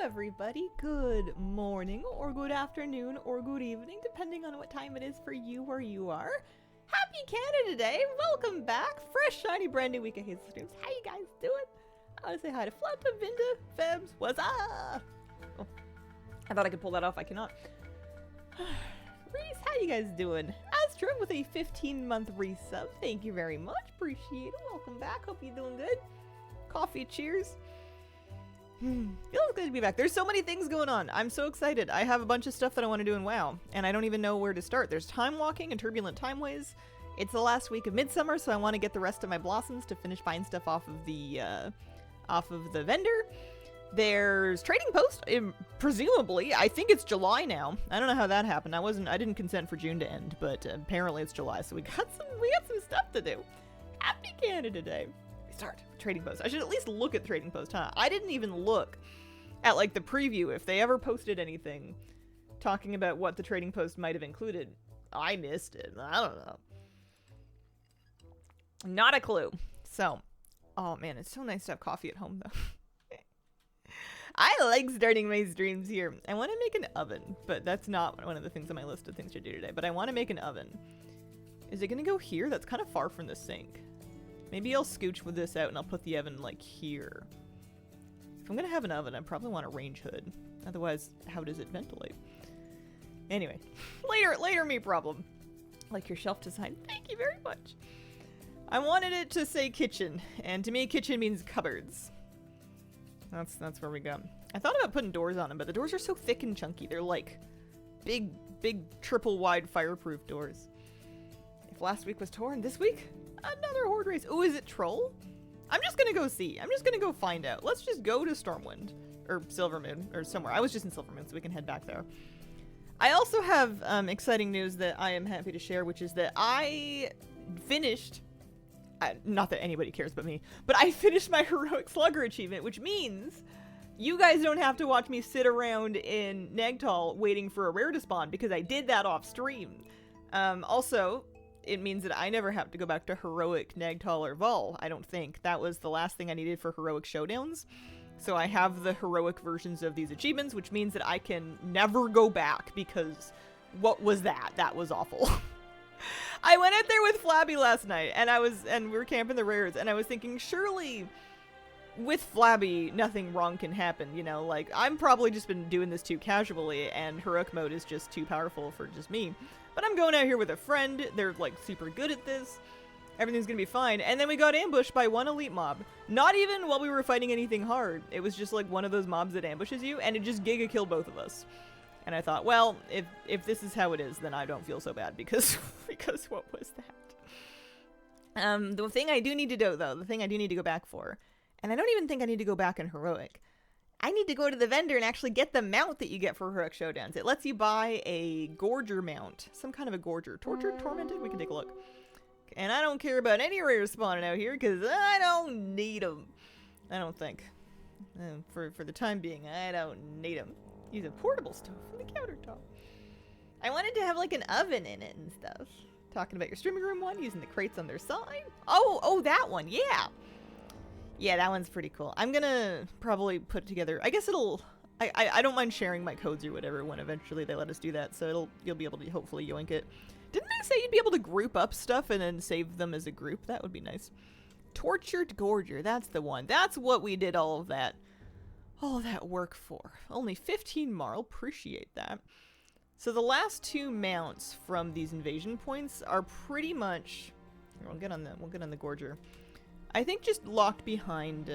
everybody. Good morning, or good afternoon, or good evening, depending on what time it is for you where you are. Happy Canada Day! Welcome back! Fresh, shiny, brand new week of Hazel Streams. How you guys doing? I want to say hi to Flanta, Vinda, Febs. What's up? Oh, I thought I could pull that off. I cannot. Reese, how you guys doing? Astra with a 15-month resub. Thank you very much. Appreciate it. Welcome back. Hope you're doing good. Coffee, cheers. Feels good to be back. There's so many things going on. I'm so excited. I have a bunch of stuff that I want to do in WoW, and I don't even know where to start. There's time walking and turbulent timeways. It's the last week of midsummer, so I want to get the rest of my blossoms to finish buying stuff off of the vendor. There's trading post. Presumably, I think it's July now. I don't know how that happened. I didn't consent for June to end, but apparently it's July, so we got some stuff to do. Happy Canada Day. Start trading post. I should at least look at trading post, huh? I didn't even look at like the preview if they ever posted anything talking about what the trading post might have included. I missed it. I don't know. Not a clue. So, oh man, it's so nice to have coffee at home though. I like starting my streams here. I want to make an oven, but that's not one of the things on my list of things to do today. But I want to make an oven. Is it going to go here? That's kind of far from the sink. Maybe I'll scooch with this out and I'll put the oven like here. If I'm gonna have an oven, I probably want a range hood. Otherwise, how does it ventilate? Anyway, later me problem. Like your shelf design. Thank you very much. I wanted it to say kitchen, and to me kitchen means cupboards. That's where we go. I thought about putting doors on them, but the doors are so thick and chunky. They're like big triple wide fireproof doors. If last week was torn, this week? Another horde race. Oh, is it troll? I'm just gonna go see. I'm just gonna go find out. Let's just go to Stormwind. Or Silvermoon. Or somewhere. I was just in Silvermoon, so we can head back there. I also have exciting news that I am happy to share, which is that I finished... not that anybody cares but me. But I finished my Heroic Slugger achievement, which means you guys don't have to watch me sit around in Nagtal waiting for a rare to spawn, because I did that off stream. Also... it means that I never have to go back to Heroic, Nagtal, or Vol, I don't think. That was the last thing I needed for Heroic Showdowns. So I have the Heroic versions of these achievements, which means that I can never go back, because what was that? That was awful. I went out there with Flabby last night, and we were camping the rares, and I was thinking, surely with Flabby, nothing wrong can happen, you know? Like, I'm probably just been doing this too casually, and Heroic mode is just too powerful for just me. But I'm going out here with a friend. They're like super good at this. Everything's gonna be fine. And then we got ambushed by one elite mob. Not even while we were fighting anything hard. It was just like one of those mobs that ambushes you, and it just giga killed both of us. And I thought, well, if this is how it is, then I don't feel so bad, because because what was that? The thing I do need to do though, the thing I do need to go back for, and I don't even think I need to go back in Heroic. I need to go to the vendor and actually get the mount that you get for Heroic Showdowns. It lets you buy a Gorger mount. Some kind of a Gorger. Tortured? Tormented? We can take a look. And I don't care about any rares spawning out here, because I don't need them. I don't think. For the time being, I don't need them. Use a portable stove for the countertop. I wanted to have like an oven in it and stuff. Talking about your streaming room one, using the crates on their side. Oh, that one, yeah! Yeah, that one's pretty cool. I'm gonna probably put it together. I guess it'll... I don't mind sharing my codes or whatever when eventually they let us do that, so you'll be able to hopefully yoink it. Didn't they say you'd be able to group up stuff and then save them as a group? That would be nice. Tortured Gorger, that's the one. That's what we did all of that work for. Only 15 Marl, appreciate that. So the last two mounts from these invasion points are pretty much... Here, we'll get on the Gorger. I think just locked behind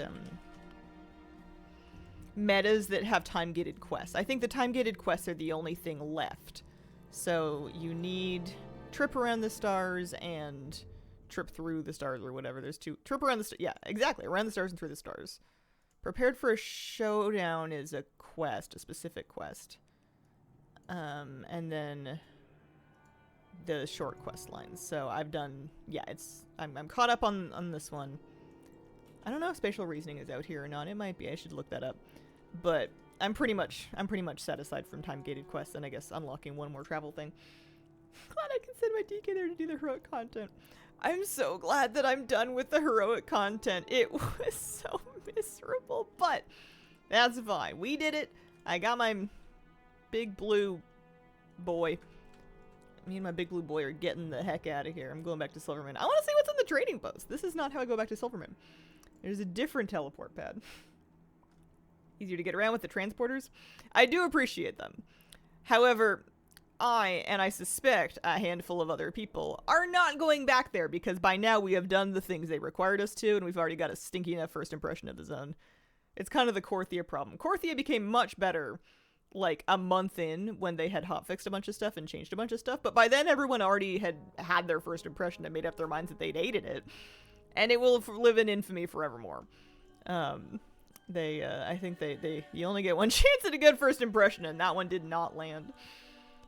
metas that have time-gated quests. I think the time-gated quests are the only thing left. So you need trip around the stars and trip through the stars or whatever. There's two. Trip around the stars. Yeah, exactly. Around the stars and through the stars. Prepared for a showdown is a quest, a specific quest. And then the short quest lines. So I've done, yeah, I'm caught up on this one. I don't know if spatial reasoning is out here or not. It might be. I should look that up. But I'm pretty much set aside from time-gated quests, and I guess unlocking one more travel thing. Glad I can send my DK there to do the heroic content. I'm so glad that I'm done with the heroic content. It was so miserable, but That's fine. We did it. I got my big blue boy. Me and my big blue boy are getting the heck out of here. I'm going back to Silverman. I want to see what's in the trading post. This is not how I go back to Silverman. There's a different teleport pad. Easier to get around with the transporters. I do appreciate them. However, and I suspect a handful of other people, are not going back there because by now we have done the things they required us to, and we've already got a stinky enough first impression of the zone. It's kind of the Korthia problem. Korthia became much better like a month in when they had hotfixed a bunch of stuff and changed a bunch of stuff, but by then everyone already had their first impression and made up their minds that they'd hated it, and it will live in infamy forevermore. I think you only get one chance at a good first impression, and that one did not land.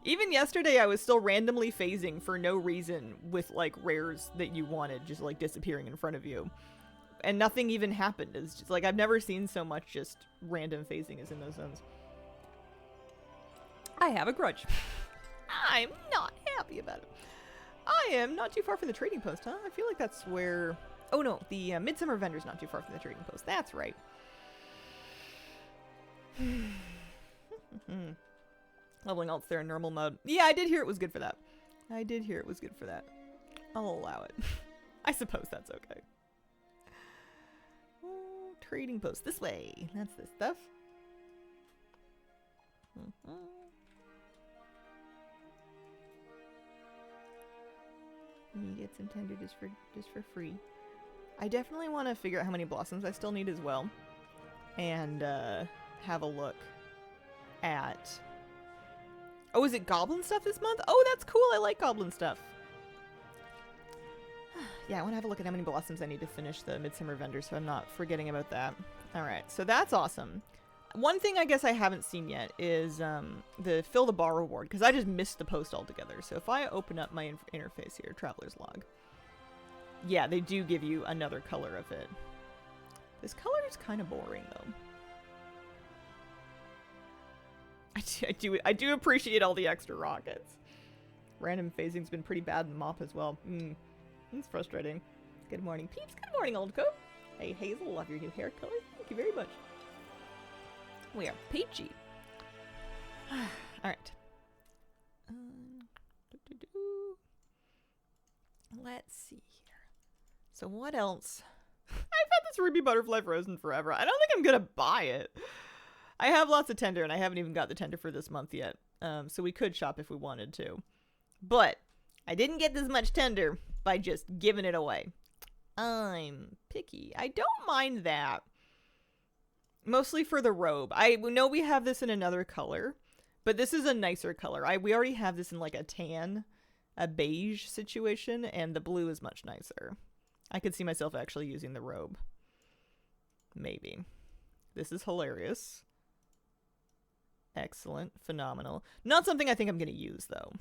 Even yesterday, I was still randomly phasing for no reason with, like, rares that you wanted just, like, disappearing in front of you. And nothing even happened. It's just, like, I've never seen so much just random phasing as in those zones. I have a grudge. I'm not happy about it. I am not too far from the trading post, huh? I feel like that's where... Oh, no. The Midsummer Vendor's not too far from the trading post. That's right. Leveling alt's there in normal mode. Yeah, I did hear it was good for that. I'll allow it. I suppose that's okay. Oh, trading post. This way. That's this stuff. You get some tender just for free. I definitely want to figure out how many blossoms I still need as well. And have a look at... Oh, is it goblin stuff this month? Oh, that's cool. I like goblin stuff. Yeah, I want to have a look at how many blossoms I need to finish the Midsummer Vendor, so I'm not forgetting about that. All right, so that's awesome. One thing I guess I haven't seen yet is the Fill the Bar reward, because I just missed the post altogether. So if I open up my interface here, Traveler's Log. Yeah, they do give you another color of it. This color is kind of boring, though. I do appreciate all the extra rockets. Random phasing's been pretty bad in Mop as well. It's frustrating. Good morning, peeps. Good morning, old coat. Hey, Hazel, love your new hair color. Thank you very much. We are peachy. Alright. Let's see here. So what else? I've had this Ruby Butterfly frozen forever. I don't think I'm gonna buy it. I have lots of tender, and I haven't even got the tender for this month yet. So we could shop if we wanted to. But I didn't get this much tender by just giving it away. I'm picky. I don't mind that. Mostly for the robe. I know we have this in another color, but this is a nicer color. We already have this in like a tan, a beige situation, and the blue is much nicer. I could see myself actually using the robe. Maybe. This is hilarious. Excellent. Phenomenal. Not something I think I'm going to use, though.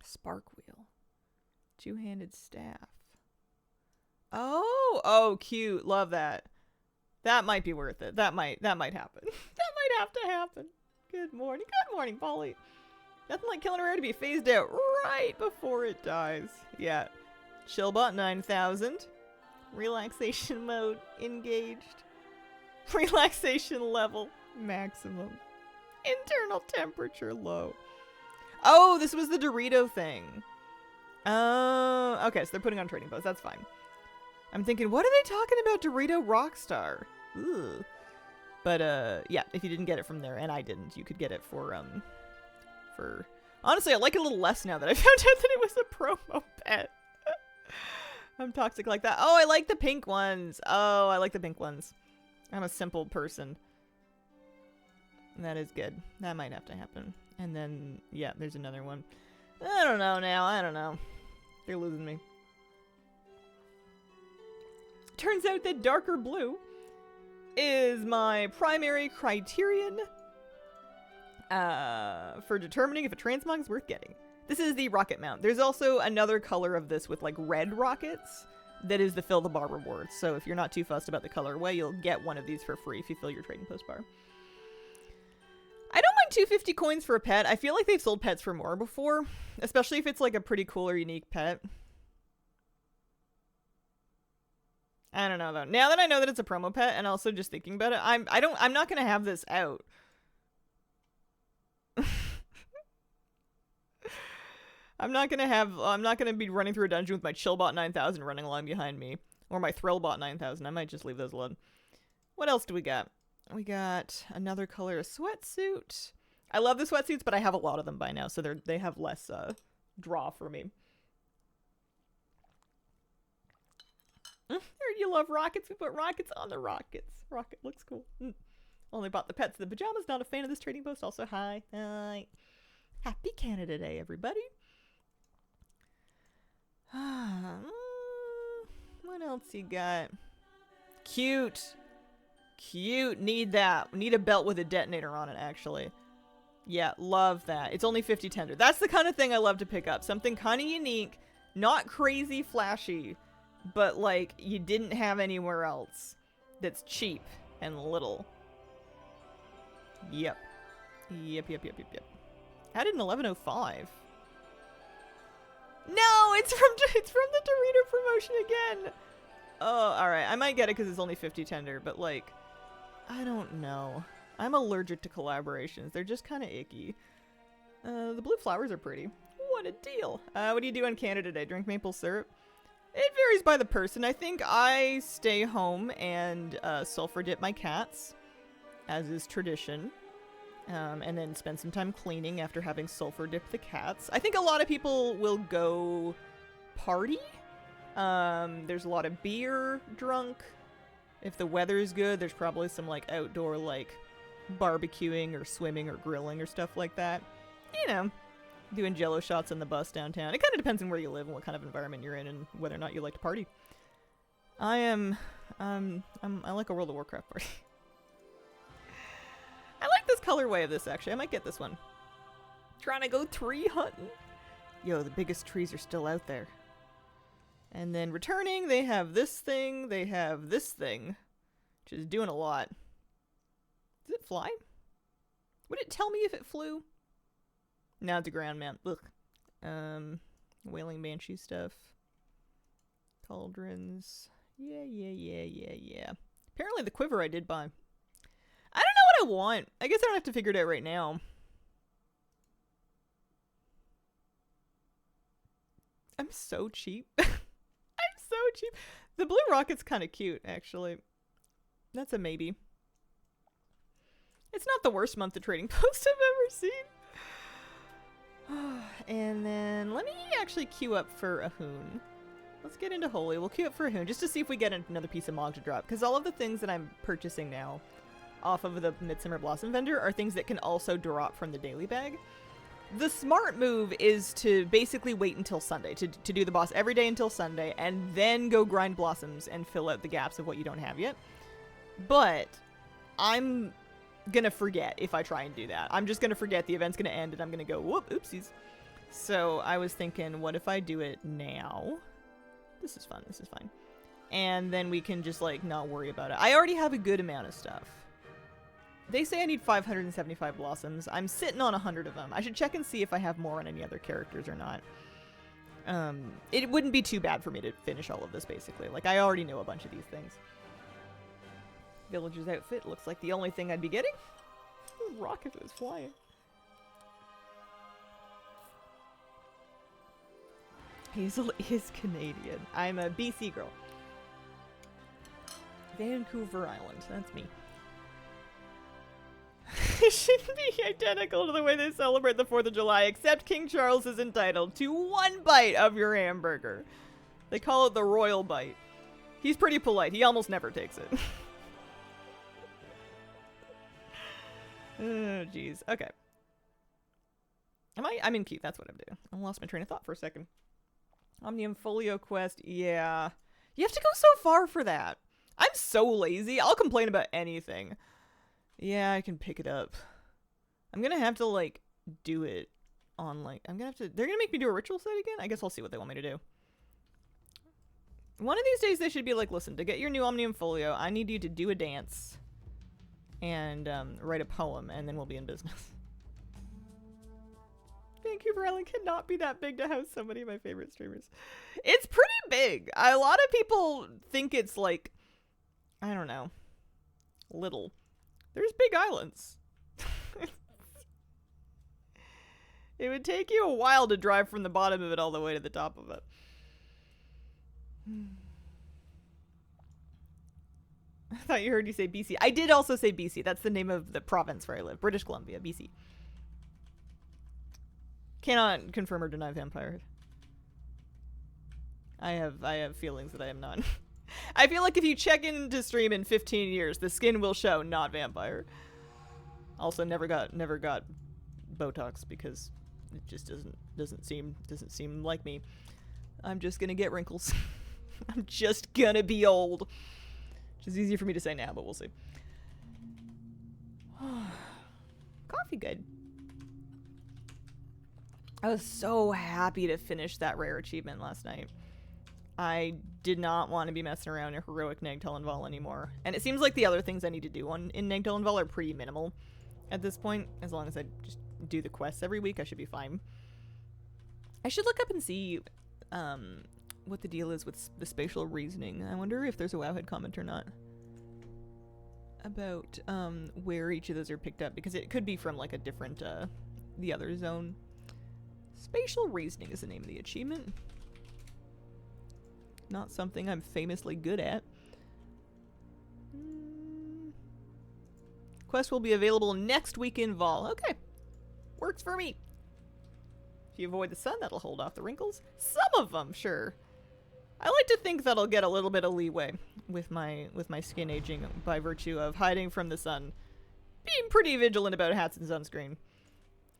Spark wheel. Two-handed staff. Oh, cute. Love that. That might be worth it. That might happen. That might have to happen. Good morning. Good morning, Polly. Nothing like killing a rare to be phased out right before it dies. Yeah. Chillbot 9000. Relaxation mode engaged. Relaxation level maximum. Internal temperature low. Oh, this was the Dorito thing. Oh, okay, so they're putting on trading posts. That's fine. I'm thinking, what are they talking about? Dorito Rockstar. Ooh. But, yeah, if you didn't get it from there, and I didn't, you could get it for... Honestly, I like it a little less now that I found out that it was a promo pet. I'm toxic like that. Oh, I like the pink ones. Oh, I like the pink ones. I'm a simple person. That is good. That might have to happen. And then, yeah, there's another one. I don't know now. I don't know. They're losing me. Turns out that darker blue is my primary criterion for determining if a transmog is worth getting. This is the rocket mount. There's also another color of this with like red rockets that is the fill the bar reward. So if you're not too fussed about the colorway, you'll get one of these for free if you fill your trading post bar. I don't mind 250 coins for a pet. I feel like they've sold pets for more before, especially if it's like a pretty cool or unique pet. I don't know though. Now that I know that it's a promo pet, and also just thinking about it, I'm not gonna have this out. I'm not gonna be running through a dungeon with my Chillbot 9000 running along behind me, or my Thrillbot 9000. I might just leave those alone. What else do we got? We got another color of sweatsuit. I love the sweatsuits, but I have a lot of them by now, so they have less draw for me. You love rockets. We put rockets on the rockets. Rocket looks cool. Only bought the pets in the pajamas. Not a fan of this trading post. Also, hi. Happy Canada Day, everybody. What else you got? Cute. Cute. Need that. Need a belt with a detonator on it, actually. Yeah, love that. It's only 50 tender. That's the kind of thing I love to pick up. Something kind of unique. Not crazy flashy, but like you didn't have anywhere else. That's cheap and little. Yep. Yep. Added in 1105. No, it's from the Dorito promotion again. Oh, alright. I might get it because it's only 50 tender, but like, I don't know. I'm allergic to collaborations. They're just kind of icky. The blue flowers are pretty. What a deal. What do you do in Canada today? Drink maple syrup? It varies by the person. I think I stay home and sulfur dip my cats, as is tradition. And then spend some time cleaning after having sulfur dip the cats. I think a lot of people will go party. There's a lot of beer drunk. If the weather is good, there's probably some like outdoor like barbecuing or swimming or grilling or stuff like that. You know, doing jello shots on the bus downtown. It kind of depends on where you live and what kind of environment you're in and whether or not you like to party. I like a World of Warcraft party. I like this colorway of this, actually. I might get this one. Trying to go tree hunting. Yo, the biggest trees are still out there. And then returning, they have this thing. They have this thing, which is doing a lot. Does it fly? Would it tell me if it flew? No, it's a ground mount. Look. Wailing Banshee stuff. Cauldrons. Yeah. Apparently the quiver I did buy. I don't know what I want. I guess I don't have to figure it out right now. I'm so cheap. I'm so cheap. The blue rocket's kind of cute, actually. That's a maybe. It's not the worst month of trading post I've ever seen. And then let me actually queue up for a Hoon. Let's get into Holy. We'll queue up for a Hoon just to see if we get another piece of Mog to drop. Because all of the things that I'm purchasing now off of the Midsummer Blossom vendor are things that can also drop from the daily bag. The smart move is to basically wait until Sunday, to do the boss every day until Sunday, and then go grind blossoms and fill out the gaps of what you don't have yet. But I'm gonna forget if I try and do that. I'm just gonna forget, the event's gonna end, and I'm gonna go, whoop, oopsies. So I was thinking, what if I do it now? This is fun, this is fine. And then we can just, like, not worry about it. I already have a good amount of stuff. They say I need 575 blossoms. I'm sitting on 100 of them. I should check and see if I have more on any other characters or not. It wouldn't be too bad for me to finish all of this, basically. Like, I already know a bunch of these things. Villager's outfit looks like the only thing I'd be getting. Rocket was flying. Hazel is Canadian. I'm a BC girl. Vancouver Island. That's me. It shouldn't be identical to the way they celebrate the 4th of July, except King Charles is entitled to 1 bite of your hamburger. They call it the royal bite. He's pretty polite. He almost never takes it. Oh, jeez. Okay. I'm in keep. That's what I'm doing. I lost my train of thought for a second. Omnium Folio Quest. Yeah. You have to go so far for that. I'm so lazy. I'll complain about anything. Yeah, I can pick it up. I'm gonna have to, like, do it on, like, they're gonna make me do a ritual set again? I guess I'll see what they want me to do. One of these days they should be like, listen, to get your new Omnium Folio, I need you to do a dance and write a poem, and then we'll be in business. Vancouver Island cannot be that big to house so many of my favorite streamers. It's pretty big. A lot of people think it's like, I don't know, little. There's big islands. It would take you a while to drive from the bottom of it all the way to the top of it. I thought you heard you say BC. I did also say BC. That's the name of the province where I live. British Columbia, BC. Cannot confirm or deny vampire. I have feelings that I am not. I feel like if you check into stream in 15 years, the skin will show not vampire. Also never got Botox because it just doesn't seem like me. I'm just gonna get wrinkles. I'm just gonna be old. Which is easier for me to say now, but we'll see. Coffee good. I was so happy to finish that rare achievement last night. I did not want to be messing around in heroic Nagtellenval anymore. And it seems like the other things I need to do in Nagtellenval are pretty minimal at this point. As long as I just do the quests every week, I should be fine. I should look up and see what the deal is with the spatial reasoning. I wonder if there's a Wowhead comment or not about where each of those are picked up, because it could be from like a different the other zone. Spatial reasoning is the name of the achievement. Not something I'm famously good at. Quest will be available next week in Vol. Okay. Works for me. If you avoid the sun, that'll hold off the wrinkles. Some of them, sure. I like to think that I'll get a little bit of leeway with my skin aging by virtue of hiding from the sun. Being pretty vigilant about hats and sunscreen.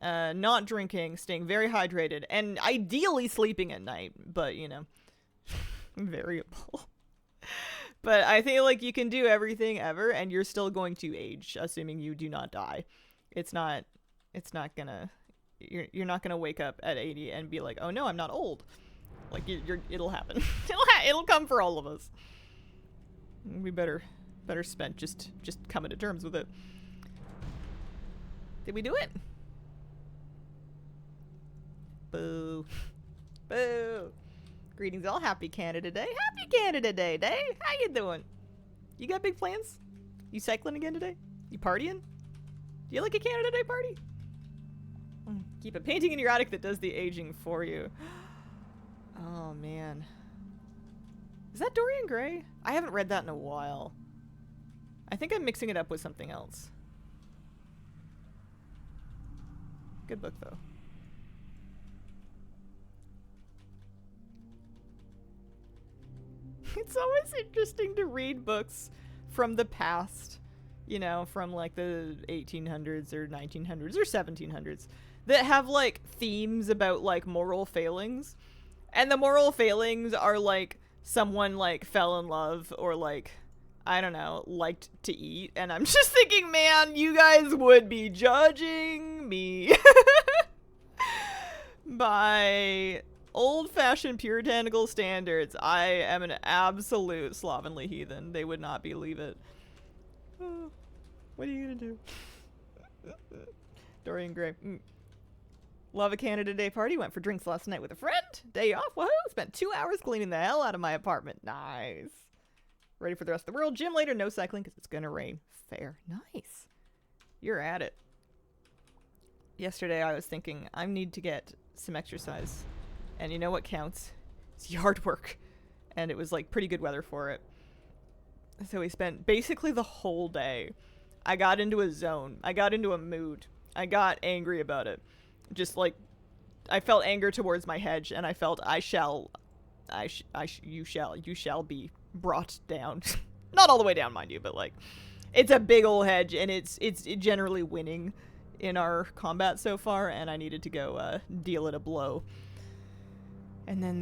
Not drinking, staying very hydrated, and ideally sleeping at night, but, you know, variable. But I feel like you can do everything ever, and you're still going to age, assuming you do not die. It's not gonna, you're not gonna wake up at 80 and be like, oh no, I'm not old. Like, it'll happen. It'll come for all of us. We better spend just coming to terms with it. Did we do it? Boo. Boo. Greetings all. Happy Canada Day. Happy Canada Day, Dave. How you doing? You got big plans? You cycling again today? You partying? Do you like a Canada Day party? Keep a painting in your attic that does the aging for you. Oh, man. Is that Dorian Gray? I haven't read that in a while. I think I'm mixing it up with something else. Good book, though. It's always interesting to read books from the past, you know, from like the 1800s or 1900s or 1700s that have like themes about like moral failings. And the moral failings are like someone like fell in love or like, I don't know, liked to eat. And I'm just thinking, man, you guys would be judging me by old-fashioned puritanical standards. I am an absolute slovenly heathen. They would not believe it. Oh, what are you gonna do? Dorian Gray. Love a Canada Day party. Went for drinks last night with a friend. Day off. Woohoo! Spent 2 hours cleaning the hell out of my apartment. Nice. Ready for the rest of the world. Gym later. No cycling because it's gonna rain. Fair. Nice. You're at it. Yesterday I was thinking I need to get some exercise. And you know what counts? It's yard work. And it was like pretty good weather for it. So we spent basically the whole day. I got into a zone. I got into a mood. I got angry about it. Just like, I felt anger towards my hedge, and I felt you shall be brought down. Not all the way down, mind you, but like, it's a big old hedge, and it's generally winning in our combat so far, and I needed to go deal it a blow. And then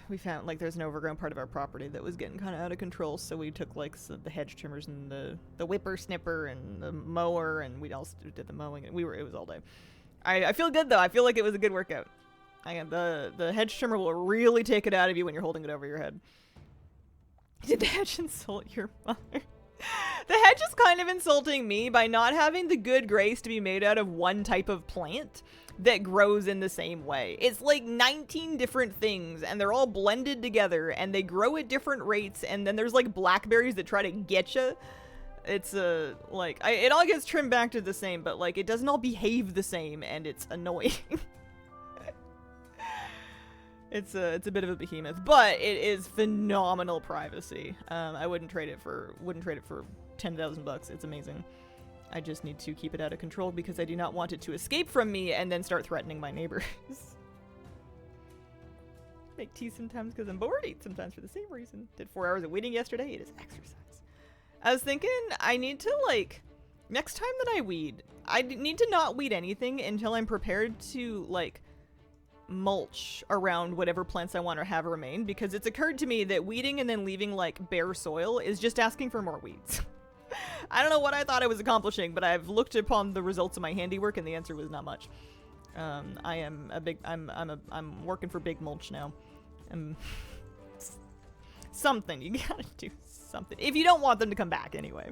we found like there's an overgrown part of our property that was getting kind of out of control, so we took like the hedge trimmers and the whipper snipper and the mower, and we also did the mowing, and it was all day. I feel good though. I feel like it was a good workout. The hedge trimmer will really take it out of you when you're holding it over your head. Did the hedge insult your mother? The hedge is kind of insulting me by not having the good grace to be made out of one type of plant that grows in the same way. It's like 19 different things, and they're all blended together, and they grow at different rates, and then there's like blackberries that try to get you. It's it all gets trimmed back to the same, but like it doesn't all behave the same, and it's annoying. It's a bit of a behemoth, but it is phenomenal privacy. I wouldn't trade it for $10,000. It's amazing. I just need to keep it out of control because I do not want it to escape from me and then start threatening my neighbors. Make tea sometimes because I'm bored. Eat sometimes for the same reason. Did 4 hours of weeding yesterday. It is exercise. I was thinking I need to next time that I weed, I need to not weed anything until I'm prepared to mulch around whatever plants I want to have remain, because it's occurred to me that weeding and then leaving bare soil is just asking for more weeds. I don't know what I thought I was accomplishing, but I've looked upon the results of my handiwork and the answer was not much. I'm working for big mulch now. Something, you gotta do something. If you don't want them to come back anyway.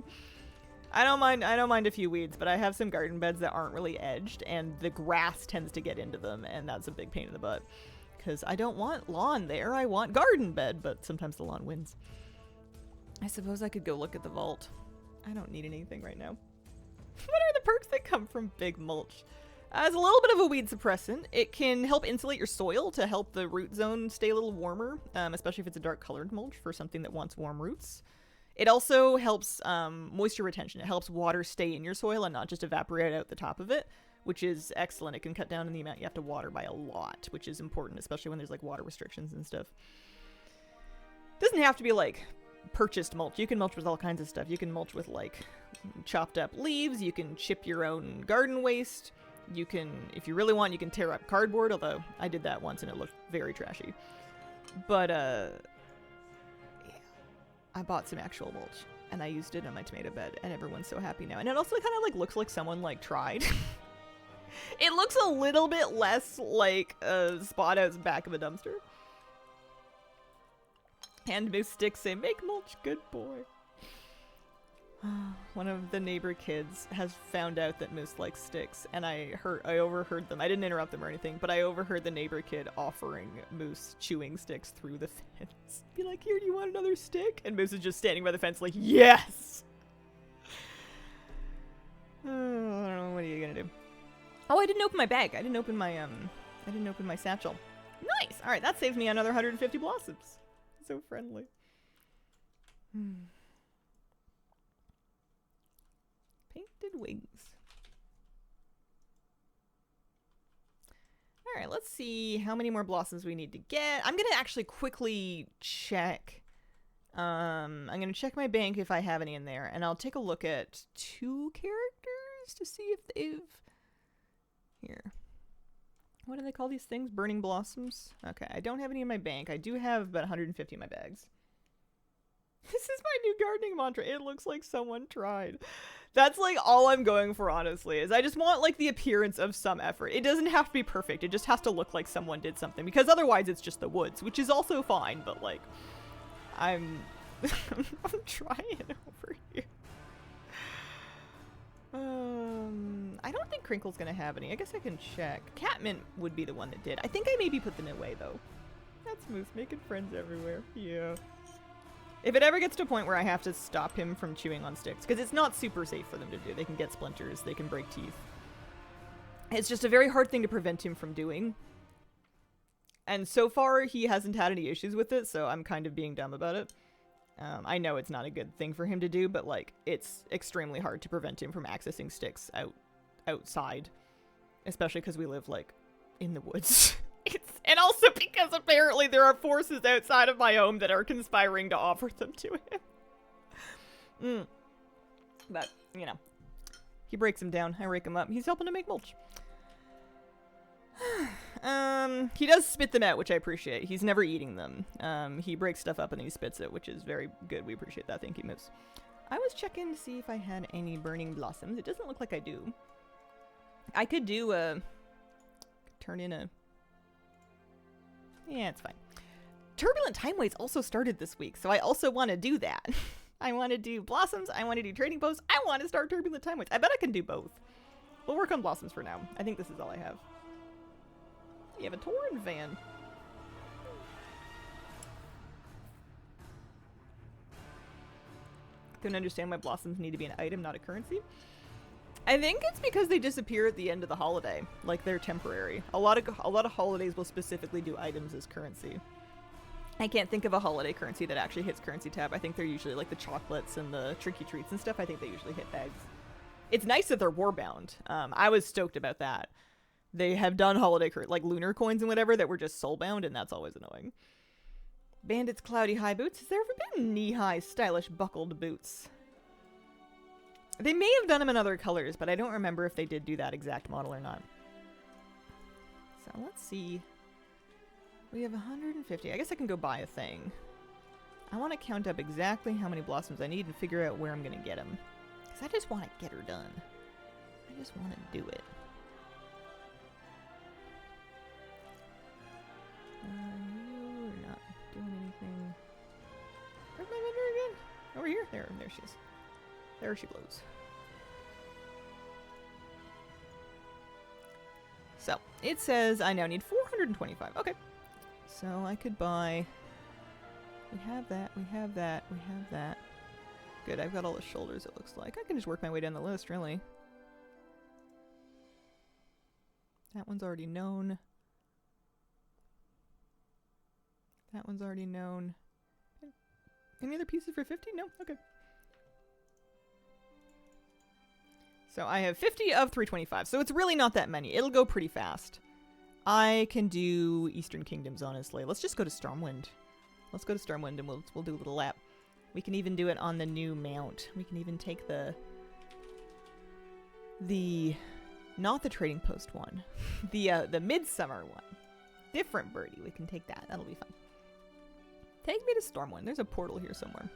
I don't mind a few weeds, but I have some garden beds that aren't really edged, and the grass tends to get into them, and that's a big pain in the butt. Because I don't want lawn there, I want garden bed, but sometimes the lawn wins. I suppose I could go look at the vault. I don't need anything right now. What are the perks that come from big mulch? It's a little bit of a weed suppressant. It can help insulate your soil to help the root zone stay a little warmer, especially if it's a dark colored mulch for something that wants warm roots. It also helps moisture retention. It helps water stay in your soil and not just evaporate out the top of it, which is excellent. It can cut down on the amount you have to water by a lot, which is important, especially when there's water restrictions and stuff. It doesn't have to be purchased mulch. You can mulch with all kinds of stuff. You can mulch with chopped up leaves. You can chip your own garden waste. You can, if you really want, you can tear up cardboard, although I did that once and it looked very trashy. But I bought some actual mulch, and I used it on my tomato bed, and everyone's so happy now. And it also kind of looks like someone tried. It looks a little bit less like a spot out the back of a dumpster. Hand moose sticks say, "Make mulch, good boy." One of the neighbor kids has found out that Moose likes sticks, and I overheard them. I didn't interrupt them or anything, but I overheard the neighbor kid offering Moose chewing sticks through the fence. Be like, "Here, do you want another stick?" And Moose is just standing by the fence like, "Yes!" I don't know, what are you gonna do? Oh, I didn't open my bag. I didn't open my satchel. Nice! Alright, that saves me another 150 blossoms. So friendly. Painted wings. Alright, let's see how many more blossoms we need to get. I'm gonna actually quickly check. I'm gonna check my bank if I have any in there, and I'll take a look at 2 characters to see if they've... Here. What do they call these things? Burning blossoms? Okay, I don't have any in my bank. I do have about 150 in my bags. This is my new gardening mantra. It looks like someone tried. That's all I'm going for, honestly, is I just want the appearance of some effort. It doesn't have to be perfect. It just has to look like someone did something, because otherwise it's just the woods, which is also fine, but I'm trying over here. I don't think Crinkle's gonna have any. I guess I can check. Catmint would be the one that did. I think I maybe put them away, though. That's Moose making friends everywhere. Yeah. If it ever gets to a point where I have to stop him from chewing on sticks, because it's not super safe for them to do. They can get splinters. They can break teeth. It's just a very hard thing to prevent him from doing. And so far, he hasn't had any issues with it, so I'm kind of being dumb about it. I know it's not a good thing for him to do, but it's extremely hard to prevent him from accessing sticks outside, especially because we live in the woods. And also because apparently there are forces outside of my home that are conspiring to offer them to him. But he breaks them down. I rake them up. He's helping to make mulch. He does spit them out, which I appreciate. He's never eating them. He breaks stuff up and then he spits it, which is very good. We appreciate that. Thank you, Moose. I was checking to see if I had any burning blossoms. It doesn't look like I do. I could do turn in a... Yeah, it's fine. Turbulent Timeways also started this week, so I also want to do that. I want to do Blossoms. I want to do Trading Posts. I want to start Turbulent Timeways. I bet I can do both. We'll work on Blossoms for now. I think this is all I have. You have a Tauren van. Don't understand why Blossoms need to be an item, not a currency. I think it's because they disappear at the end of the holiday. Like, they're temporary. A lot of holidays will specifically do items as currency. I can't think of a holiday currency that actually hits currency tab. I think they're usually like the chocolates and the tricky treats and stuff. I think they usually hit bags. It's nice that they're warbound. I was stoked about that. They have done holiday like lunar coins and whatever that were just soulbound, and that's always annoying. Bandits cloudy high boots. Has there ever been knee-high stylish buckled boots? They may have done them in other colors, but I don't remember if they did do that exact model or not. So let's see. We have 150. I guess I can go buy a thing. I want to count up exactly how many blossoms I need and figure out where I'm going to get them. Because I just want to get her done. I just want to do it. You're not doing anything. Where's my vendor again? Over here? There she is. There she blows. So, it says I now need 425. Okay. So, I could buy... We have that, we have that, we have that. Good, I've got all the shoulders, it looks like. I can just work my way down the list, really. That one's already known. That one's already known. Any other pieces for 50? No? Okay. So I have 50 of 325, so it's really not that many. It'll go pretty fast. I can do Eastern Kingdoms, honestly. Let's just go to Stormwind. Let's go to Stormwind and we'll do a little lap. We can even do it on the new mount. We can even take the not the trading post one. The midsummer one. Different birdie. We can take that. That'll be fun. Take me to Stormwind. There's a portal here somewhere.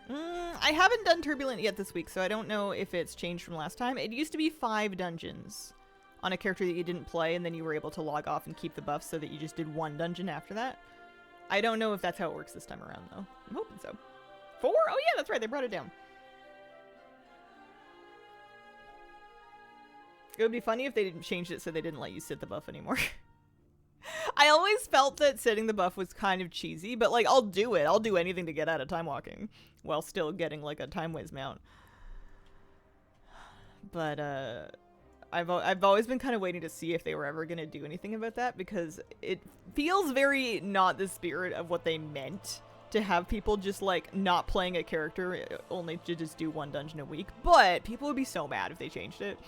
I haven't done Turbulent yet this week, so I don't know if it's changed from last time. It used to be 5 dungeons on a character that you didn't play, and then you were able to log off and keep the buff so that you just did 1 dungeon after that. I don't know if that's how it works this time around, though. I'm hoping so. 4? Oh yeah, that's right, they brought it down. It would be funny if they didn't change it so they didn't let you sit the buff anymore. I always felt that sitting the buff was kind of cheesy, but like, I'll do it. I'll do anything to get out of time walking while still getting like a Timeways mount. But I've always been kind of waiting to see if they were ever going to do anything about that, because it feels very not the spirit of what they meant to have people just like not playing a character only to just do 1 dungeon a week. But people would be so mad if they changed it.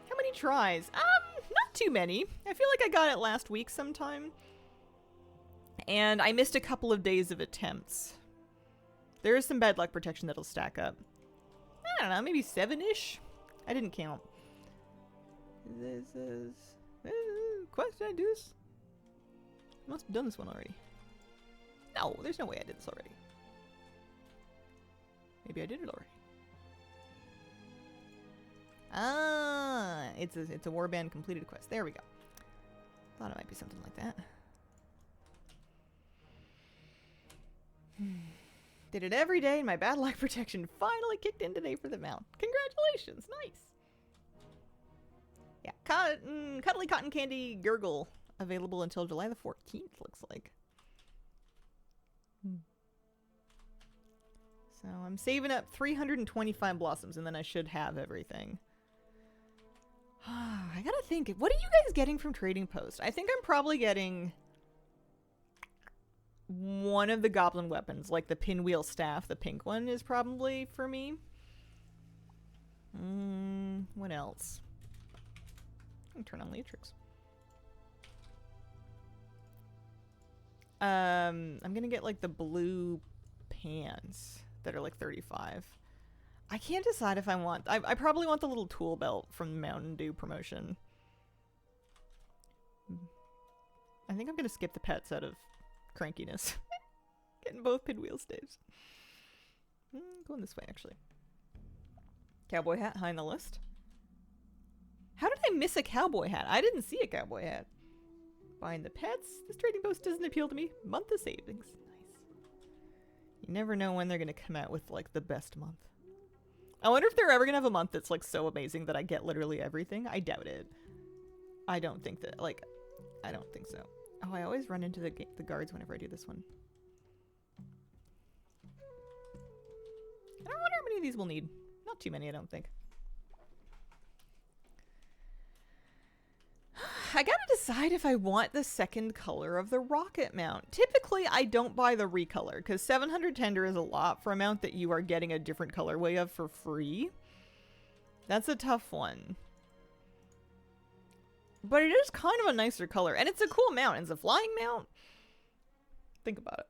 How many tries? Not too many. I feel like I got it last week sometime. And I missed a couple of days of attempts. There is some bad luck protection that'll stack up. I don't know, maybe 7-ish? I didn't count. This is... quest, did I do this? I must have done this one already. No, there's no way I did this already. Maybe I did it already. Ah, it's a warband completed quest. There we go. Thought it might be something like that. Did it every day, and my bad luck protection finally kicked in today for the mount. Congratulations, nice. Yeah, cuddly cotton candy gurgle available until July the 14th. Looks like. So I'm saving up 325 blossoms, and then I should have everything. I gotta think. What are you guys getting from Trading Post? I think I'm probably getting one of the goblin weapons, like the pinwheel staff. The pink one is probably for me. What else? I can turn on Leatrix. I'm gonna get like the blue pants that are like 35. I can't decide if I want... I probably want the little tool belt from Mountain Dew promotion. I think I'm going to skip the pets out of crankiness. Getting both pinwheel staves. Going this way, actually. Cowboy hat high on the list. How did I miss a cowboy hat? I didn't see a cowboy hat. Buying the pets. This trading post doesn't appeal to me. Month of savings. Nice. You never know when they're going to come out with, like, the best month. I wonder if they're ever going to have a month that's, like, so amazing that I get literally everything. I doubt it. I don't think that, like, I don't think so. Oh, I always run into the guards whenever I do this one. I wonder how many of these we'll need. Not too many, I don't think. I gotta decide if I want the second color of the rocket mount. Typically, I don't buy the recolor, because 700 tender is a lot for a mount that you are getting a different colorway of for free. That's a tough one. But it is kind of a nicer color, and it's a cool mount. It's a flying mount. Think about it.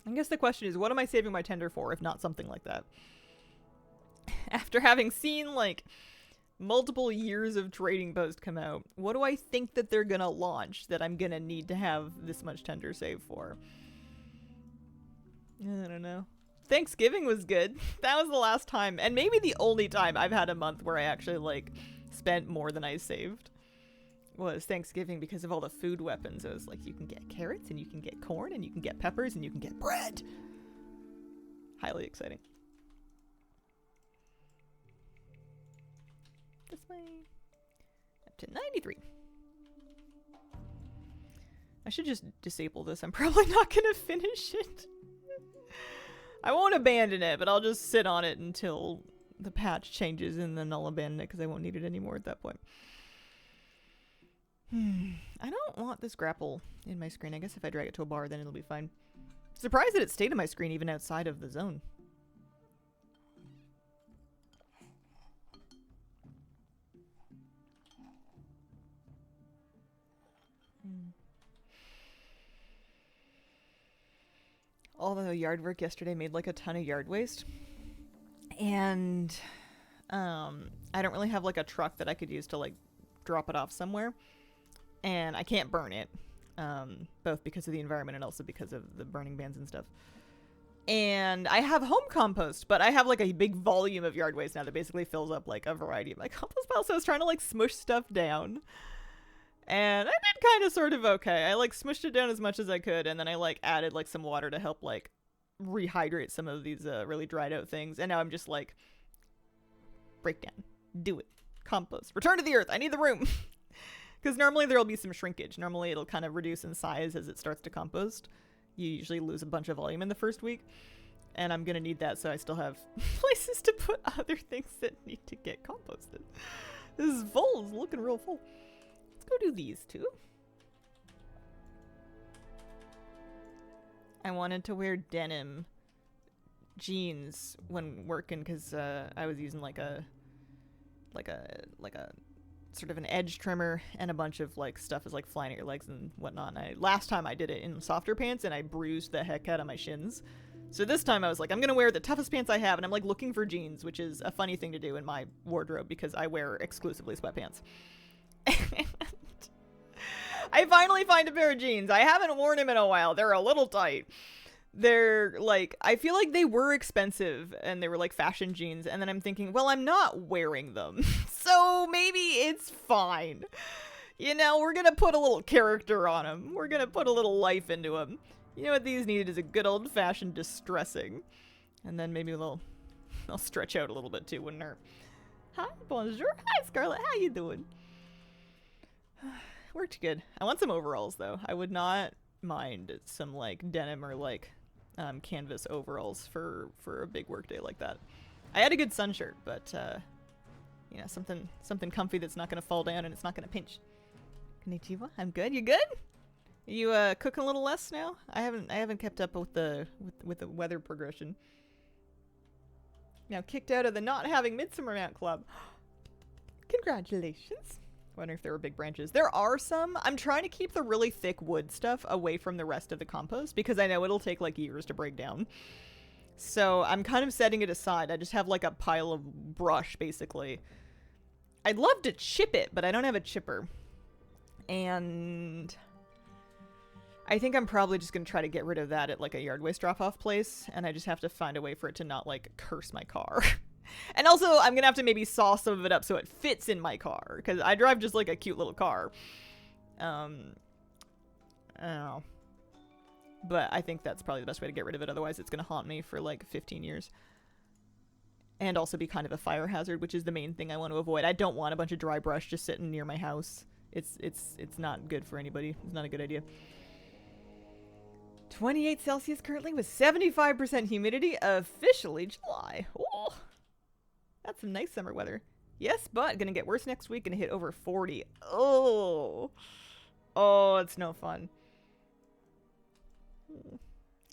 I guess the question is, what am I saving my tender for, if not something like that? After having seen, like, multiple years of Trading Post come out, what do I think that they're gonna launch that I'm gonna need to have this much tender saved for? I don't know. Thanksgiving was good. That was the last time, and maybe the only time I've had a month where I actually, like, spent more than I saved was Thanksgiving because of all the food weapons. It was like, you can get carrots, and you can get corn, and you can get peppers, and you can get bread. Highly exciting. This way. Up to 93. I should just disable this. I'm probably not gonna finish it. I won't abandon it, but I'll just sit on it until the patch changes, and then I'll abandon it because I won't need it anymore at that point. I don't want this grapple in my screen. I guess if I drag it to a bar, then it'll be fine. Surprised that it stayed in my screen even outside of the zone. Although yard work yesterday made like a ton of yard waste. And I don't really have like a truck that I could use to like drop it off somewhere. And I can't burn it. Both because of the environment and also because of the burning bans and stuff. And I have home compost, but I have like a big volume of yard waste now that basically fills up like a variety of my compost piles. So I was trying to like smush stuff down. And I did kind of sort of okay. I like smushed it down as much as I could, and then I like added like some water to help like rehydrate some of these really dried out things. And now I'm just like, break down, do it, compost, return to the earth. I need the room. Because normally there'll be some shrinkage. Normally it'll kind of reduce in size as it starts to compost. You usually lose a bunch of volume in the first week. And I'm going to need that so I still have places to put other things that need to get composted. This is full. It's looking real full. Let's go do these two. I wanted to wear denim jeans when working because I was using like a sort of an edge trimmer and a bunch of like stuff is like flying at your legs and whatnot. And last time I did it in softer pants and I bruised the heck out of my shins. So this time I was like, I'm gonna wear the toughest pants I have, and I'm like looking for jeans, which is a funny thing to do in my wardrobe because I wear exclusively sweatpants. I finally find a pair of jeans. I haven't worn them in a while. They're a little tight. They're like, I feel like they were expensive and they were like fashion jeans. And then I'm thinking, well, I'm not wearing them. So maybe it's fine. You know, we're going to put a little character on them. We're going to put a little life into them. You know what these needed is a good old fashioned distressing. And then maybe they'll stretch out a little bit too, wouldn't hurt. Hi, bonjour. Hi, Scarlett. How you doing? Worked good. I want some overalls though. I would not mind some like denim or like canvas overalls for a big work day like that. I had a good sun shirt, but you know, something comfy that's not gonna fall down and it's not gonna pinch. Konnichiwa. I'm good. You good? Are you cooking a little less now? I haven't kept up with the weather progression. Now kicked out of the not having Midsummer Mount Club. Congratulations. Wonder if there were big branches. There are some. I'm trying to keep the really thick wood stuff away from the rest of the compost because I know it'll take like years to break down. So I'm kind of setting it aside. I just have like a pile of brush basically. I'd love to chip it, but I don't have a chipper. And I think I'm probably just going to try to get rid of that at like a yard waste drop-off place. And I just have to find a way for it to not like curse my car. And also, I'm going to have to maybe saw some of it up so it fits in my car. Because I drive just like a cute little car. I don't know. But I think that's probably the best way to get rid of it. Otherwise, it's going to haunt me for like 15 years. And also be kind of a fire hazard, which is the main thing I want to avoid. I don't want a bunch of dry brush just sitting near my house. It's not good for anybody. It's not a good idea. 28 Celsius currently with 75% humidity. Officially July. Oh, that's some nice summer weather. Yes, but gonna get worse next week. Gonna hit over 40. Oh, it's no fun.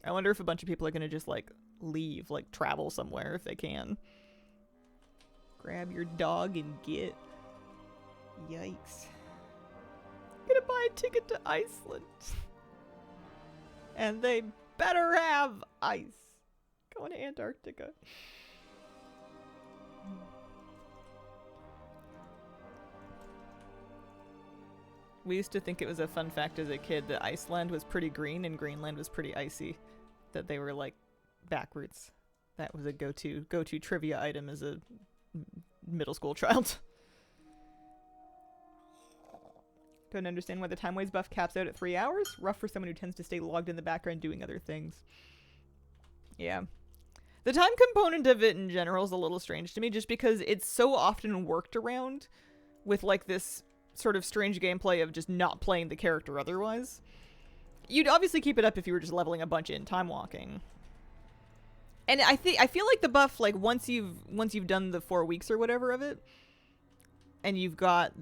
I wonder if a bunch of people are gonna just like leave, like travel somewhere if they can. Grab your dog and get. Yikes. Gonna buy a ticket to Iceland. And they better have ice. Going to Antarctica. We used to think it was a fun fact as a kid that Iceland was pretty green and Greenland was pretty icy. That they were like backwards. That was a go-to trivia item as a middle school child. Don't understand why the Timeways buff caps out at 3 hours. Rough for someone who tends to stay logged in the background doing other things. Yeah. The time component of it in general is a little strange to me just because it's so often worked around with like this sort of strange gameplay of just not playing the character otherwise. You'd obviously keep it up if you were just leveling a bunch in time walking. And I feel like the buff, like once you've done the 4 weeks or whatever of it, and you've got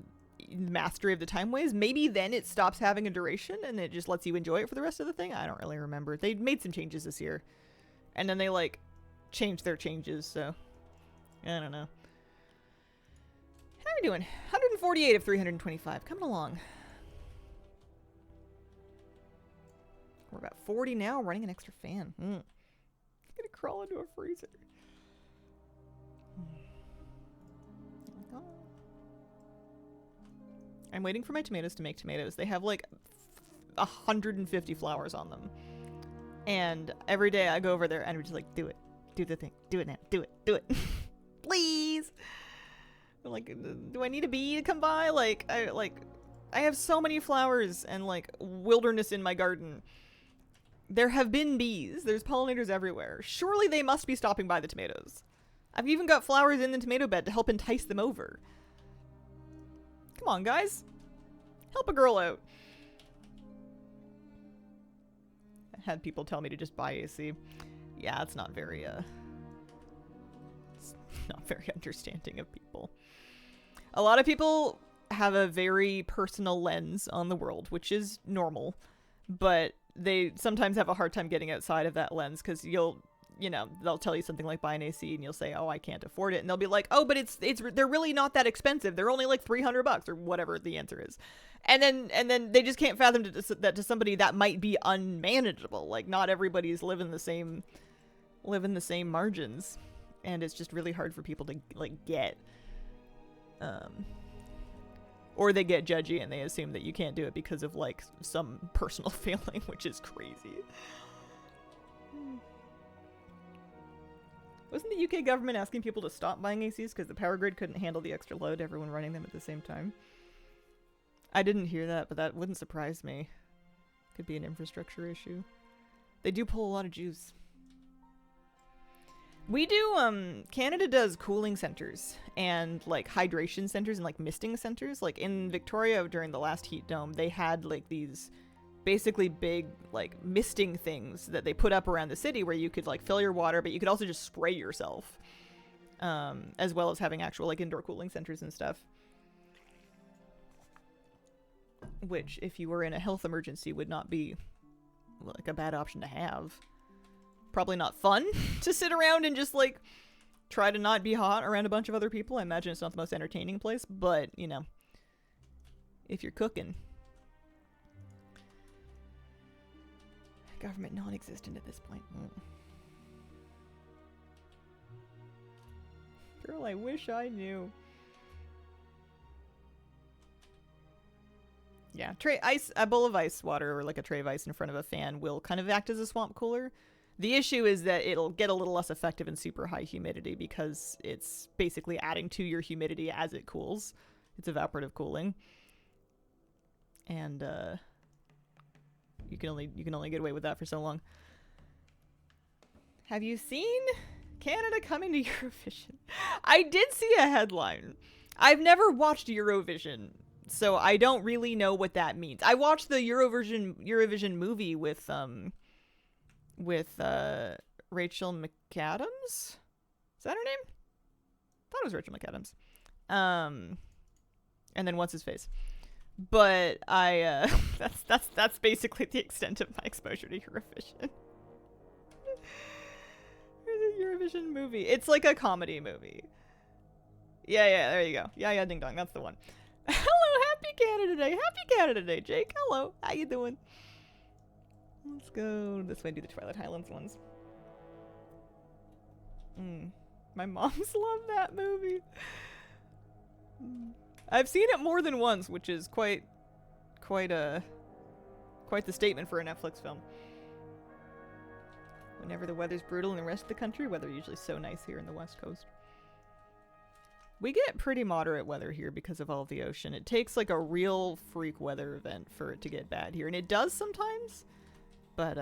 mastery of the Timeways, maybe then it stops having a duration and it just lets you enjoy it for the rest of the thing. I don't really remember. They made some changes this year, and then they like changed their changes, so I don't know. How are we doing? 148 of 325. Coming along. We're about 40 now, running an extra fan. I'm gonna crawl into a freezer. I'm waiting for my tomatoes to make tomatoes. They have like 150 flowers on them. And every day I go over there and I'm just like, do it. Do the thing. Do it now. Do it. Do it. Please. I'm like, do I need a bee to come by? I have so many flowers and like wilderness in my garden. There have been bees. There's pollinators everywhere. Surely they must be stopping by the tomatoes. I've even got flowers in the tomato bed to help entice them over. Come on, guys. Help a girl out. I had people tell me to just buy AC. Yeah, it's not very, it's not very understanding of people. A lot of people have a very personal lens on the world, which is normal, but they sometimes have a hard time getting outside of that lens because they'll tell you something like buy an AC and you'll say, oh, I can't afford it. And they'll be like, oh, but they're really not that expensive. They're only like $300 or whatever the answer is. And then they just can't fathom that to somebody that might be unmanageable. Like not everybody's living the same margins. And it's just really hard for people to like get, or they get judgy and they assume that you can't do it because of like some personal failing, which is crazy. Wasn't the UK government asking people to stop buying ACs because the power grid couldn't handle the extra load, everyone running them at the same time? I didn't hear that, but that wouldn't surprise me. Could be an infrastructure issue. They do pull a lot of juice. We do, Canada does cooling centers and like hydration centers and like misting centers. Like in Victoria during the last heat dome, they had like these basically big like misting things that they put up around the city where you could like fill your water, but you could also just spray yourself, as well as having actual like indoor cooling centers and stuff, which if you were in a health emergency would not be like a bad option to have. Probably not fun to sit around and just like try to not be hot around a bunch of other people. I imagine it's not the most entertaining place, but you know, if you're cooking. Government non-existent at this point. Girl, I wish I knew. Yeah, a bowl of ice water or like a tray of ice in front of a fan will kind of act as a swamp cooler. The issue is that it'll get a little less effective in super high humidity because it's basically adding to your humidity as it cools. It's evaporative cooling. And, you can only get away with that for so long. Have you seen Canada coming to Eurovision? I did see a headline. I've never watched Eurovision, so I don't really know what that means. I watched the Eurovision movie with Rachel McAdams. Is that her name? I thought it was Rachel McAdams. And then what's his face? But I that's basically the extent of my exposure to Eurovision. The Eurovision movie. It's like a comedy movie. Yeah, there you go. Yeah, ding dong. That's the one. Hello, happy Canada Day. Happy Canada Day, Jake. Hello. How you doing? Let's go this way and do the Twilight Highlands ones. My moms love that movie. I've seen it more than once, which is quite the statement for a Netflix film. Whenever the weather's brutal in the rest of the country, weather usually so nice here in the West Coast. We get pretty moderate weather here because of all of the ocean. It takes like a real freak weather event for it to get bad here, and it does sometimes. But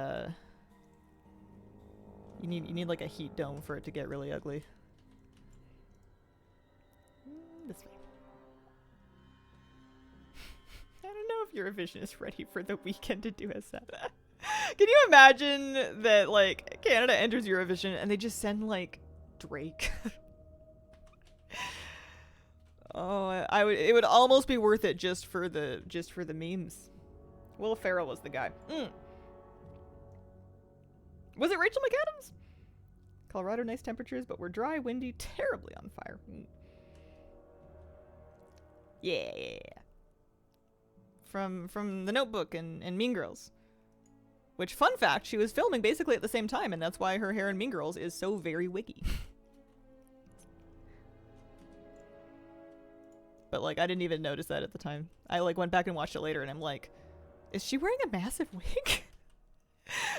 you need like a heat dome for it to get really ugly. This way. I don't know if Eurovision is ready for the weekend to do a set. Can you imagine that like Canada enters Eurovision and they just send like Drake? Oh, it would almost be worth it just for the memes. Will Ferrell was the guy. Was it Rachel McAdams? Colorado, nice temperatures, but we're dry, windy, terribly on fire. Yeah. From The Notebook and Mean Girls. Which, fun fact, she was filming basically at the same time, and that's why her hair in Mean Girls is so very wiggy. But, like, I didn't even notice that at the time. I, like, went back and watched it later, and I'm like, is she wearing a massive wig?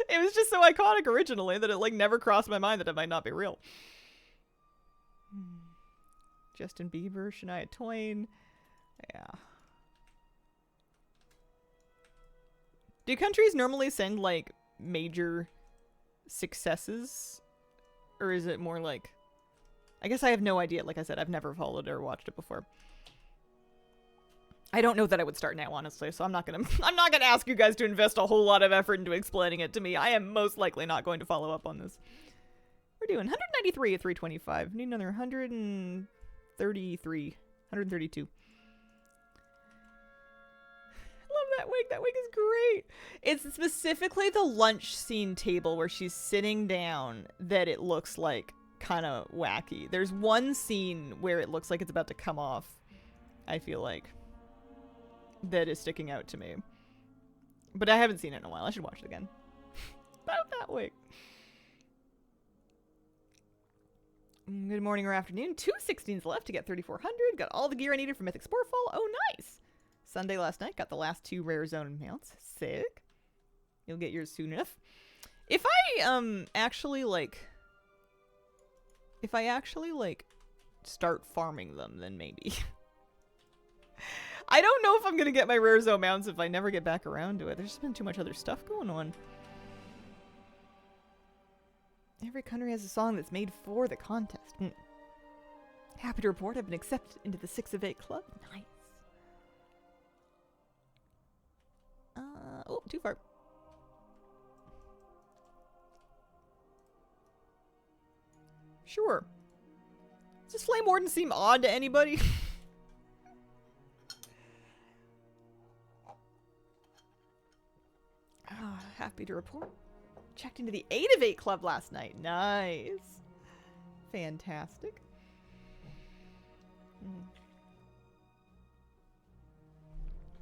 It was just so iconic originally that it, like, never crossed my mind that it might not be real. Justin Bieber, Shania Twain. Yeah. Do countries normally send, like, major successes? Or is it more like... I guess I have no idea. Like I said, I've never followed or watched it before. I don't know that I would start now, honestly, so I'm not gonna ask you guys to invest a whole lot of effort into explaining it to me. I am most likely not going to follow up on this. We're doing 193 at 325. Need another 133. 132. That wig is great. It's specifically the lunch scene table where she's sitting down that it looks like kind of wacky. There's one scene where it looks like it's about to come off, I feel like, that is sticking out to me. But I haven't seen it in a while. I should watch it again. About that wig. Good morning or afternoon. 2 16s left to get 3,400. Got all the gear I needed for Mythic Sporefall. Oh, nice. Sunday last night, got the last 2 rare zone mounts. Sick. You'll get yours soon enough. If I actually start farming them, then maybe. I don't know if I'm gonna get my rare zone mounts if I never get back around to it. There's just been too much other stuff going on. Every country has a song that's made for the contest. Happy to report I've been accepted into the 6 of 8 club. Nice. Oh, too far. Sure. Does this Flame Warden seem odd to anybody? Happy to report. Checked into the 8 of 8 club last night. Nice. Fantastic.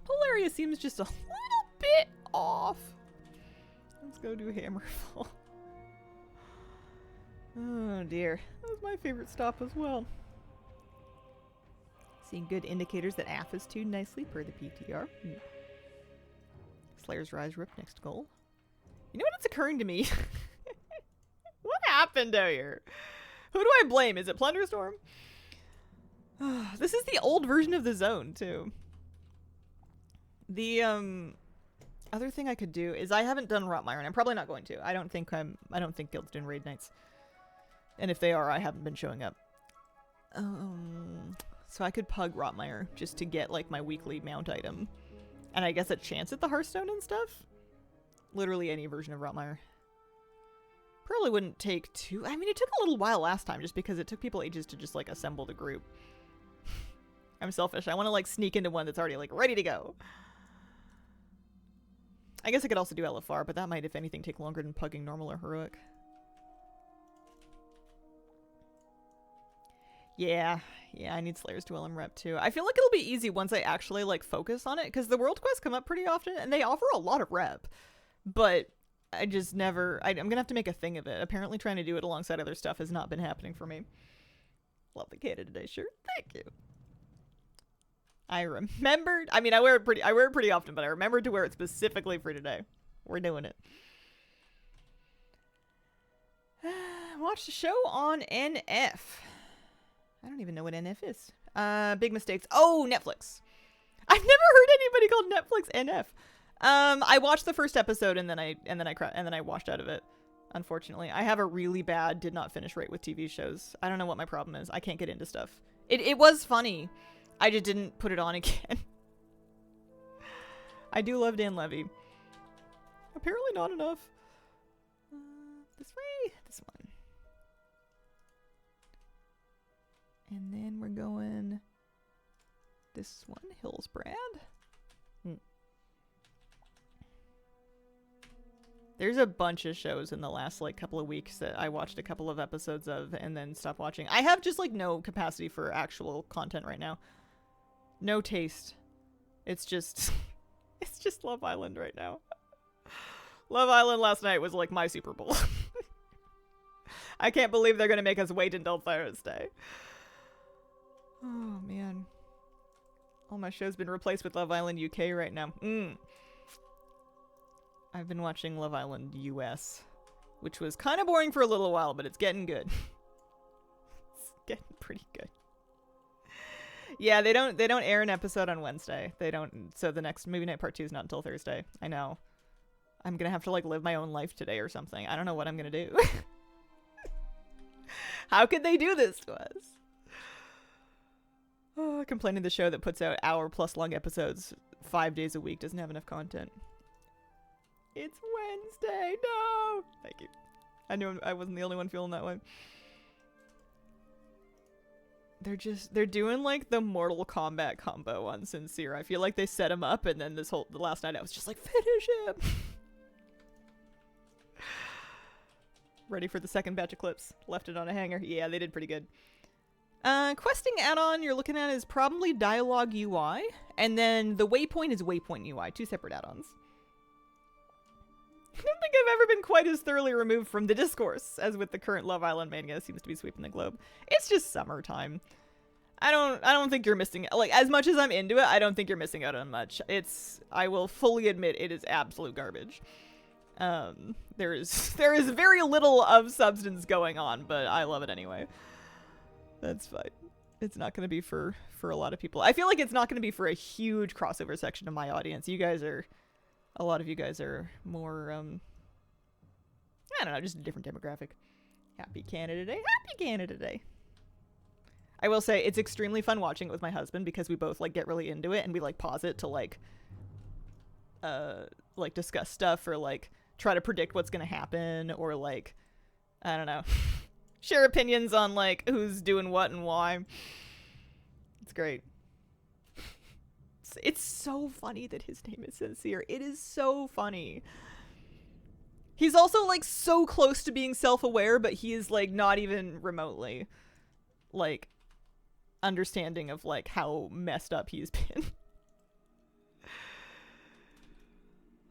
Polaria seems just a little bit off. Let's go do Hammerfall. Oh dear. That was my favorite stop as well. Seeing good indicators that AF is tuned nicely per the PTR. Slayer's Rise Rip next goal. You know what's occurring to me? What happened out here? Who do I blame? Is it Plunderstorm? This is the old version of the zone too. The other thing I could do is I haven't done Rotmeier, and I'm probably not going to. I don't think Guild's doing raid nights. And if they are, I haven't been showing up. So I could pug Rotmeier just to get, like, my weekly mount item. And I guess a chance at the Hearthstone and stuff? Literally any version of Rotmeier. Probably wouldn't take too... I mean, it took a little while last time just because it took people ages to just, like, assemble the group. I'm selfish. I want to, like, sneak into one that's already, like, ready to go. I guess I could also do LFR, but that might, if anything, take longer than pugging normal or heroic. Yeah, I need Slayer's Dwell and Rep too. I feel like it'll be easy once I actually, like, focus on it, because the world quests come up pretty often, and they offer a lot of rep. But I just never... I'm gonna have to make a thing of it. Apparently trying to do it alongside other stuff has not been happening for me. Love the Canada Day shirt. Thank you. I remembered... I mean, I wear it pretty often, but I remembered to wear it specifically for today. We're doing it. Watch the show on NF. I don't even know what NF is. Big mistakes. Oh, Netflix. I've never heard anybody called Netflix NF. I watched the first episode and then I washed out of it. Unfortunately, I have a really bad did not finish rate with TV shows. I don't know what my problem is. I can't get into stuff. It was funny. I just didn't put it on again. I do love Dan Levy. Apparently not enough. This way. This one. And then we're going this one, Hillsbrad. There's a bunch of shows in the last, like, couple of weeks that I watched a couple of episodes of and then stopped watching. I have just, like, no capacity for actual content right now. No taste. It's just it's just Love Island right now. Love Island last night was like my Super Bowl. I can't believe they're gonna make us wait until Thursday. Oh man. All my show's been replaced with Love Island UK right now. I've been watching Love Island US, which was kind of boring for a little while, but it's getting good. It's getting pretty good. Yeah, they don't air an episode on Wednesday. They don't. So the next Movie Night Part 2 is not until Thursday. I know. I'm gonna have to, like, live my own life today or something. I don't know what I'm gonna do. How could they do this to us? Oh, complaining the show that puts out hour-plus long episodes 5 days a week doesn't have enough content. It's Wednesday. No. Thank you. I knew I wasn't the only one feeling that way. They're doing, like, the Mortal Kombat combo on Sincere. I feel like they set him up, and then the last night I was just like, finish him. Ready for the second batch of clips. Left it on a hanger. Yeah, they did pretty good. Questing add-on you're looking at is probably Dialogue UI, and then the Waypoint is Waypoint UI. 2 separate add-ons. I don't think I've ever been quite as thoroughly removed from the discourse as with the current Love Island mania seems to be sweeping the globe. It's just summertime. I don't think you're missing, like, as much as I'm into it, I don't think you're missing out on much. I will fully admit it is absolute garbage. There is very little of substance going on, but I love it anyway. That's fine. It's not going to be for a lot of people. I feel like it's not going to be for a huge crossover section of my audience. A lot of you guys are more, I don't know, just a different demographic. Happy Canada Day. Happy Canada Day. I will say it's extremely fun watching it with my husband because we both, like, get really into it and we, like, pause it to, like discuss stuff or, like, try to predict what's going to happen or, like, I don't know, share opinions on, like, who's doing what and why. It's great. It's so funny that his name is Sincere. It is so funny. He's also, like, so close to being self-aware, but he is, like, not even remotely, like, understanding of, like, how messed up he's been.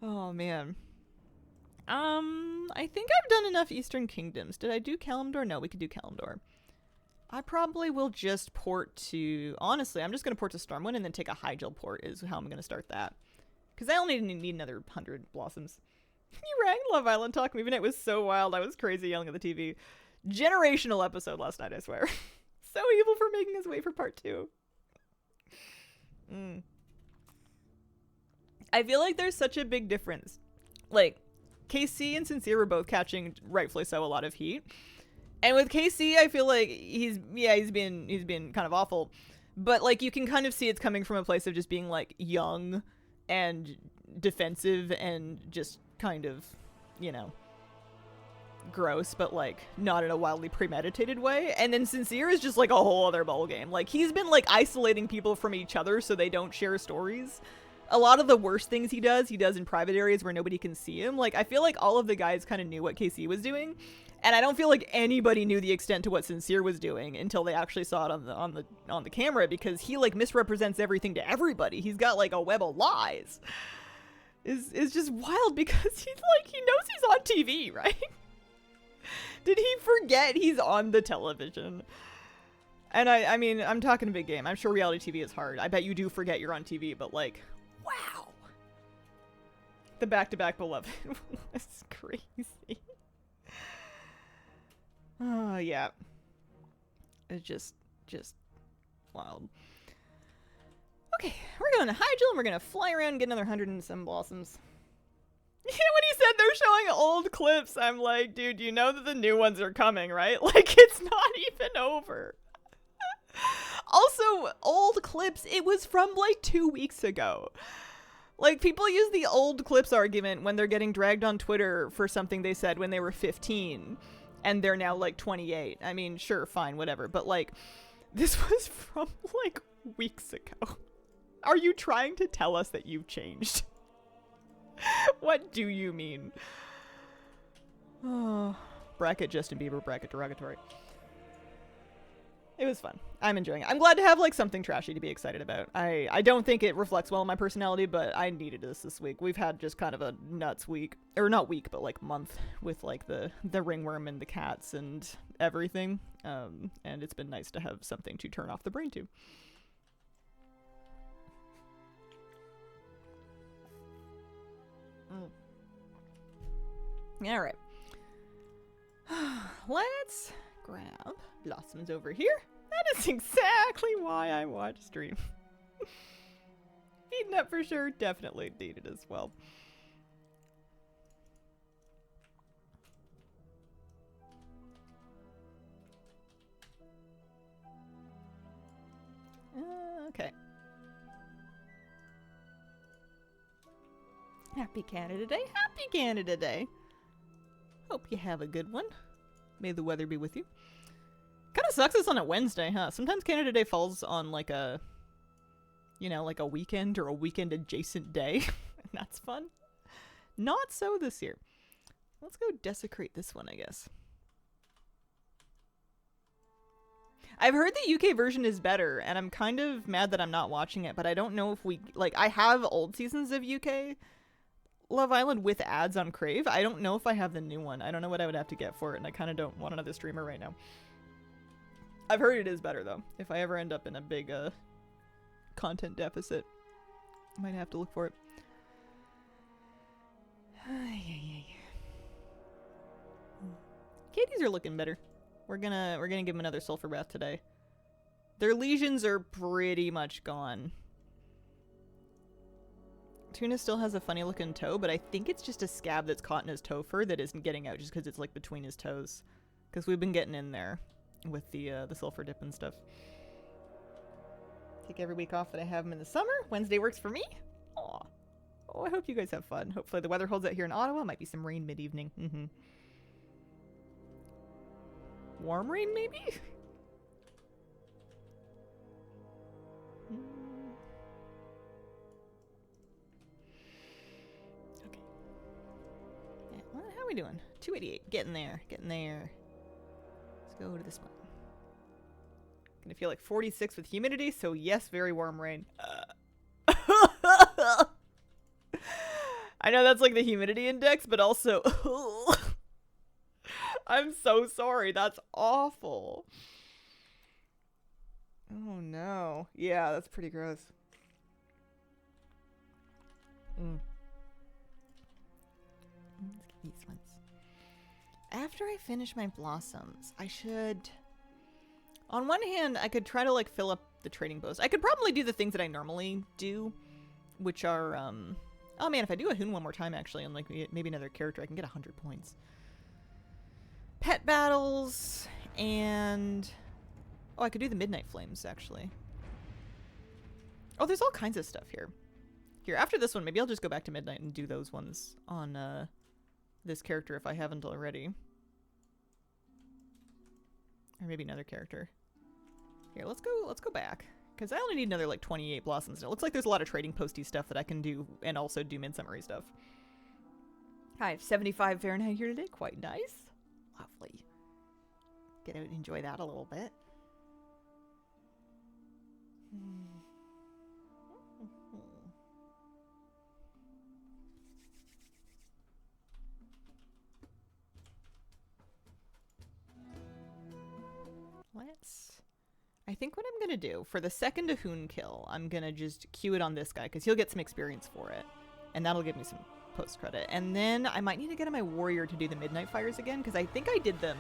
Oh, man. I think I've done enough Eastern Kingdoms. Did I do Kalimdor? No, we could do Kalimdor. I probably will just port to... Honestly, I'm just going to port to Stormwind and then take a Hyjal port is how I'm going to start that. Because I only need another 100 blossoms. You rang Love Island talk. Movie night was so wild. I was crazy yelling at the TV. Generational episode last night, I swear. So evil for making us wait for part 2. I feel like there's such a big difference. Like, KC and Sincere were both catching, rightfully so, a lot of heat. And with KC, I feel like he's been kind of awful. But, like, you can kind of see it's coming from a place of just being, like, young and defensive and just kind of, you know, gross, but, like, not in a wildly premeditated way. And then Sincere is just, like, a whole other ballgame. Like, he's been, like, isolating people from each other so they don't share stories. A lot of the worst things he does in private areas where nobody can see him. Like, I feel like all of the guys kind of knew what KC was doing, and I don't feel like anybody knew the extent to what Sincere was doing until they actually saw it on the camera, because he, like, misrepresents everything to everybody. He's got, like, a web of lies. Is just wild because he knows he's on TV, right? Did he forget he's on the television? And I mean, I'm talking a big game. I'm sure reality TV is hard. I bet you do forget you're on TV, but, like, wow. The back-to-back Beloved was crazy. Oh, yeah. It's just wild. Okay, we're going to Hyjal and we're going to fly around and get another 100 and some blossoms. Yeah, when he said they're showing old clips, I'm like, dude, you know that the new ones are coming, right? Like, it's not even over. Also, old clips, it was from like 2 weeks ago. Like, people use the old clips argument when they're getting dragged on Twitter for something they said when they were 15 and they're now like 28. I mean, sure, fine, whatever. But, like, this was from like weeks ago. Are you trying to tell us that you've changed? What do you mean? Oh, bracket Justin Bieber, bracket derogatory. It was fun. I'm enjoying it. I'm glad to have, like, something trashy to be excited about. I don't think it reflects well on my personality, but I needed this week. We've had just kind of a nuts week. Or not week, but, like, month with, like, the ringworm and the cats and everything. And it's been nice to have something to turn off the brain to. Alright. Let's grab blossoms over here. That is exactly why I watch stream. Feeding up for sure. Definitely needed as well. Okay. Happy Canada Day. Happy Canada Day. Hope you have a good one. May the weather be with you. Kind of sucks it's on a Wednesday, huh? Sometimes Canada Day falls on like a, you know, like a weekend or a weekend adjacent day. And that's fun. Not so this year. Let's go desecrate this one, I guess. I've heard the UK version is better, and I'm kind of mad that I'm not watching it, but I don't know if we, like, I have old seasons of UK Love Island with ads on Crave. I don't know if I have the new one. I don't know what I would have to get for it, and I kind of don't want another streamer right now. I've heard it is better, though. If I ever end up in a big content deficit, I might have to look for it. Katie's are looking better. We're gonna give them another sulfur bath today. Their lesions are pretty much gone. Tuna still has a funny looking toe, but I think it's just a scab that's caught in his toe fur that isn't getting out just because it's like between his toes. Because we've been getting in there with the sulfur dip and stuff. Take every week off that I have them in the summer. Wednesday works for me. Aw. Oh, I hope you guys have fun. Hopefully the weather holds out here in Ottawa. Might be some rain mid-evening. Warm rain, maybe? Okay. Yeah, well, how are we doing? 288. Getting there. Getting there. Let's go to this one. Gonna feel like 46 with humidity, so yes, very warm rain. I know that's like the humidity index, but also... I'm so sorry. That's awful. Oh no. Yeah, that's pretty gross. Let's get these ones. After I finish my blossoms, I should... On one hand, I could try to like fill up the trading post. I could probably do the things that I normally do, which are Oh man, if I do a Hoon one more time, actually, and like maybe another character, I can get 100 points. Pet battles, and... Oh, I could do the Midnight Flames, actually. Oh, there's all kinds of stuff here. Here, after this one, maybe I'll just go back to Midnight and do those ones on this character if I haven't already. Or maybe another character. Here, let's go back. Because I only need another, like, 28 blossoms. And it looks like there's a lot of trading posty stuff that I can do, and also do midsummery stuff. Hi, 75 Fahrenheit here today. Quite nice. Lovely. Get out and enjoy that a little bit. I think what I'm going to do, for the second Ahoon kill, I'm going to just queue it on this guy, because he'll get some experience for it. And that'll give me some post credit. And then I might need to get my warrior to do the Midnight Fires again, because I think I did them...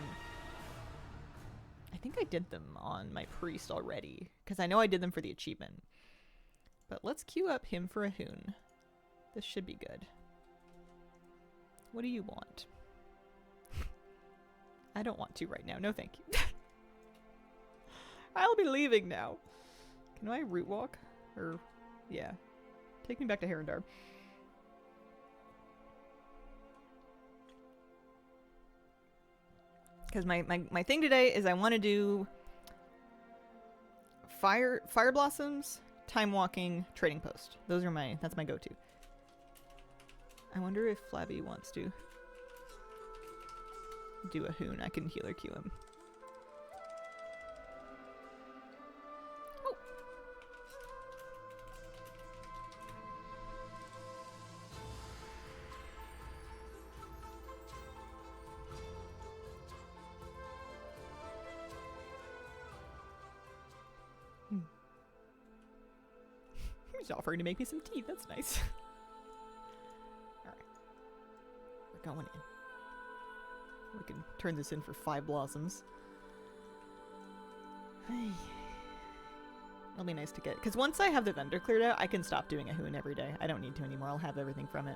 on my priest already, because I know I did them for the achievement. But let's queue up him for Ahoon. This should be good. What do you want? I don't want to right now. No, thank you. I'll be leaving now. Can I route walk? Or, yeah. Take me back to Harendar. Because my thing today is I want to do Fire Blossoms, Time Walking, Trading Post. That's my go-to. I wonder if Flabby wants to do a Hoon. I can healer queue him. He's offering to make me some tea. That's nice. Alright. We're going in. We can turn this in for 5 blossoms. It'll be nice to get... Because once I have the vendor cleared out, I can stop doing a Hoon every day. I don't need to anymore. I'll have everything from it.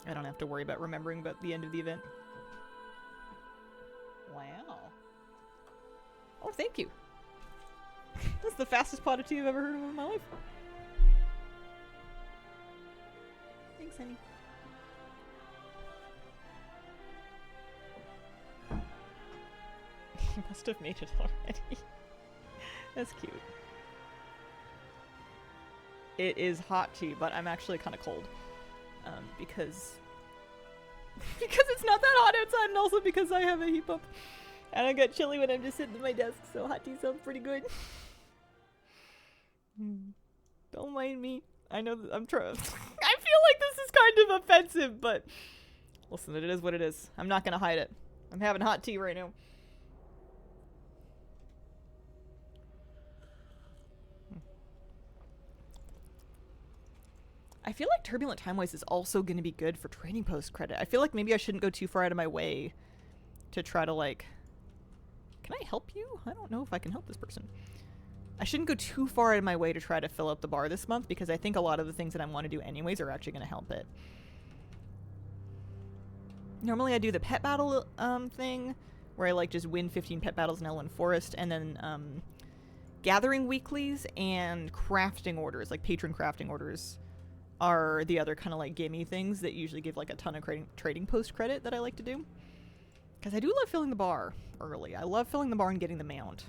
I don't have to worry about remembering about the end of the event. Wow. Oh, thank you. That's the fastest pot of tea I've ever heard of in my life. Thanks, honey. You must have made it already. That's cute. It is hot tea, but I'm actually kind of cold. Because it's not that hot outside, and also because I have a heat pump. And I get chilly when I'm just sitting at my desk, so hot tea sounds pretty good. Don't mind me. I know that I'm trying. I feel like this is kind of offensive, but listen, it is what it is. I'm not gonna hide it. I'm having hot tea right now. I feel like Turbulent Timeways is also going to be good for trading post credit. I feel like maybe I shouldn't go too far out of my way to try to, like... Can I help you? I don't know if I can help this person. I shouldn't go too far out of my way to try to fill up the bar this month, because I think a lot of the things that I want to do anyways are actually going to help it. Normally I do the pet battle thing, where I like just win 15 pet battles in Elwyn Forest, and then gathering weeklies and crafting orders, like patron crafting orders, are the other kind of like gimme things that usually give like a ton of trading post credit that I like to do. Because I do love filling the bar early. I love filling the bar and getting the mount.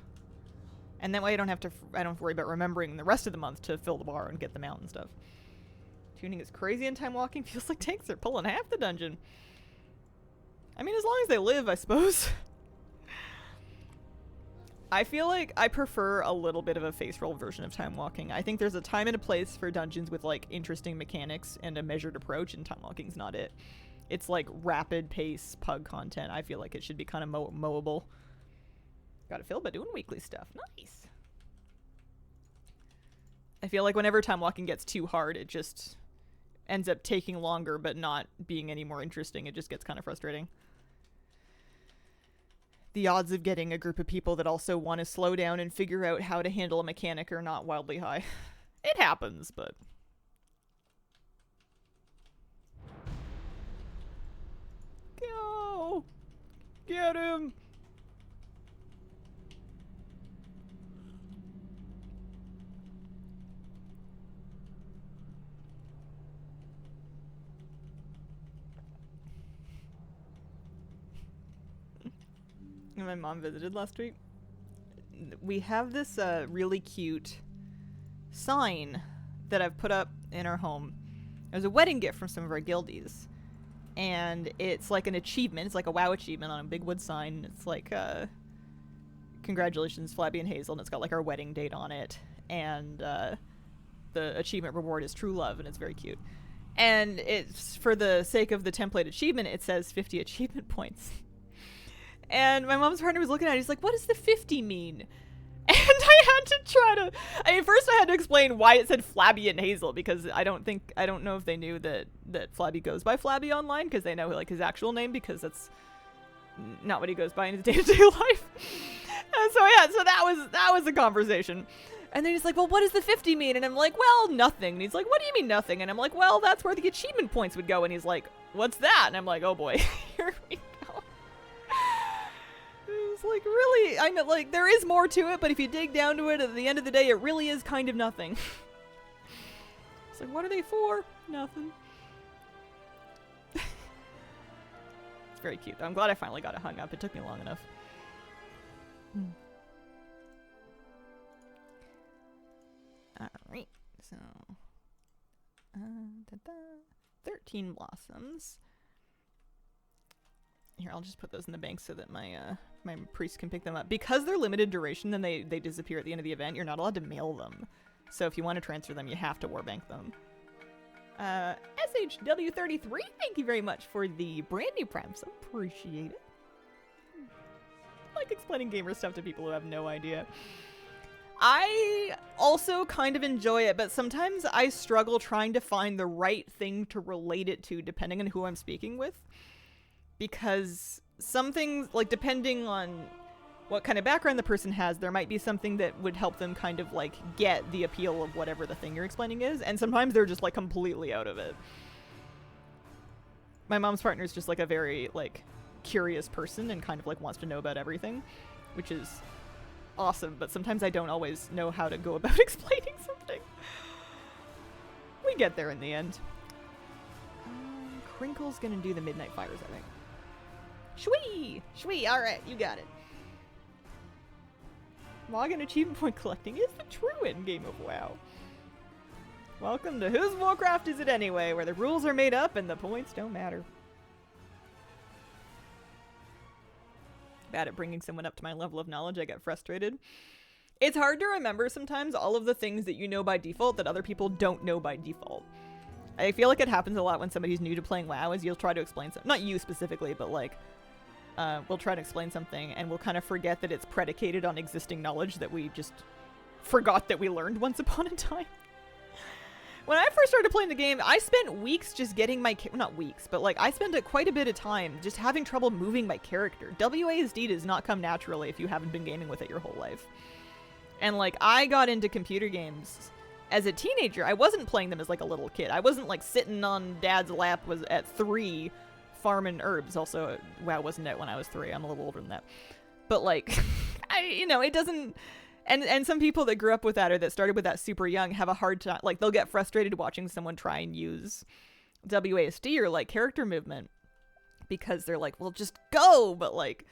And that way I don't have to worry about remembering the rest of the month to fill the bar and get the mount and stuff. Tuning is crazy and time walking feels like tanks are pulling half the dungeon. I mean, as long as they live, I suppose. I feel like I prefer a little bit of a face roll version of time walking. I think there's a time and a place for dungeons with like interesting mechanics and a measured approach, and time walking's not it. It's like rapid pace pug content. I feel like it should be kind of mowable. Gotta fill by doing weekly stuff. Nice. I feel like whenever time walking gets too hard, it just ends up taking longer but not being any more interesting. It just gets kind of frustrating. The odds of getting a group of people that also want to slow down and figure out how to handle a mechanic are not wildly high. It happens, but... Get him! My mom visited last week. We have this really cute sign that I've put up in our home. It was a wedding gift from some of our guildies. And it's like an achievement. It's like a WoW achievement on a big wood sign. It's like, congratulations, Flabby and Hazel. And it's got like our wedding date on it. And the achievement reward is true love. And it's very cute. And it's for the sake of the template achievement, it says 50 achievement points. And my mom's partner was looking at it. He's like, what does the 50 mean? And I had to try to... I mean, first I had to explain why it said Flabby and Hazel, because I don't know if they knew that Flabby goes by Flabby online, because they know like his actual name, because that's not what he goes by in his day-to-day life. And so yeah, so that was a conversation. And then he's like, well, what does the 50 mean? And I'm like, well, nothing. And he's like, what do you mean nothing? And I'm like, well, that's where the achievement points would go. And he's like, what's that? And I'm like, oh boy, here we go. It's like, really, I know, like, there is more to it, but if you dig down to it, at the end of the day, it really is kind of nothing. It's like, what are they for? Nothing. It's very cute. I'm glad I finally got it hung up. It took me long enough. Alright, so... 13 blossoms. Here, I'll just put those in the bank so that my my priest can pick them up. Because they're limited duration, then they disappear at the end of the event. You're not allowed to mail them. So if you want to transfer them, you have to warbank them. SHW33, thank you very much for the brand new Prime sub. Appreciate it. I like explaining gamer stuff to people who have no idea. I also kind of enjoy it, but sometimes I struggle trying to find the right thing to relate it to depending on who I'm speaking with. Because some things, like, depending on what kind of background the person has, there might be something that would help them kind of, like, get the appeal of whatever the thing you're explaining is, and sometimes they're just, like, completely out of it. My mom's partner is just, like, a very, like, curious person and kind of, like, wants to know about everything, which is awesome, but sometimes I don't always know how to go about explaining something. We get there in the end. Crinkle's gonna do the Midnight Fires, I think. Shwee! Shwee! Alright, you got it. Login achievement point collecting is the true endgame of WoW. Welcome to Whose Warcraft Is It Anyway, where the rules are made up and the points don't matter. Bad at bringing someone up to my level of knowledge, I get frustrated. It's hard to remember sometimes all of the things that you know by default that other people don't know by default. I feel like it happens a lot when somebody's new to playing WoW, is you'll try to explain something. Not you specifically, but like, we'll try to explain something and we'll kind of forget that it's predicated on existing knowledge that we just forgot that we learned once upon a time. When I first started playing the game, I spent weeks just getting my... not weeks, but like, I spent quite a bit of time just having trouble moving my character. WASD does not come naturally if you haven't been gaming with it your whole life. And like, I got into computer games as a teenager. I wasn't playing them as like a little kid. I wasn't like sitting on dad's lap was at 3 farming herbs. Also, WoW wasn't out when I was 3. I'm a little older than that. But like, it doesn't... And some people that grew up with that or that started with that super young have a hard time, like they'll get frustrated watching someone try and use WASD or like character movement because they're like, well, just go. But like,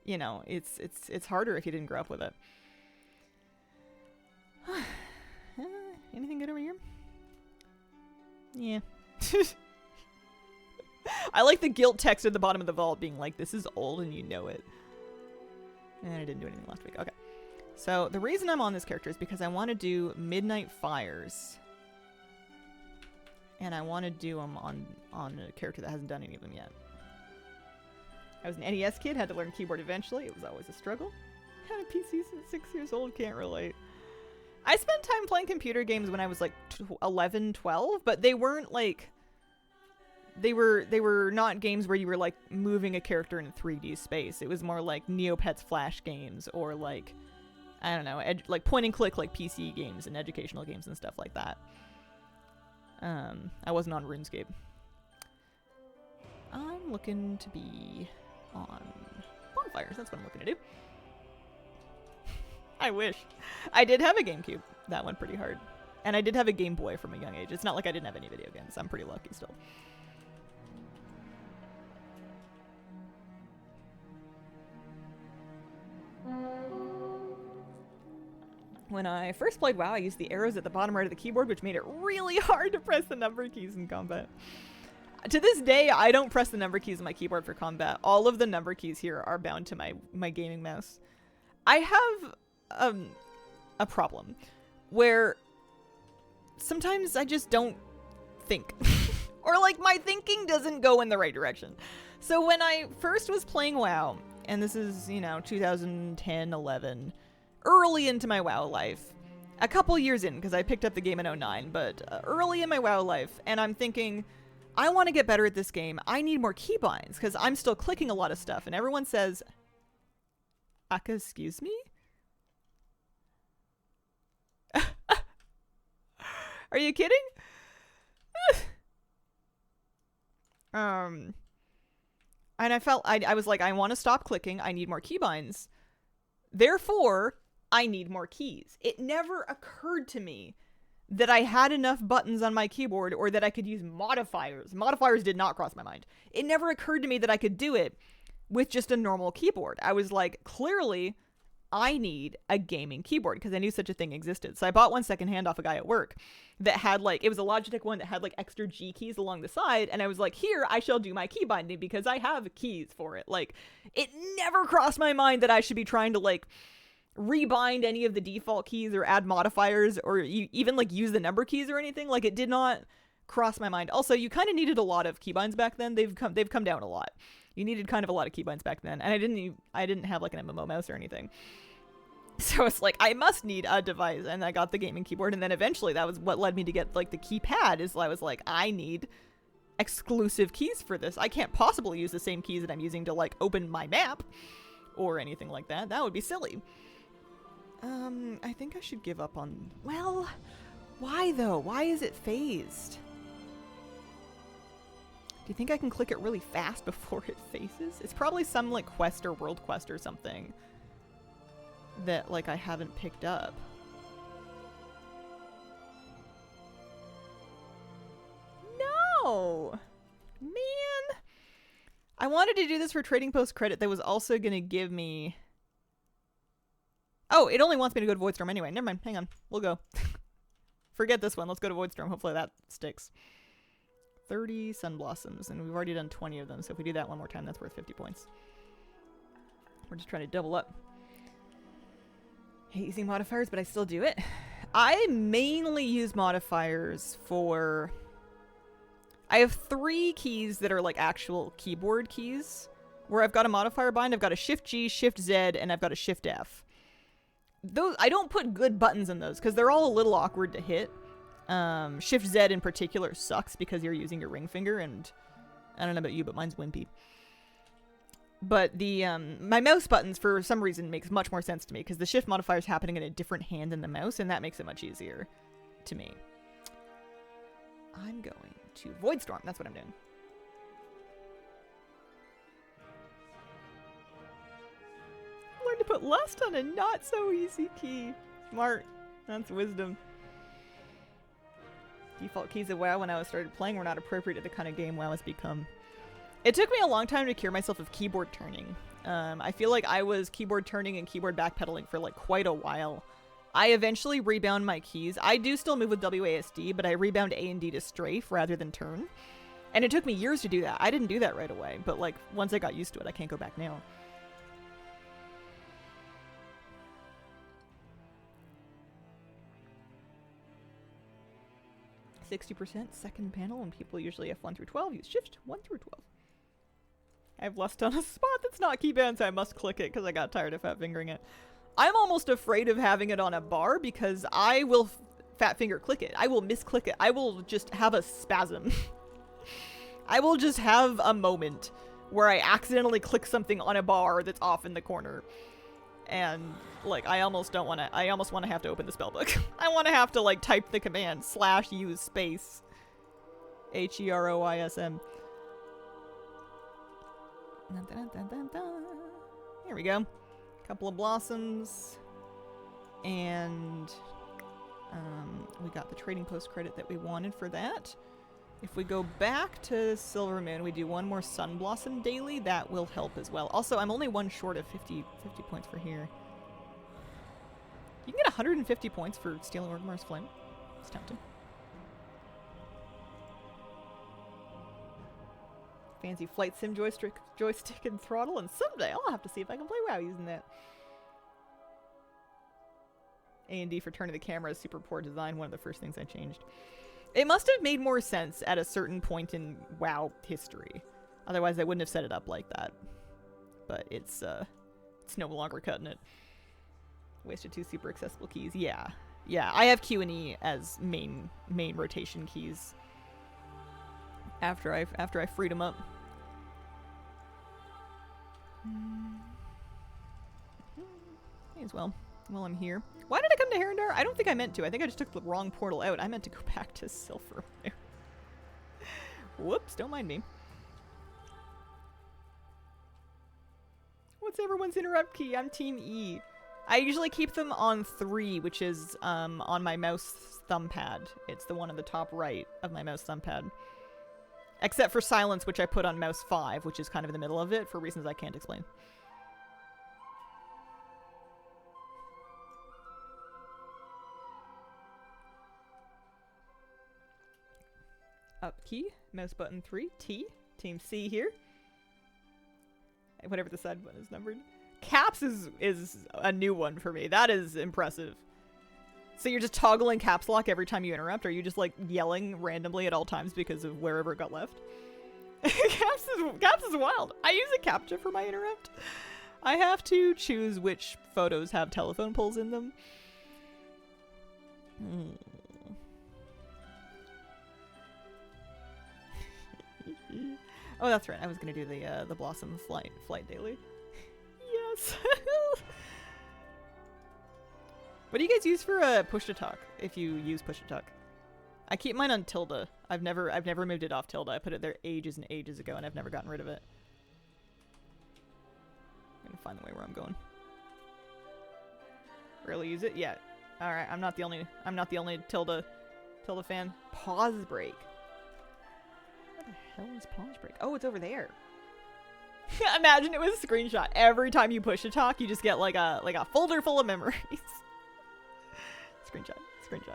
it's harder if you didn't grow up with it. Anything good over here? Yeah. I like the guilt text at the bottom of the vault being like, this is old and you know it. And I didn't do anything last week. Okay. So the reason I'm on this character is because I want to do Midnight Fires. And I want to do them on a character that hasn't done any of them yet. I was an NES kid, had to learn keyboard eventually. It was always a struggle. Had a PC since 6 years old, can't relate. I spent time playing computer games when I was like 11, 12, but they weren't like... They were not games where you were like moving a character in a 3D space. It was more like Neopets Flash games or like... I don't know, like point and click, like PC games and educational games and stuff like that. I wasn't on RuneScape. I'm looking to be on modifiers. That's what I'm looking to do. I wish. I did have a GameCube. That went pretty hard. And I did have a Game Boy from a young age. It's not like I didn't have any video games. I'm pretty lucky still. When I first played WoW, I used the arrows at the bottom right of the keyboard, which made it really hard to press the number keys in combat. To this day, I don't press the number keys on my keyboard for combat. All of the number keys here are bound to my gaming mouse. I have a problem where sometimes I just don't think. Or like my thinking doesn't go in the right direction. So when I first was playing WoW, and this is, you know, 2010, 11, early into my WoW life, a couple years in, because I picked up the game in 09, but early in my WoW life, and I'm thinking, I want to get better at this game. I need more keybinds, because I'm still clicking a lot of stuff, and everyone says, Aka, excuse me? Are you kidding? And I was like, I want to stop clicking. I need more keybinds. Therefore, I need more keys. It never occurred to me that I had enough buttons on my keyboard or that I could use modifiers. Modifiers did not cross my mind. It never occurred to me that I could do it with just a normal keyboard. I was like, clearly, I need a gaming keyboard because I knew such a thing existed. So I bought one secondhand off a guy at work that had like, it was a Logitech one that had like extra G keys along the side. And I was like, here, I shall do my key binding because I have keys for it. Like, it never crossed my mind that I should be trying to like rebind any of the default keys or add modifiers or even like use the number keys or anything. Like, it did not cross my mind. Also, you kind of needed a lot of keybinds back then. They've come down a lot. You needed kind of a lot of keybinds back then. And I didn't have like an MMO mouse or anything. So it's like, I must need a device, and I got the gaming keyboard, and then eventually that was what led me to get, like, the keypad, is I was like, I need exclusive keys for this. I can't possibly use the same keys that I'm using to, like, open my map, or anything like that. That would be silly. I think I should give up on... Well, why, though? Why is it phased? Do you think I can click it really fast before it phases? It's probably some, like, quest or world quest or something that, like, I haven't picked up. No! Man! I wanted to do this for Trading Post credit that was also gonna give me... Oh, it only wants me to go to Voidstorm anyway. Never mind. Hang on. We'll go. Forget this one. Let's go to Voidstorm. Hopefully that sticks. 30 Sun Blossoms, and we've already done 20 of them, so if we do that one more time, that's worth 50 points. We're just trying to double up. Hate using modifiers, but I still do it. I mainly use modifiers for... I have 3 keys that are like actual keyboard keys where I've got a modifier bind. I've got a Shift G, Shift Z, and I've got a Shift F. Those I don't put good buttons in those because they're all a little awkward to hit. Shift Z in particular sucks because you're using your ring finger, and I don't know about you, but mine's wimpy. But the my mouse buttons, for some reason, makes much more sense to me because the shift modifier is happening in a different hand than the mouse, and that makes it much easier to me. I'm going to Voidstorm. That's what I'm doing. Learn to put lust on a not so easy key. Smart. That's wisdom. Default keys of WoW when I started playing were not appropriate to the kind of game WoW has become. It took me a long time to cure myself of keyboard turning. I feel like I was keyboard turning and keyboard backpedaling for like quite a while. I eventually rebound my keys. I do still move with WASD, but I rebound A and D to strafe rather than turn. And it took me years to do that. I didn't do that right away, but like once I got used to it, I can't go back now. %, second panel, and people usually F1 through 12 use shift 1 through 12. I have lust on a spot that's not keybound, so I must click it because I got tired of fat fingering it. I'm almost afraid of having it on a bar because I will fat finger click it. I will misclick it. I will just have a spasm. I will just have a moment where I accidentally click something on a bar that's off in the corner. And like, I almost want to have to open the spellbook. I want to have to like type the command /use space HEROISM. There we go. Couple of blossoms. And we got the trading post credit that we wanted for that. If we go back to Silver Moon, we do one more Sun Blossom daily. That will help as well. Also, I'm only one short of 50 points for here. You can get 150 points for stealing Orgmar's Flame. It's tempting. Fancy flight sim joystick and throttle, and someday I'll have to see if I can play WoW using that. A&D for turning the camera is super poor design. One of the first things I changed. It must have made more sense at a certain point in WoW history. Otherwise, I wouldn't have set it up like that. But it's no longer cutting it. Wasted 2 super accessible keys. Yeah. Yeah, I have Q and E as main rotation keys. After I freed them up. May as well. While I'm here. Why did I come to Herondar? I don't think I meant to. I think I just took the wrong portal out. I meant to go back to Silver. Whoops, don't mind me. What's everyone's interrupt key? I'm Team E. I usually keep them on 3, which is on my mouse thumb pad. It's the one on the top right of my mouse thumb pad. Except for silence, which I put on mouse 5, which is kind of in the middle of it for reasons I can't explain. Up key, mouse button 3, T, Team C here. Whatever the side button is numbered. Caps is a new one for me. That is impressive. So you're just toggling caps lock every time you interrupt? Or are you just like yelling randomly at all times because of wherever it got left? Caps is wild. I use a CAPTCHA for my interrupt. I have to choose which photos have telephone poles in them. Oh, that's right. I was gonna do the Blossom flight daily. Yes. What do you guys use for push to talk? If you use push to talk, I keep mine on tilde. I've never moved it off tilde. I put it there ages and ages ago, and I've never gotten rid of it. I'm gonna find the way where I'm going. Rarely use it. Yeah. All right. I'm not the only tilde fan. Pause break. Where the hell is pause break? Oh, it's over there. Imagine it was a screenshot. Every time you push to talk, you just get like a folder full of memories. Screenshot.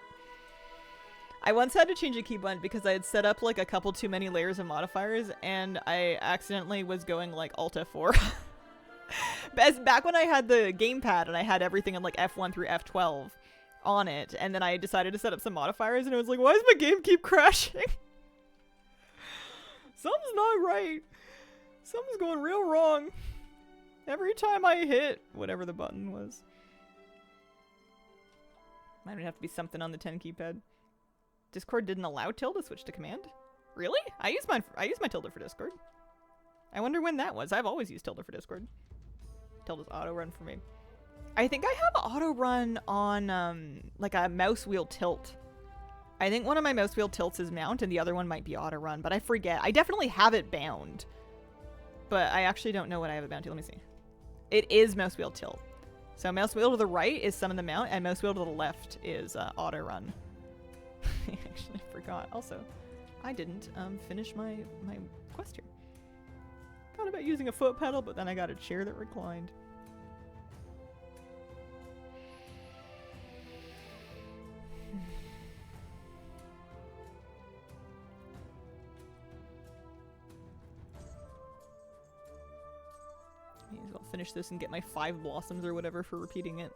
I once had to change a keybind because I had set up like a couple too many layers of modifiers, and I accidentally was going like Alt F4. Back when I had the gamepad and I had everything in like F1 through F12 on it, and then I decided to set up some modifiers, and it was like, why does my game keep crashing? Something's not right. Something's going real wrong. Every time I hit whatever the button was. Might have to be something on the 10 keypad. Discord didn't allow tilde to switch to command? Really? I use my tilde for Discord. I wonder when that was. I've always used tilde for Discord. Tilde's auto run for me. I think I have auto run on like a mouse wheel tilt. I think one of my mouse wheel tilts is mount and the other one might be auto run, but I forget. I definitely have it bound. But I actually don't know what I have it bound to. Let me see. It is mouse wheel tilt. So mouse wheel to the right is summon the mount, and mouse wheel to the left is auto run. I actually forgot. Also, I didn't finish my quest here. Thought about using a foot pedal, but then I got a chair that reclined. May as well finish this and get my 5 blossoms or whatever for repeating it.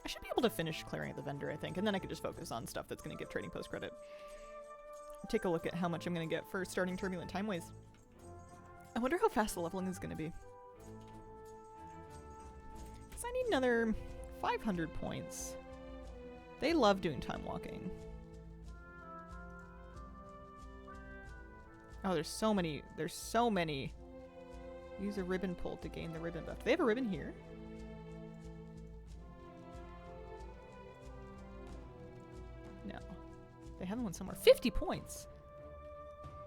I should be able to finish clearing the vendor, I think, and then I could just focus on stuff that's going to give trading post credit. Take a look at how much I'm going to get for starting Turbulent Timeways. I wonder how fast the leveling is going to be. Because I need another 500 points. They love doing time walking. Oh, there's so many. There's so many. Use a ribbon pull to gain the ribbon buff. Do they have a ribbon here? No. They have one somewhere. 50 points!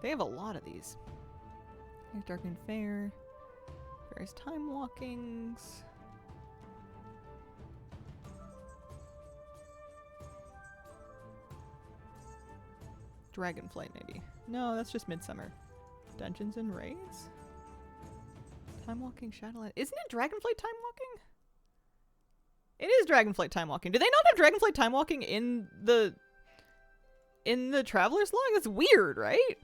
They have a lot of these. Here's Dark and Fair. Various time walkings. Dragonflight, maybe. No, that's just Midsummer. Dungeons and Raids? Time walking Shadowland. Isn't it Dragonflight time walking? It is Dragonflight time walking. Do they not have Dragonflight time walking in the Traveler's Log? That's weird, right?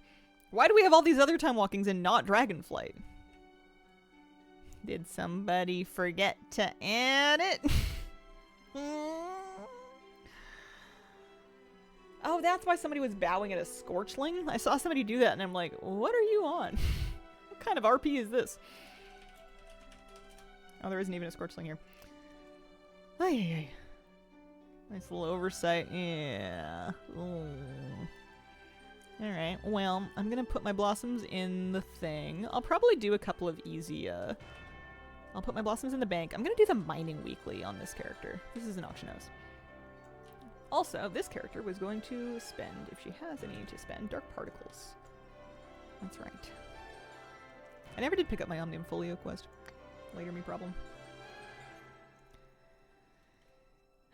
Why do we have all these other time walkings and not Dragonflight? Did somebody forget to add it? Oh, that's why somebody was bowing at a Scorchling? I saw somebody do that and I'm like, what are you on? What kind of RP is this? Oh, there isn't even a Scorchling here. Ay. Nice little oversight. Yeah. Alright, well, I'm gonna put my blossoms in the thing. I'll probably do a couple of easy, I'll put my blossoms in the bank. I'm gonna do the mining weekly on this character. This is an auction house. Also, this character was going to spend, if she has any to spend, Dark Particles. That's right. I never did pick up my Omnium Folio quest. Later me problem.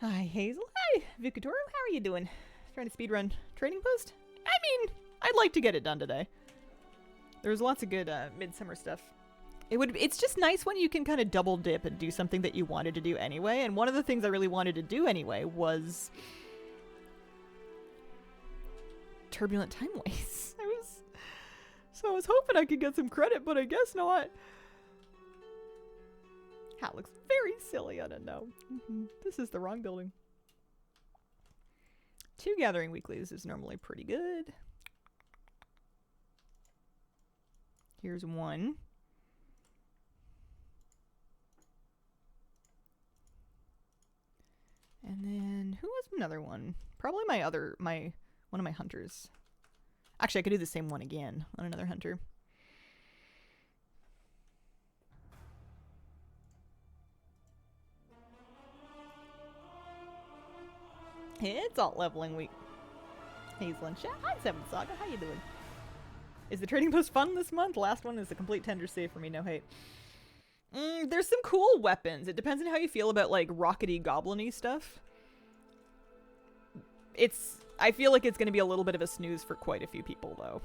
Hi, Hazel. Hi, Vicatoro. How are you doing? Trying to speedrun Trading Post? I mean, I'd like to get it done today. There's lots of good Midsummer stuff. It's just nice when you can kind of double dip and do something that you wanted to do anyway. And one of the things I really wanted to do anyway was Turbulent Timeways. I was hoping I could get some credit, but I guess not. That looks very silly on a no. This is the wrong building. 2 gathering weeklies is normally pretty good. Here's one. And then who was another one? Probably one of my hunters. Actually, I could do the same one again on another hunter. It's alt leveling week. Hazel and chat. Hi, Seventh Saga. How you doing? Is the trading post fun this month? Last one is a complete tender save for me. No hate. There's some cool weapons. It depends on how you feel about like rockety goblin-y stuff. I feel like it's going to be a little bit of a snooze for quite a few people though.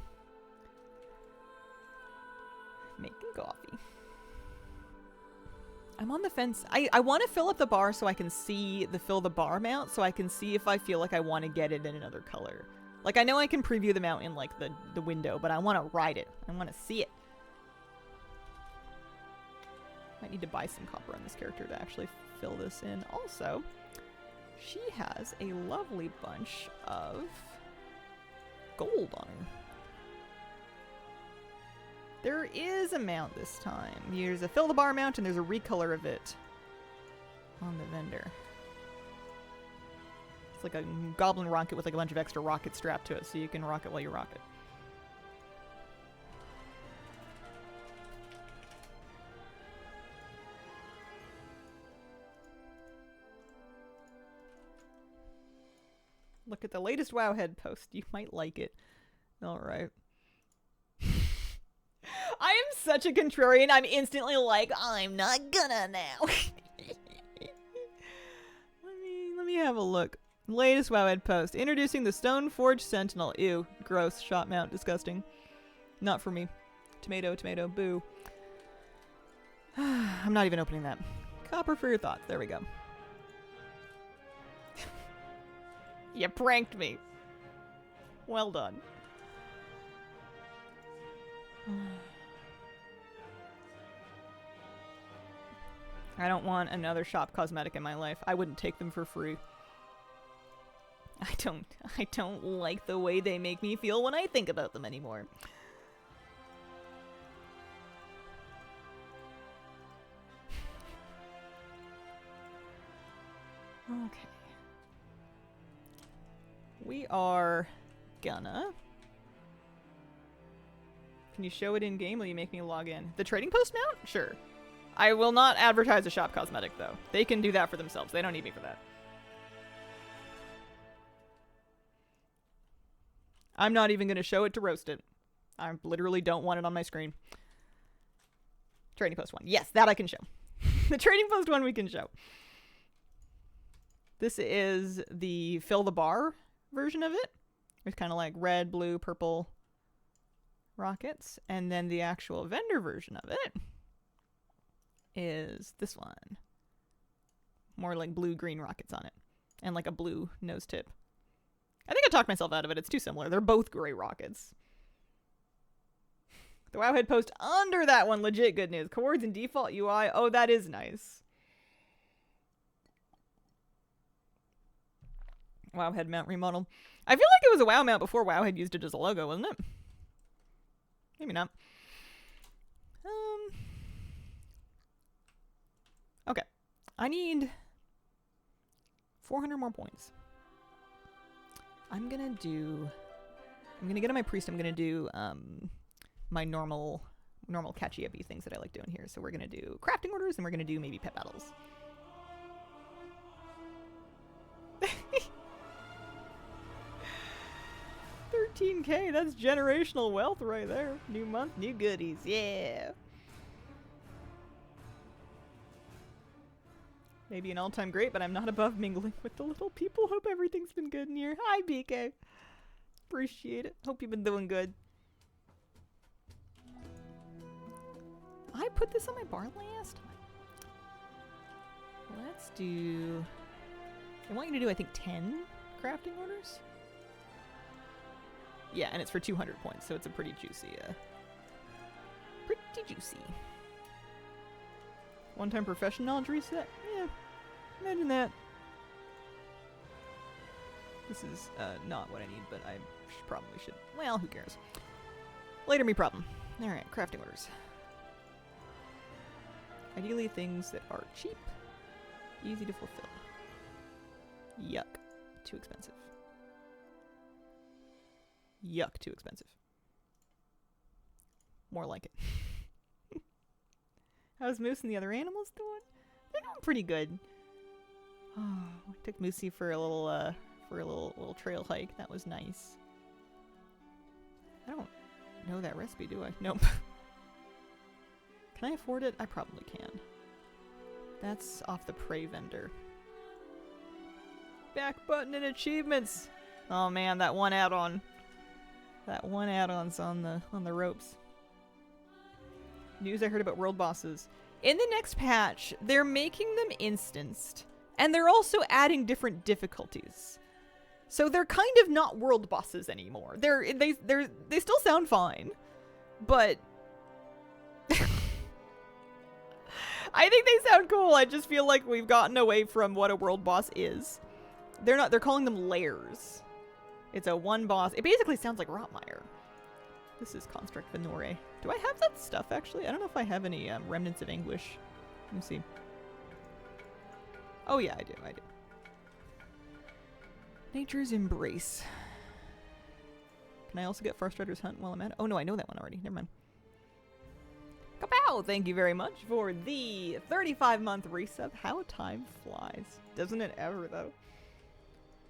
Making coffee. I'm on the fence. I want to fill up the bar so I can see the fill the bar mount, so I can see if I feel like I want to get it in another color. Like, I know I can preview the mount in, like, the window, but I want to ride it. I want to see it. Might need to buy some copper on this character to actually fill this in. Also, she has a lovely bunch of gold on her. There is a mount this time. There's a fill the bar mount and there's a recolor of it on the vendor. It's like a goblin rocket with like a bunch of extra rockets strapped to it so you can rock it while you rock it. Look at the latest Wowhead post. You might like it. Alright. I am such a contrarian. I'm instantly like, I'm not gonna now. Let me have a look. Latest Wowhead post. Introducing the Stoneforge Sentinel. Ew. Gross. Shot mount. Disgusting. Not for me. Tomato, tomato. Boo. I'm not even opening that. Copper for your thoughts. There we go. You pranked me. Well done. I don't want another shop cosmetic in my life. I wouldn't take them for free. I don't like the way they make me feel when I think about them anymore. Okay. We are gonna... Can you show it in game? Will you make me log in? The trading post mount? Sure. I will not advertise a shop cosmetic though. They can do that for themselves. They don't need me for that. I'm not even going to show it to roast it. I literally don't want it on my screen. Trading post one. Yes, that I can show. The trading post one we can show. This is the fill the bar version of it. It's kind of like red, blue, purple rockets. And then the actual vendor version of it is this one. More like blue-green rockets on it. And like a blue nose tip. I think I talked myself out of it. It's too similar. They're both gray rockets. The Wowhead post under that one, legit good news. Coords and default UI. Oh, that is nice. Wowhead mount remodel. I feel like it was a WoW mount before Wowhead used it as a logo, wasn't it? Maybe not. Okay. I need 400 more points. I'm gonna get on my priest. I'm gonna do my normal catchy uppy things that I like doing here. So we're gonna do crafting orders and we're gonna do maybe pet battles. 13K, that's generational wealth right there. New month, new goodies, yeah. Maybe an all-time great, but I'm not above mingling with the little people. Hope everything's been good in here. Hi, BK. Appreciate it. Hope you've been doing good. I put this on my bar last time. Let's do... I want you to do, I think, 10 crafting orders. Yeah, and it's for 200 points, so it's a pretty juicy, pretty juicy. One-time profession knowledge reset? Yeah, imagine that. This is not what I need, but I probably should. Well, who cares? Later me problem. Alright, crafting orders. Ideally things that are cheap, easy to fulfill. Yuck. Too expensive. Yuck, too expensive. More like it. How's Moose and the other animals doing? They're doing pretty good. Oh, I took Moosey for a little trail hike. That was nice. I don't know that recipe, do I? Nope. Can I afford it? I probably can. That's off the prey vendor. Back button and achievements. Oh man, that one add-on. That one add-on's on the ropes. News I heard about world bosses. In the next patch, they're making them instanced, and they're also adding different difficulties. So they're kind of not world bosses anymore. They still sound fine, but I think they sound cool. I just feel like we've gotten away from what a world boss is. They're calling them layers. It's a one boss. It basically sounds like Rotmire. This is Construct Venore. Do I have that stuff, actually? I don't know if I have any Remnants of Anguish. Let me see. Oh, yeah, I do. Nature's Embrace. Can I also get Farstrider's Hunt while I'm at it? Oh, no, I know that one already. Never mind. Kapow! Thank you very much for the 35-month resub. How time flies. Doesn't it ever, though?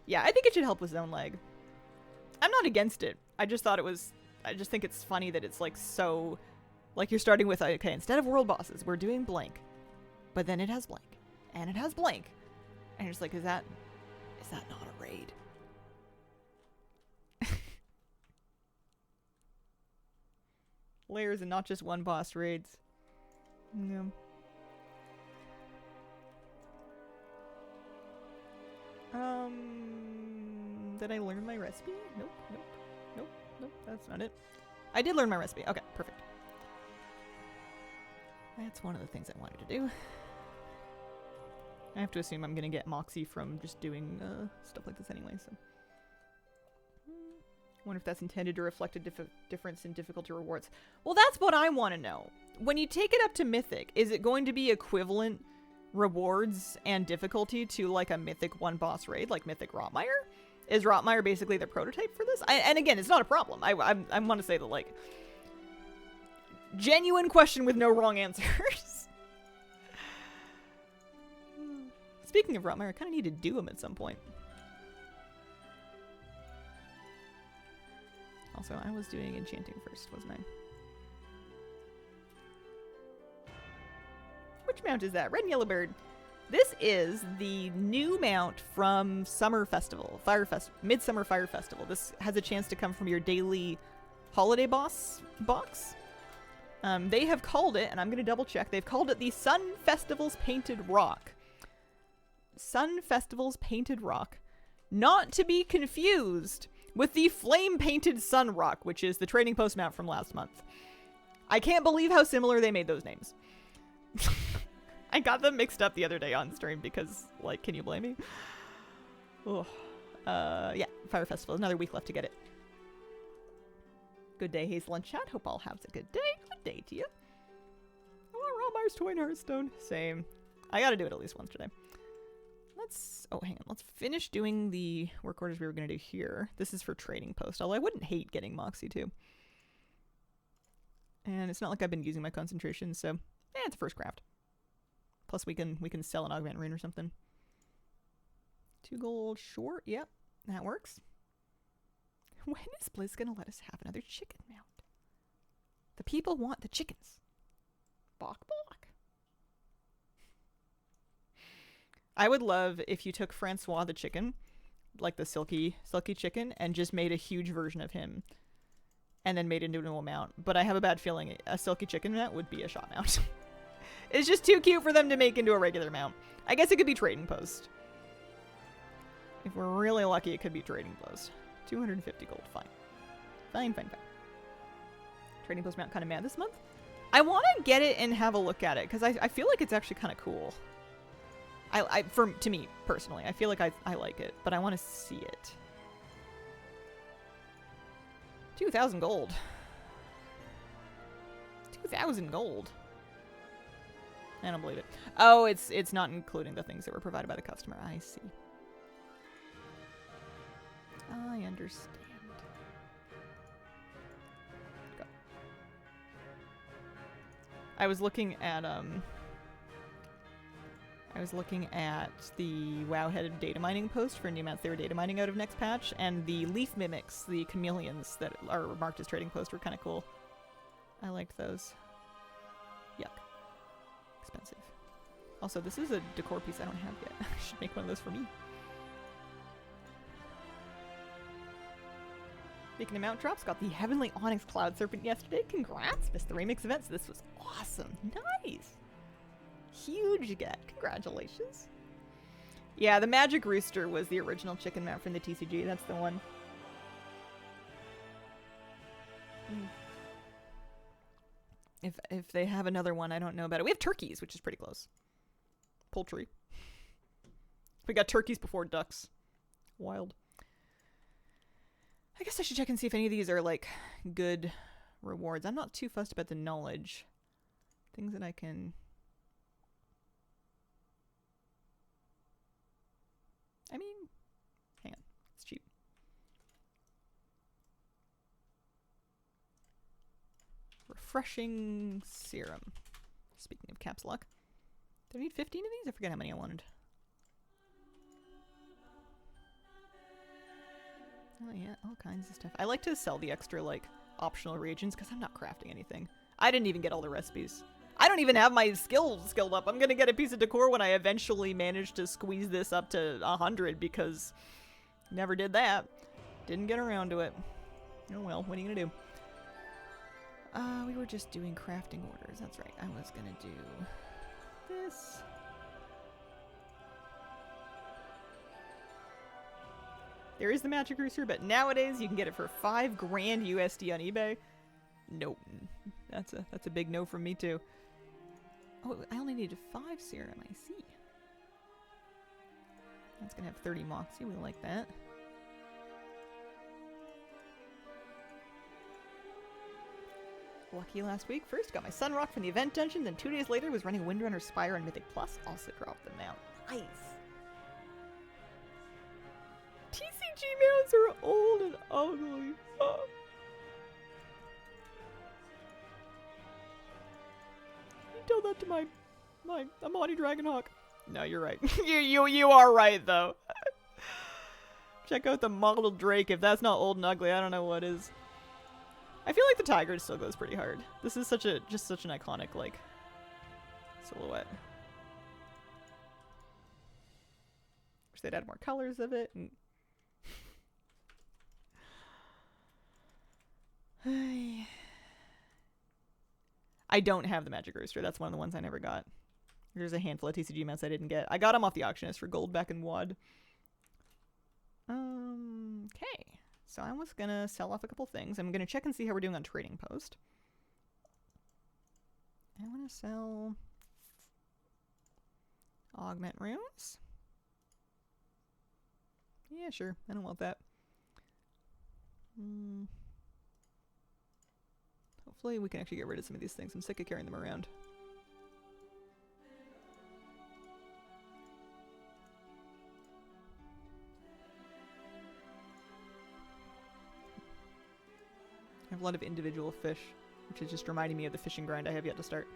Yeah, I think it should help with zone lag. I'm not against it. I just think it's funny that it's like so, like you're starting with, okay, instead of world bosses, we're doing blank. But then it has blank. And it has blank. And you're just like, is that not a raid? Layers and not just one boss raids. No. Did I learn my recipe? Nope. That's not it. I did learn my recipe. Okay, perfect. That's one of the things I wanted to do. I have to assume I'm gonna get Moxie from just doing stuff like this anyway, so. Wonder if that's intended to reflect a difference in difficulty rewards. Well, that's what I want to know. When you take it up to Mythic, is it going to be equivalent rewards and difficulty to like a Mythic one boss raid, like Mythic Rotmire? Is Rotmire basically the prototype for this? And again, it's not a problem. I want to say that, like, genuine question with no wrong answers. Speaking of Rotmire, I kind of need to do him at some point. Also, I was doing enchanting first, wasn't I? Which mount is that? Red and yellow bird. This is the new mount from Summer Festival, Midsummer Fire Festival. This has a chance to come from your daily holiday boss box. They have called it, and I'm going to double check, they've called it the Sun Festival's Painted Rock. Sun Festival's Painted Rock. Not to be confused with the Flame Painted Sun Rock, which is the trading post mount from last month. I can't believe how similar they made those names. I got them mixed up the other day on stream because, like, can you blame me? Oh, yeah, Fire Festival. Another week left to get it. Good day, Hazel and chat. Hope all have a good day. Good day to you. I want Rob Myers toy in Hearthstone. Same. I gotta do it at least once today. Oh, hang on. Let's finish doing the work orders we were gonna do here. This is for trading post, although I wouldn't hate getting Moxie too. And it's not like I've been using my concentration, so it's a first craft. Plus we can sell an augment rune or something. 2 gold short. Yep, that works. When is Blizz gonna let us have another chicken mount? The people want the chickens. Bok bok. I would love if you took Francois the chicken, like the silky chicken, and just made a huge version of him. And then made into a mount. But I have a bad feeling a silky chicken mount would be a shot mount. It's just too cute for them to make into a regular mount. I guess it could be trading post. If we're really lucky, it could be trading post. 250 gold, fine. Fine. Trading post mount kind of mad this month. I want to get it and have a look at it, because I feel like it's actually kind of cool. To me, personally, I feel like I like it, but I want to see it. 2,000 gold. 2,000 gold. I don't believe it. Oh, it's not including the things that were provided by the customer. I see. I understand. Go. I was looking at the WoW-headed data mining post for new mounts they were data mining out of next patch, and the leaf mimics, the chameleons that are marked as trading post, were kind of cool. I liked those. Yuck. Expensive. Also, this is a decor piece I don't have yet. I should make one of those for me. Speaking of mount drops, got the Heavenly Onyx Cloud Serpent yesterday. Congrats! Missed the remix event, so this was awesome. Nice! Huge get. Congratulations. Yeah, the Magic Rooster was the original chicken mount from the TCG. That's the one. If they have another one, I don't know about it. We have turkeys, which is pretty close. Poultry. We got turkeys before ducks. Wild. I guess I should check and see if any of these are, like, good rewards. I'm not too fussed about the knowledge. Things that I can... I mean, hang on. It's cheap. Refreshing serum. Speaking of caps lock. Do I need 15 of these? I forget how many I wanted. Oh yeah, all kinds of stuff. I like to sell the extra, like, optional reagents because I'm not crafting anything. I didn't even get all the recipes. I don't even have my skills skilled up. I'm gonna get a piece of decor when I eventually manage to squeeze this up to 100 because never did that. Didn't get around to it. Oh well, what are you gonna do? We were just doing crafting orders. That's right. I was gonna do this. There is the Magic Rooster, but nowadays you can get it for 5 grand USD on eBay. Nope. That's a big no from me too. Oh, I only needed 5 serum, I see. That's gonna have 30 Moxie, we like that. Lucky last week. First got my Sun Rock from the event dungeon, then 2 days later was running Windrunner Spire and Mythic Plus. Also dropped them out. Nice! TCG mounts are old and ugly. Oh. Tell that to my Amani Dragonhawk. No, you're right. you are right though. Check out the model Drake. If that's not old and ugly, I don't know what is. I feel like the tiger still goes pretty hard. This is just such an iconic, like, silhouette. Wish they'd add more colors of it. And I don't have the Magic Rooster. That's one of the ones I never got. There's a handful of TCG mounts I didn't get. I got them off the auctionist for gold back in WAD. Okay. So I was going to sell off a couple things. I'm going to check and see how we're doing on Trading Post. I want to sell Augment Runes. Yeah, sure. I don't want that. Hopefully we can actually get rid of some of these things. I'm sick of carrying them around. I have a lot of individual fish, which is just reminding me of the fishing grind I have yet to start.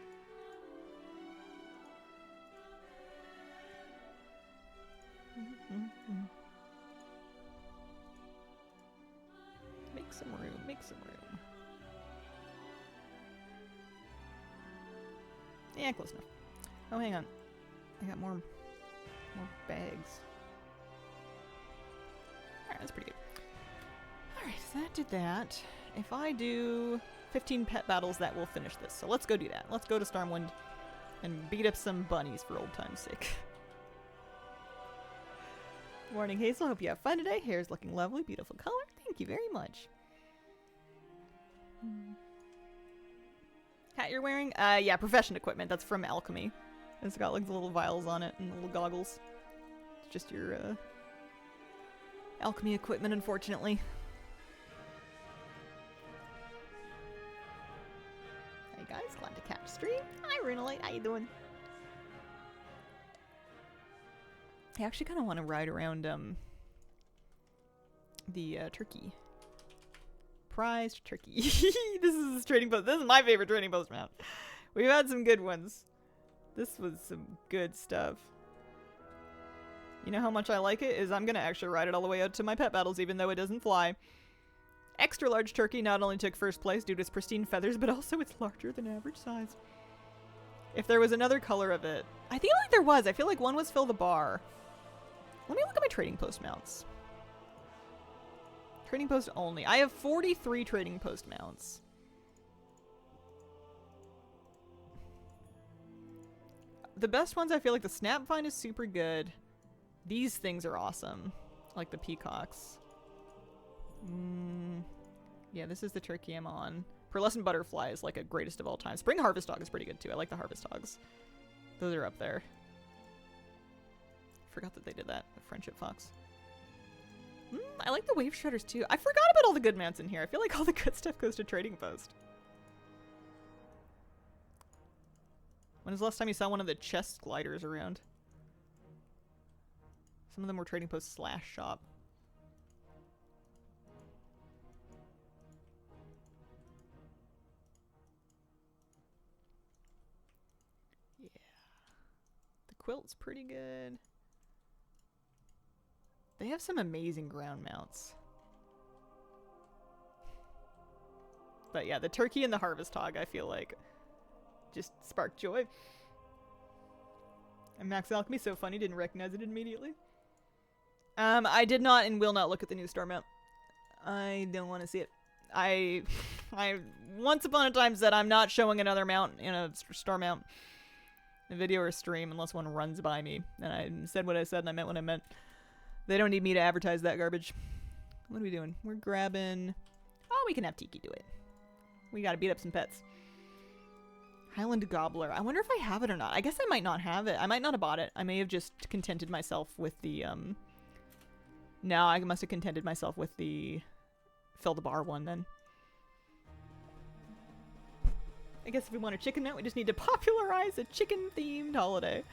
Make some room, make some room. Yeah, close enough. Oh, hang on. I got more bags. Alright, that's pretty good. Alright, so that did that. If I do 15 pet battles, that will finish this. So let's go do that. Let's go to Stormwind and beat up some bunnies for old time's sake. Morning, Hazel. Hope you have fun today. Hair's looking lovely. Beautiful color. Thank you very much. Hat you're wearing? Yeah, profession equipment. That's from Alchemy. It's got like the little vials on it and the little goggles. It's just your Alchemy equipment, unfortunately. Hey guys, glad to catch stream. Hi Runelite, how you doing? I actually kind of want to ride around the turkey. Prized turkey. This is trading post. This is my favorite trading post mount. We've had some good ones. This was some good stuff. You know how much I like it? Is I'm gonna actually ride it all the way out to my pet battles, even though it doesn't fly. Extra large turkey not only took first place due to its pristine feathers, but also it's larger than average size. If there was another color of it, I feel like there was. I feel like one was Fill the Bar. Let me look at my trading post mounts. Trading post only. I have 43 trading post mounts. The best ones, I feel like the Snap Find is super good. These things are awesome. Like the peacocks. Yeah, this is the turkey I'm on. Pearlescent Butterfly is like a greatest of all time. Spring Harvest Hog is pretty good too. I like the Harvest Hogs. Those are up there. Forgot that they did that. The Friendship Fox. I like the Wave Shredders too. I forgot about all the good mounts in here. I feel like all the good stuff goes to Trading Post. When was the last time you saw one of the chest gliders around? Some of them were Trading Post / shop. Yeah. The quilt's pretty good. They have some amazing ground mounts. But yeah, the turkey and the Harvest Hog, I feel like, just spark joy. And Max Alchemy, so funny, didn't recognize it immediately. I did not and will not look at the new star mount. I don't want to see it. I once upon a time said I'm not showing another mount in a star mount in a video or stream unless one runs by me. And I said what I said and I meant what I meant. They don't need me to advertise that garbage. What are we doing? We're grabbing... Oh, we can have Tiki do it. We gotta beat up some pets. Highland Gobbler. I wonder if I have it or not. I guess I might not have it. I might not have bought it. I may have just contented myself with the, No, I must have contented myself with the Fill the Bar one then. I guess if we want a chicken mount, we just need to popularize a chicken-themed holiday.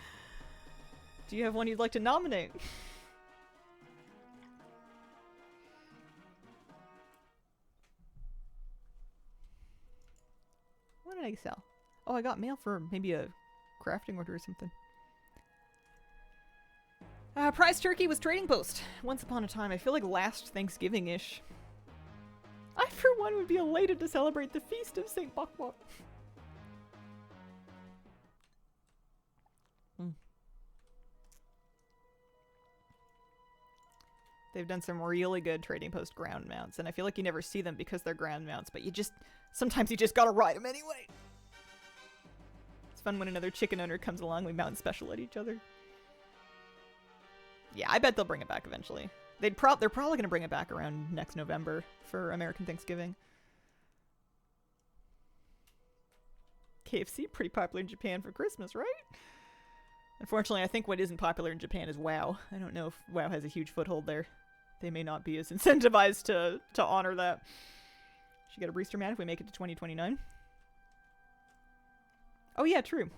Do you have one you'd like to nominate? What did I sell? Oh, I got mail for maybe a crafting order or something. Prize turkey was Trading Post. Once upon a time. I feel like last Thanksgiving-ish. I, for one, would be elated to celebrate the feast of St. Bok-Bok. They've done some really good trading post ground mounts, and I feel like you never see them because they're ground mounts, but sometimes you just gotta ride them anyway. It's fun when another chicken owner comes along, we mount special at each other. Yeah, I bet they'll bring it back eventually. They're probably gonna bring it back around next November for American Thanksgiving. KFC, pretty popular in Japan for Christmas, right? Unfortunately, I think what isn't popular in Japan is WoW. I don't know if WoW has a huge foothold there. They may not be as incentivized to honor that. Should get a Rooster Man if we make it to 2029. Oh yeah, true.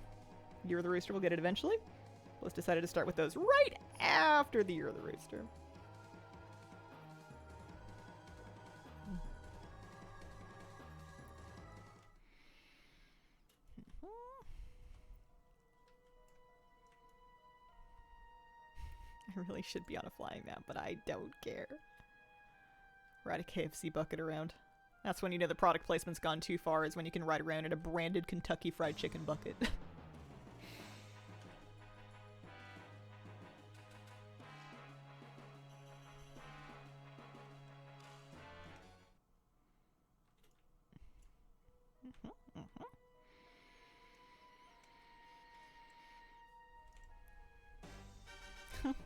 Year of the Rooster, we'll get it eventually. Let's decided to start with those right after the Year of the Rooster. I really should be on a flying mount, but I don't care. Ride a KFC bucket around. That's when you know the product placement's gone too far, is when you can ride around in a branded Kentucky Fried Chicken bucket.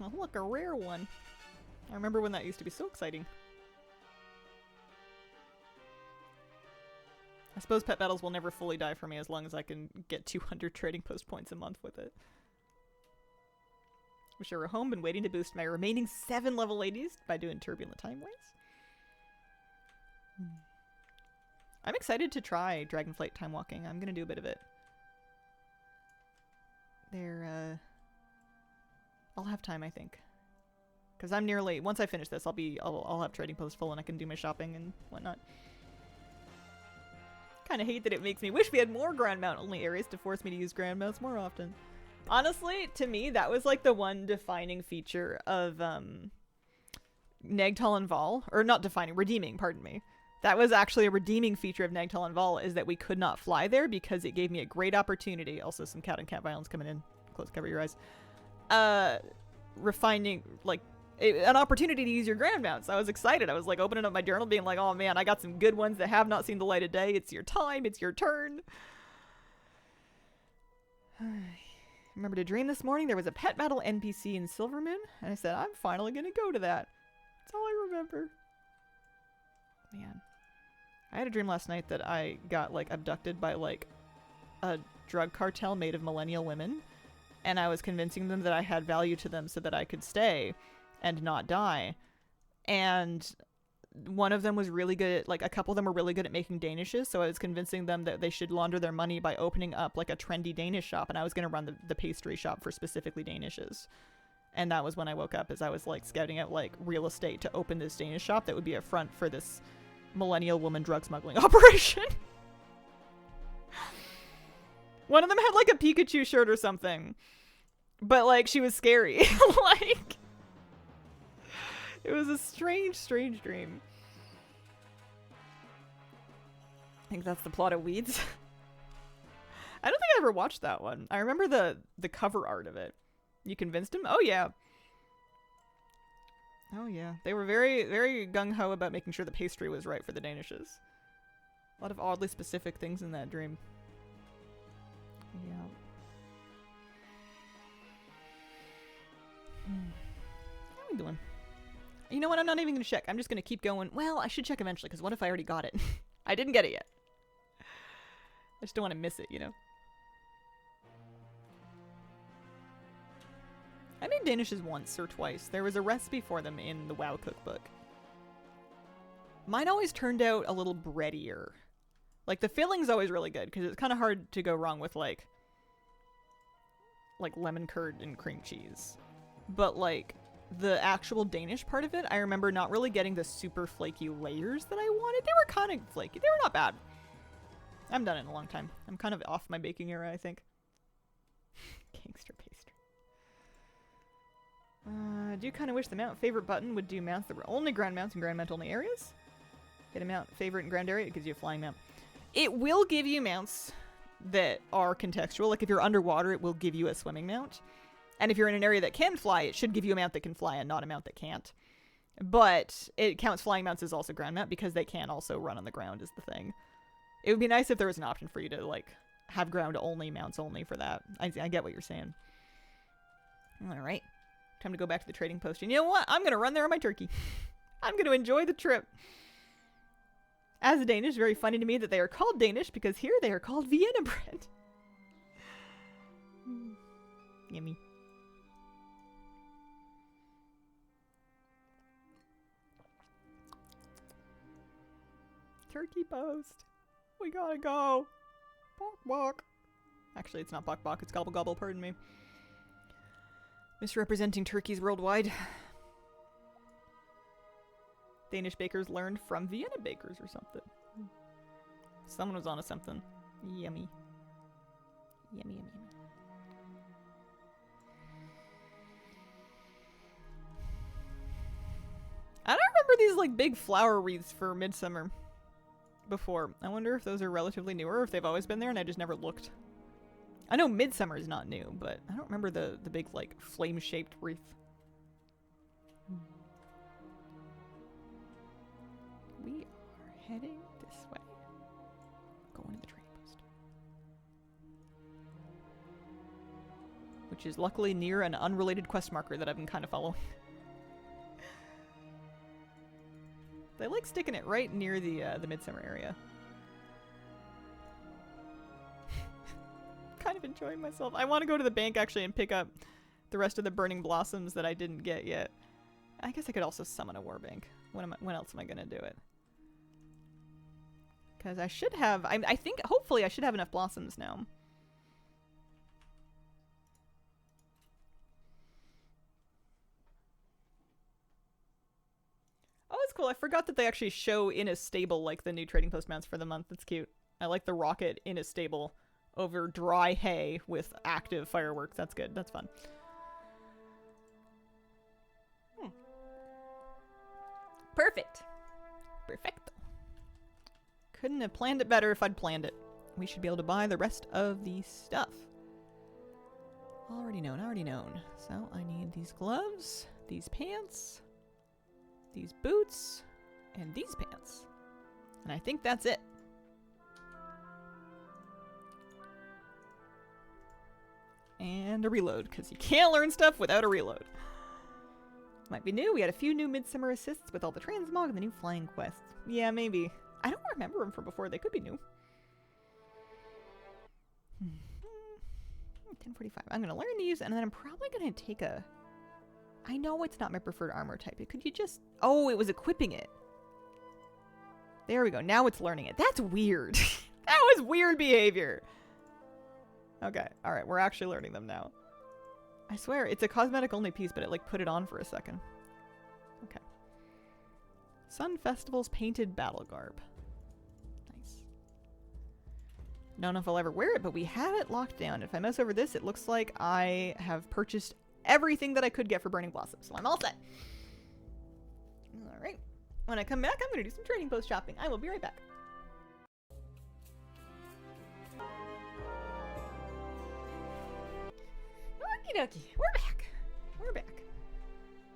Oh, look, a rare one. I remember when that used to be so exciting. I suppose pet battles will never fully die for me as long as I can get 200 trading post points a month with it. Wish I were home, been waiting to boost my remaining 7 level 80s by doing Turbulent Timeways. I'm excited to try Dragonflight Time Walking. I'm gonna do a bit of it. I'll have time, I think. Because I'm nearly... Once I finish this, I'll have trading post full and I can do my shopping and whatnot. Kind of hate that it makes me wish we had more ground mount only areas to force me to use ground mounts more often. Honestly, to me, that was like the one defining feature of Nagtal and Vol. Or not defining, redeeming, pardon me. That was actually a redeeming feature of Nagtal and Vol, is that we could not fly there because it gave me a great opportunity. Also, some cat on cat violence coming in. Close, cover your eyes. Refining, like, an opportunity to use your ground mounts. I was excited. I was like opening up my journal being like, oh man, I got some good ones that have not seen the light of day. It's your time. It's your turn. Remember to dream this morning there was a pet battle NPC in Silvermoon, and I said, I'm finally gonna go to that. That's all I remember. Man. I had a dream last night that I got, like, abducted by, like, a drug cartel made of millennial women, and I was convincing them that I had value to them so that I could stay and not die. And one of them was really good at, like, a couple of them were really good at making Danishes, so I was convincing them that they should launder their money by opening up, like, a trendy Danish shop, and I was going to run the pastry shop for specifically Danishes. And that was when I woke up, as I was, like, scouting out, like, real estate to open this Danish shop that would be a front for this millennial woman drug smuggling operation. One of them had, like, a Pikachu shirt or something. But, like, she was scary. Like, it was a strange, strange dream. I think that's the plot of Weeds. I don't think I ever watched that one. I remember the cover art of it. You convinced him? Oh, yeah. Oh, yeah. They were very, very gung-ho about making sure the pastry was right for the Danishes. A lot of oddly specific things in that dream. Yeah. How are we doing? You know what? I'm not even going to check. I'm just going to keep going. Well, I should check eventually, because what if I already got it? I didn't get it yet. I just don't want to miss it, you know? I made Danishes once or twice. There was a recipe for them in the WoW cookbook. Mine always turned out a little breadier. Like, the filling's always really good, because it's kind of hard to go wrong with, like lemon curd and cream cheese. But, like, the actual Danish part of it, I remember not really getting the super flaky layers that I wanted. They were kind of flaky. They were not bad. I haven't done it in a long time. I'm kind of off my baking era, I think. Gangster pastry. Do you kind of wish the mount favorite button would do mounts that were only ground mounts and ground mount only areas? Get a mount favorite in ground area, it gives you a flying mount. It will give you mounts that are contextual. Like if you're underwater, it will give you a swimming mount. And if you're in an area that can fly, it should give you a mount that can fly and not a mount that can't. But it counts flying mounts as also ground mount because they can also run on the ground is the thing. It would be nice if there was an option for you to, like, have ground only mounts only for that. I get what you're saying. Alright. Time to go back to the trading post. And you know what? I'm going to run there on my turkey. I'm going to enjoy the trip. As a Danish, very funny to me that they are called Danish because here they are called Vienna bread. Yummy. Turkey post. We gotta go. Bok bok. Actually, it's not bok bok, it's gobble gobble, pardon me. Misrepresenting turkeys worldwide. Danish bakers learned from Vienna bakers or something. Someone was onto something. Yummy. Yummy, yummy, yummy. I don't remember these, like, big flower wreaths for midsummer before. I wonder if those are relatively newer or if they've always been there and I just never looked. I know midsummer is not new, but I don't remember the big, like, flame-shaped wreath. We are heading this way. Going to the trading post. Which is luckily near an unrelated quest marker that I've been kind of following. They like sticking it right near the midsummer area. Kind of enjoying myself. I want to go to the bank actually and pick up the rest of the burning blossoms that I didn't get yet. I guess I could also summon a war bank. When else am I gonna do it? Because I should have. I think hopefully I should have enough blossoms now. Oh, that's cool. I forgot that they actually show in a stable, like, the new trading post mounts for the month. That's cute. I like the rocket in a stable over dry hay with active fireworks. That's good. That's fun. Perfect. Perfecto. Couldn't have planned it better if I'd planned it. We should be able to buy the rest of the stuff. Already known, already known. So I need these gloves, these pants, these boots, and these pants. And I think that's it. And a reload, because you can't learn stuff without a reload. Might be new. We had a few new midsummer assists with all the transmog and the new flying quests. Yeah, maybe. I don't remember them from before. They could be new. 1045. I'm going to learn these, and then I'm probably going to take a... I know it's not my preferred armor type. Could you just... Oh, it was equipping it. There we go. Now it's learning it. That's weird. That was weird behavior. Okay. Alright, we're actually learning them now. I swear, it's a cosmetic only piece, but it, like, put it on for a second. Okay. Sun Festival's painted battle garb. Nice. Don't know if I'll ever wear it, but we have it locked down. If I mess over this, it looks like I have purchased everything that I could get for Burning Blossom, so I'm all set. Alright. When I come back, I'm going to do some trading post shopping. I will be right back. Okie dokie. We're back. We're back.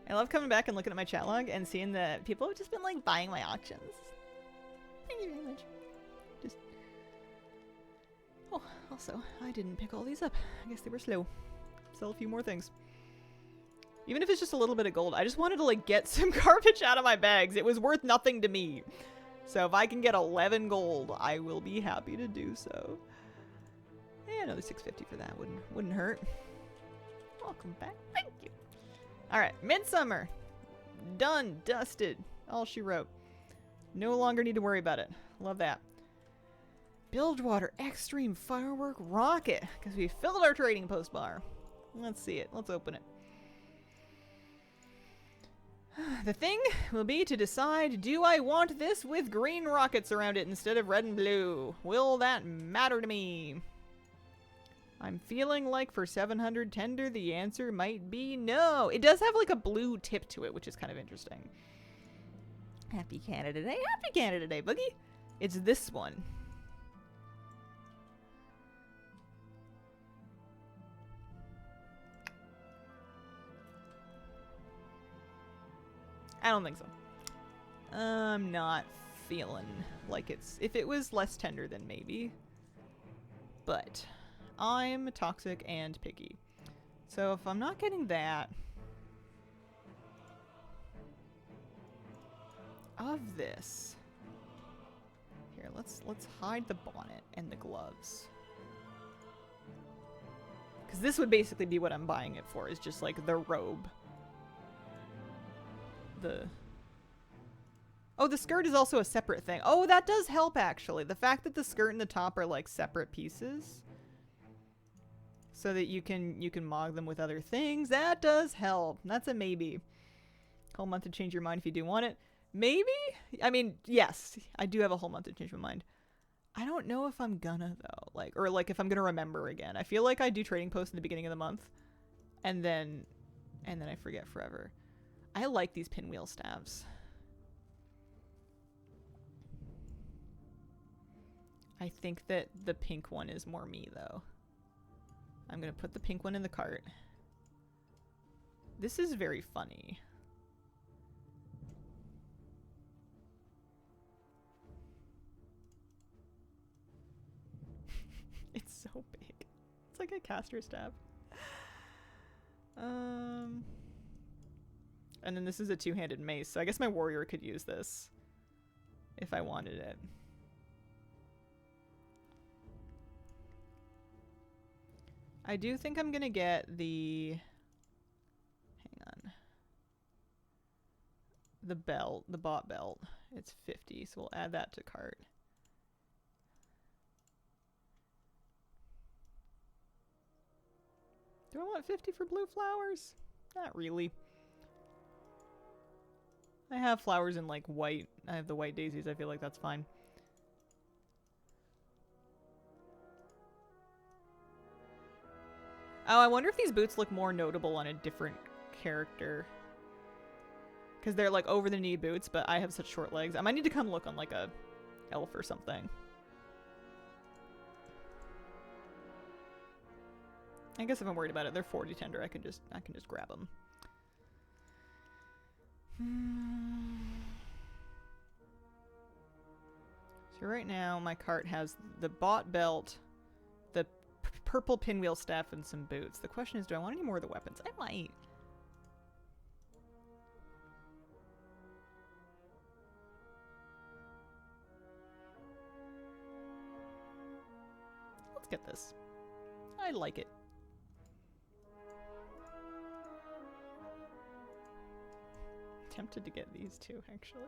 I love coming back and looking at my chat log and seeing that people have just been, like, buying my auctions. Thank you very much. Just... Oh, also, I didn't pick all these up. I guess they were slow. Sell a few more things. Even if it's just a little bit of gold. I just wanted to, like, get some garbage out of my bags. It was worth nothing to me. So if I can get 11 gold, I will be happy to do so. Yeah, another 650 for that wouldn't hurt. Welcome back. Thank you. Alright, Midsummer. Done. Dusted. All she wrote. No longer need to worry about it. Love that. Bilgewater Extreme Firework Rocket. Because we filled our trading post bar. Let's see it. Let's open it. The thing will be to decide, do I want this with green rockets around it instead of red and blue? Will that matter to me? I'm feeling like for 700 tender, the answer might be no. It does have like a blue tip to it, which is kind of interesting. Happy Canada Day. Happy Canada Day, Boogie. It's this one. I don't think so. I'm not feeling like it's... If it was less tender, then maybe. But I'm toxic and picky. So if I'm not getting that... Of this... Here, let's hide the bonnet and the gloves. Because this would basically be what I'm buying it for, is just like the robe. Oh, the skirt is also a separate thing. Oh, that does help, actually. The fact that the skirt and the top are like separate pieces, so that you can mog them with other things, that does help. That's a maybe. Whole month to change your mind if you do want it. Maybe? I mean, yes, I do have a whole month to change my mind. I don't know if I'm gonna, though. Like, or like if I'm gonna remember again. I feel like I do trading posts in the beginning of the month, and then I forget forever. I like these pinwheel staves. I think that the pink one is more me, though. I'm gonna put the pink one in the cart. This is very funny. It's so big. It's like a caster staff. And then this is a two-handed mace, so I guess my warrior could use this if I wanted it. I do think I'm gonna get the... Hang on. The belt, the bot belt. It's 50, so we'll add that to cart. Do I want 50 for blue flowers? Not really. I have flowers in like white. I have the white daisies. I feel like that's fine. Oh, I wonder if these boots look more notable on a different character. Because they're like over the knee boots, but I have such short legs. I might need to come look on like a elf or something. I guess if I'm worried about it, they're 40 tender. I can just grab them. So right now my cart has the bot belt, the purple pinwheel staff, and some boots. The question is, do I want any more of the weapons? I might. Let's get this. I like it. Tempted to get these two, actually.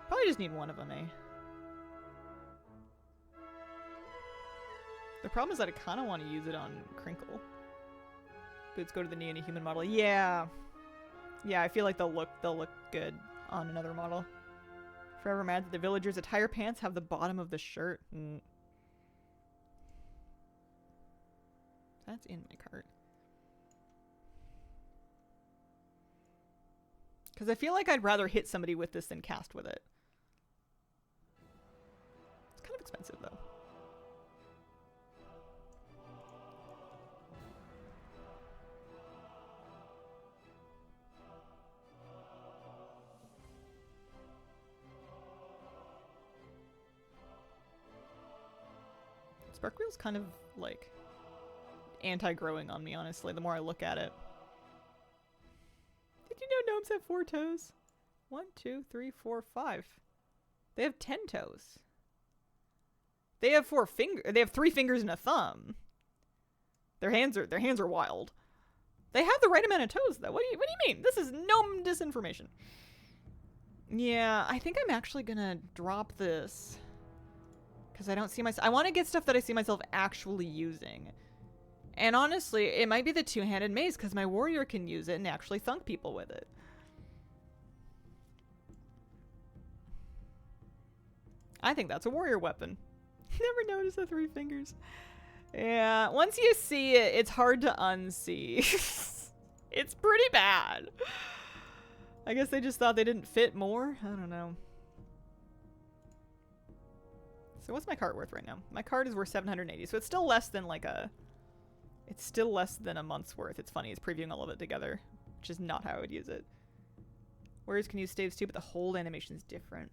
Probably just need one of them, eh? The problem is that I kind of want to use it on Crinkle. Boots go to the knee in a human model. Yeah. Yeah, I feel like they'll look good on another model. Forever mad that the villagers' attire pants have the bottom of the shirt. That's in my cart. Because I feel like I'd rather hit somebody with this than cast with it. It's kind of expensive, though. Sparkwheel's kind of, like, anti-growing on me, honestly, the more I look at it. Did you know gnomes have 4 toes? 1, 2, 3, 4, 5. They have 10 toes. They have 4 fingers. They have 3 fingers and a thumb. Their hands are wild. They have the right amount of toes, though. What do you mean? This is gnome disinformation. Yeah, I think I'm actually gonna drop this. Because I don't see myself... I want to get stuff that I see myself actually using. And honestly, it might be the two-handed mace, because my warrior can use it and actually thunk people with it. I think that's a warrior weapon. Never noticed the 3 fingers. Yeah, once you see it, it's hard to unsee. It's pretty bad. I guess they just thought they didn't fit more. I don't know. So what's my cart worth right now? My cart is worth 780, so it's still less than like a... It's still less than a month's worth. It's funny, it's previewing all of it together, which is not how I would use it. Warriors can use staves too, but the hold animation is different.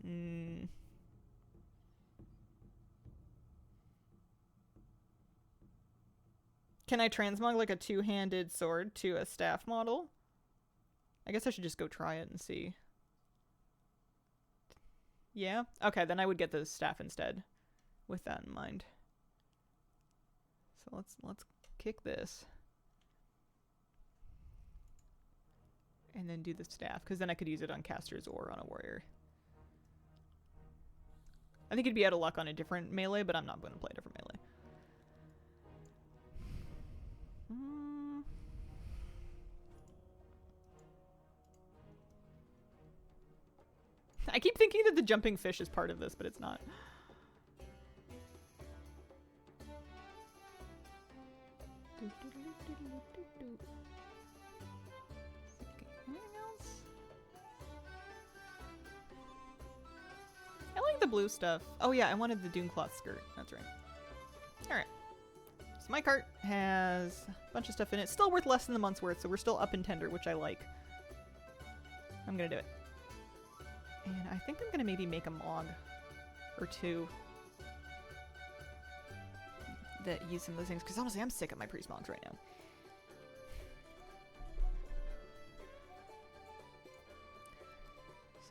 Can I transmog like a two-handed sword to a staff model? I guess I should just go try it and see. Yeah? Okay, then I would get the staff instead with that in mind. So let's kick this. And then do the staff, because then I could use it on casters or on a warrior. I think it'd be out of luck on a different melee, but I'm not going to play a different melee. I keep thinking that the jumping fish is part of this, but it's not. I like the blue stuff. Oh yeah, I wanted the Dunecloth skirt. That's right. Alright. So my cart has a bunch of stuff in it. Still worth less than the month's worth, so we're still up in tender, which I like. I'm gonna do it. And I think I'm gonna maybe make a mog or two that use some of those things, because honestly I'm sick of my priest mogs right now.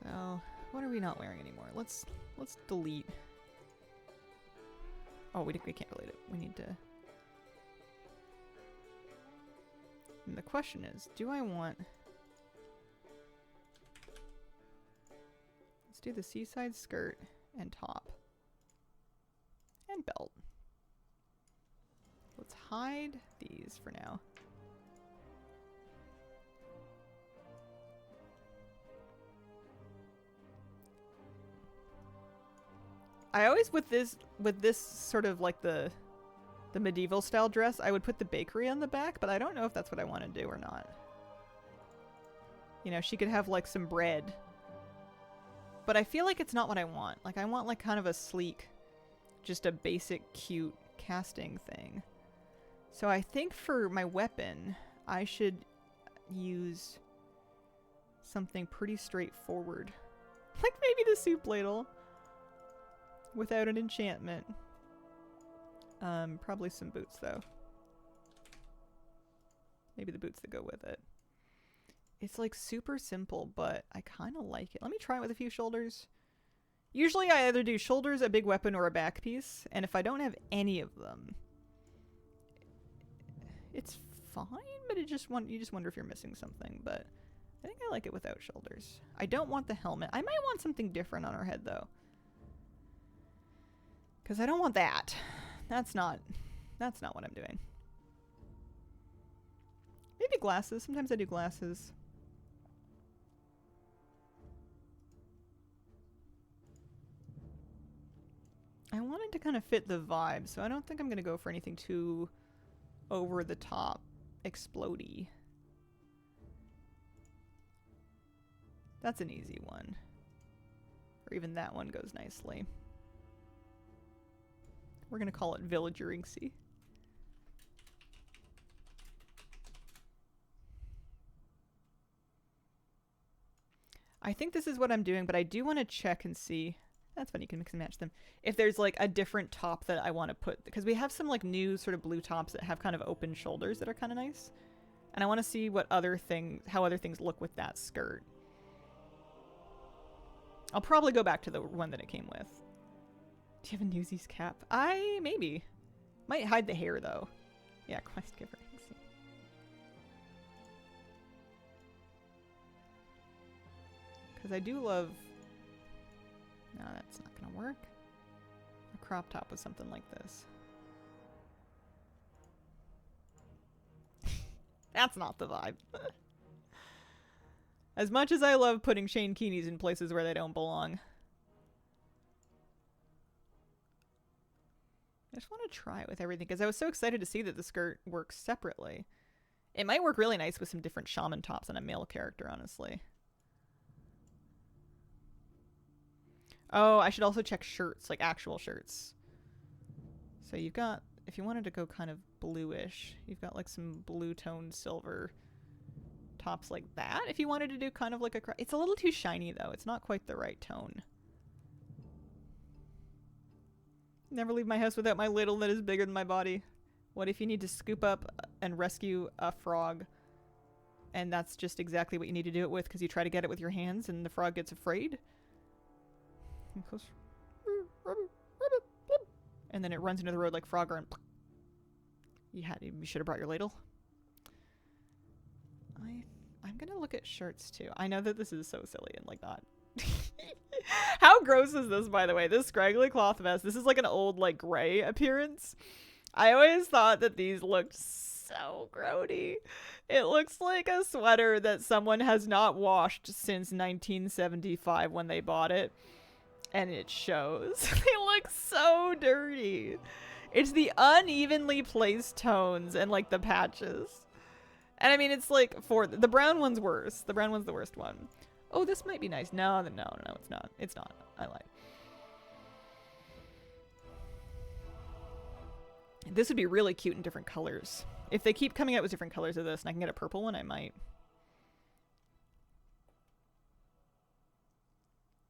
So what are we not wearing anymore? Let's delete. Oh, we can't delete it. We need to. And the question is, do I want? Let's do the seaside skirt and top and belt. Let's hide these for now. I always with this sort of like the medieval style dress, I would put the bakery on the back, but I don't know if that's what I want to do or not. You know, she could have like some bread. But I feel like it's not what I want. Like I want like kind of a sleek, just a basic cute casting thing. So I think for my weapon, I should use something pretty straightforward. Like maybe the soup ladle. Without an enchantment. Probably some boots though. Maybe the boots that go with it. It's like super simple, but I kind of like it. Let me try it with a few shoulders. Usually I either do shoulders, a big weapon, or a back piece. And if I don't have any of them, it's fine, but you just wonder if you're missing something. But I think I like it without shoulders. I don't want the helmet. I might want something different on our head though. Because I don't want that. That's not what I'm doing. Maybe glasses. Sometimes I do glasses. I wanted to kind of fit the vibe, so I don't think I'm going to go for anything too over the top, explodey. That's an easy one. Or even that one goes nicely. We're going to call it Villagerinxy. I think this is what I'm doing, but I do want to check and see. That's funny, you can mix and match them. If there's like a different top that I want to put, because we have some like new sort of blue tops that have kind of open shoulders that are kind of nice. And I want to see what how other things look with that skirt. I'll probably go back to the one that it came with. Do you have a Newsies cap? Maybe. Might hide the hair though. Yeah, quest giver. Because I do love... No, that's not going to work. A crop top with something like this. That's not the vibe. As much as I love putting Shane Keeney's in places where they don't belong. I just want to try it with everything because I was so excited to see that the skirt works separately. It might work really nice with some different shaman tops on a male character, honestly. Oh, I should also check shirts, like actual shirts. So you've got, if you wanted to go kind of bluish, you've got like some blue toned silver tops like that if you wanted to do kind of like a... It's a little too shiny, though. It's not quite the right tone. Never leave my house without my ladle that is bigger than my body. What if you need to scoop up and rescue a frog? And that's just exactly what you need to do it with, because you try to get it with your hands and the frog gets afraid. And then it runs into the road like Frogger and... You should have brought your ladle. I'm gonna look at shirts too. I know that this is so silly and like not... How gross is this, by the way? This scraggly cloth vest. This is like an old like gray appearance. I always thought that these looked so grody. It looks like a sweater that someone has not washed since 1975 when they bought it. And it shows. They look so dirty. It's the unevenly placed tones and like the patches. And I mean, it's like the brown one's worse. The brown one's the worst one. Oh, this might be nice. No, it's not. It's not. I lied. This would be really cute in different colors. If they keep coming out with different colors of this and I can get a purple one, I might.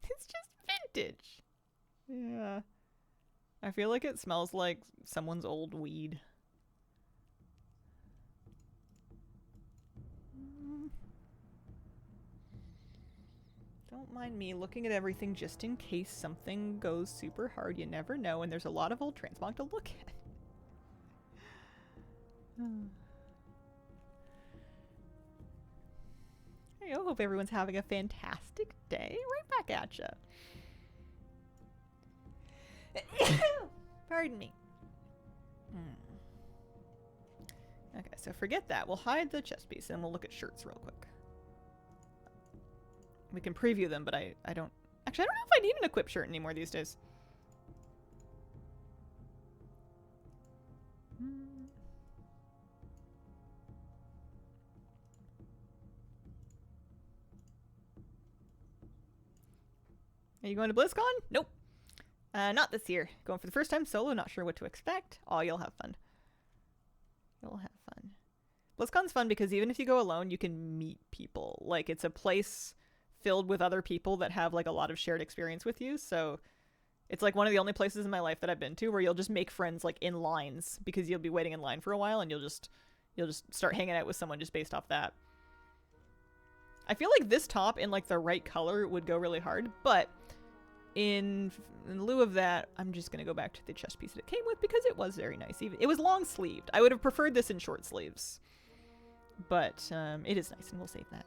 It's just vintage. Yeah. I feel like it smells like someone's old weed. Don't mind me looking at everything just in case something goes super hard. You never know, and there's a lot of old transmog to look at. I hope everyone's having a fantastic day. Right back at ya. Pardon me. Okay, so forget that. We'll hide the chest piece and we'll look at shirts real quick. We can preview them, but I don't... Actually, I don't know if I need an equip shirt anymore these days. Are you going to BlizzCon? Nope. Not this year. Going for the first time solo, not sure what to expect. Oh, you'll have fun. You'll have fun. BlizzCon's fun because even if you go alone, you can meet people. Like, it's a place filled with other people that have, like, a lot of shared experience with you, so it's, like, one of the only places in my life that I've been to where you'll just make friends, like, in lines, because you'll be waiting in line for a while, and you'll just start hanging out with someone just based off that. I feel like this top in, like, the right color would go really hard, but in lieu of that, I'm just gonna go back to the chest piece that it came with because it was very nice. Even it was long sleeved. I would have preferred this in short sleeves, but it is nice, and we'll save that.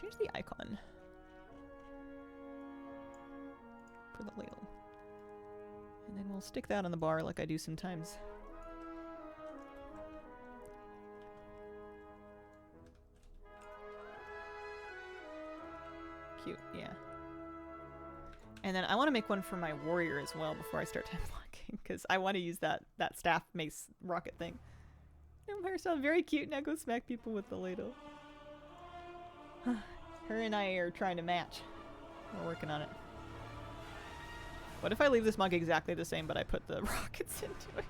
Change the icon for the ladle, and then we'll stick that on the bar like I do sometimes. Cute, yeah. And then I want to make one for my warrior as well before I start time blocking, because I want to use that staff mace rocket thing. Vampire sound very cute. Now go smack people with the ladle. Her and I are trying to match. We're working on it. What if I leave this mug exactly the same, but I put the rockets into it?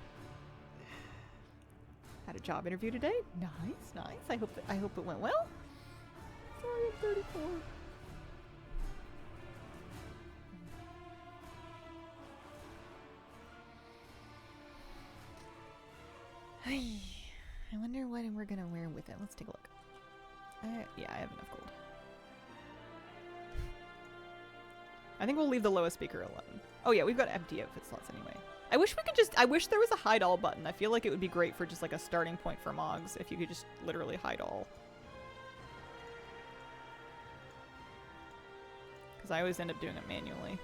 Had a job interview today. Nice, nice. I hope it went well. Sorry, I'm 34. I wonder what we're gonna wear with it. Let's take a look. Yeah, I have enough gold. I think we'll leave the lowest speaker alone. Oh yeah, we've got empty outfit slots anyway. I wish we could just... I wish there was a hide all button. I feel like it would be great for just like a starting point for Mogs if you could just literally hide all. Because I always end up doing it manually.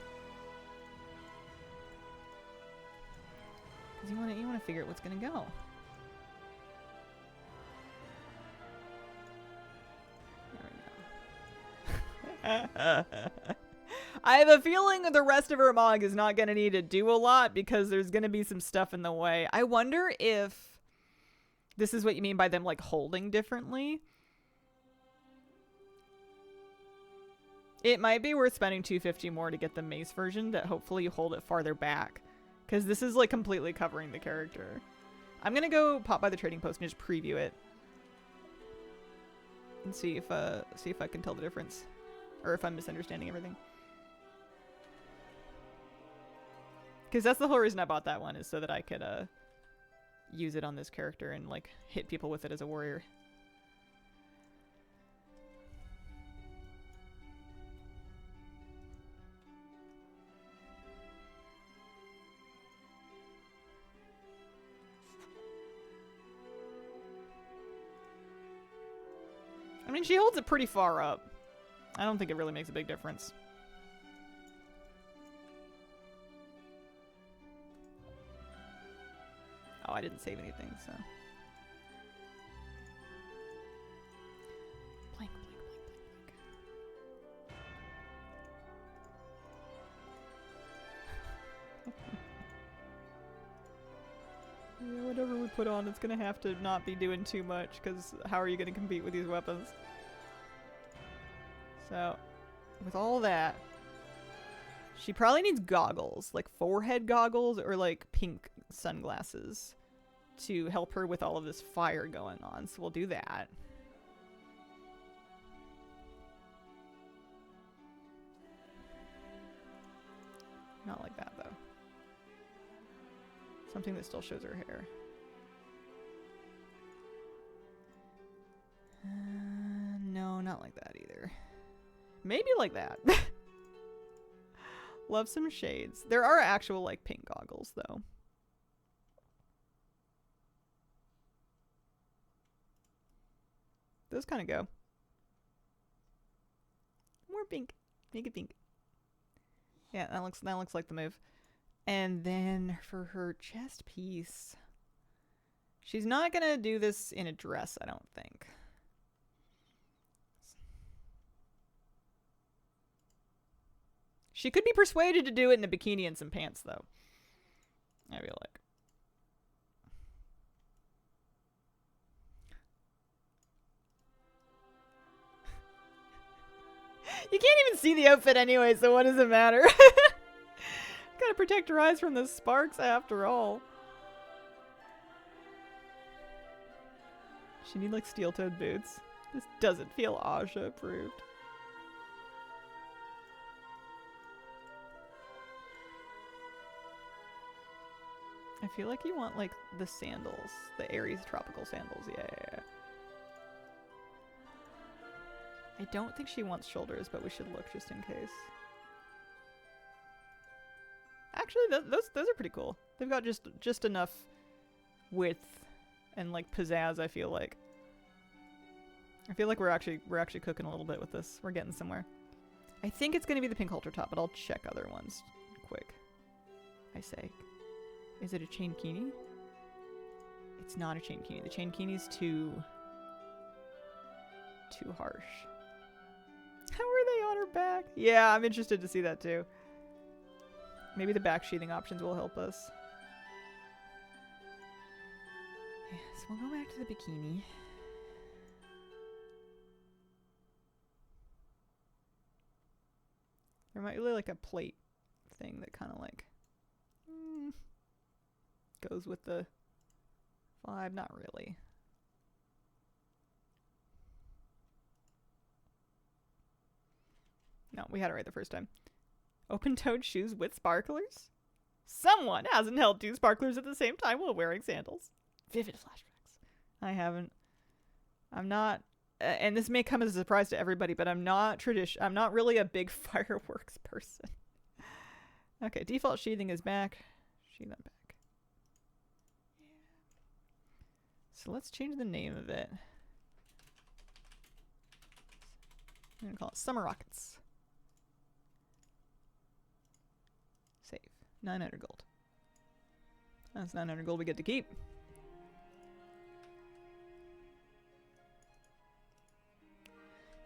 Because you want to figure out what's gonna go. I have a feeling the rest of her mog is not going to need to do a lot because there's going to be some stuff in the way. I wonder if this is what you mean by them like holding differently. It might be worth spending $250 more to get the mace version that hopefully you hold it farther back, because this is like completely covering the character. I'm going to go pop by the trading post and just preview it. and see if I can tell the difference, or if I'm misunderstanding everything. Because that's the whole reason I bought that one, is so that I could use it on this character and like hit people with it as a warrior. I mean, she holds it pretty far up. I don't think it really makes a big difference. Oh, I didn't save anything, so. Blank, blank, blank, blank, blank. Yeah, whatever we put on, it's gonna have to not be doing too much, because how are you gonna compete with these weapons? So, with all that, she probably needs goggles, like forehead goggles or like pink sunglasses to help her with all of this fire going on. So we'll do that. Not like that though. Something that still shows her hair. No, not like that either. Maybe like that. Love some shades. There are actual like pink goggles though. Those kind of go. More pink. Make it pink. Yeah, that looks like the move. And then for her chest piece, she's not gonna do this in a dress, I don't think. She could be persuaded to do it in a bikini and some pants, though. I feel like. You can't even see the outfit anyway, so what does it matter? Gotta protect her eyes from the sparks after all. She need like steel-toed boots. This doesn't feel Aja approved. I feel like you want like the sandals, the Aries tropical sandals. Yeah. I don't think she wants shoulders, but we should look just in case. Actually, those are pretty cool. They've got just enough width and like pizzazz. I feel like we're actually cooking a little bit with this. We're getting somewhere. I think it's gonna be the pink halter top, but I'll check other ones quick. I say, is it a chain kini? It's not a chain kini. The chain kini's too harsh. How are they on her back? Yeah, I'm interested to see that too. Maybe the back sheathing options will help us. Yeah, so we'll go back to the bikini. There might be like a plate thing that kind of like goes with the vibe. Not really. No, we had it right the first time. Open-toed shoes with sparklers? Someone hasn't held two sparklers at the same time while wearing sandals. Vivid flashbacks. I haven't. I'm not, and this may come as a surprise to everybody, but I'm not really a big fireworks person. Okay, default sheathing is back. Sheath on back. Yeah. So let's change the name of it. I'm gonna call it Summer Rockets. Save. 900 gold. That's 900 gold we get to keep.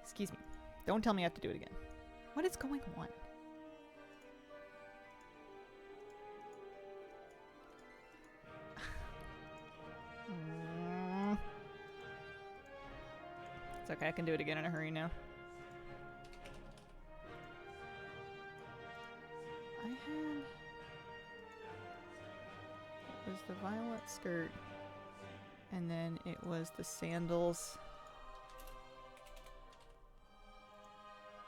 Excuse me. Don't tell me I have to do it again. What is going on? It's okay, I can do it again in a hurry now. It was the violet skirt, and then it was the sandals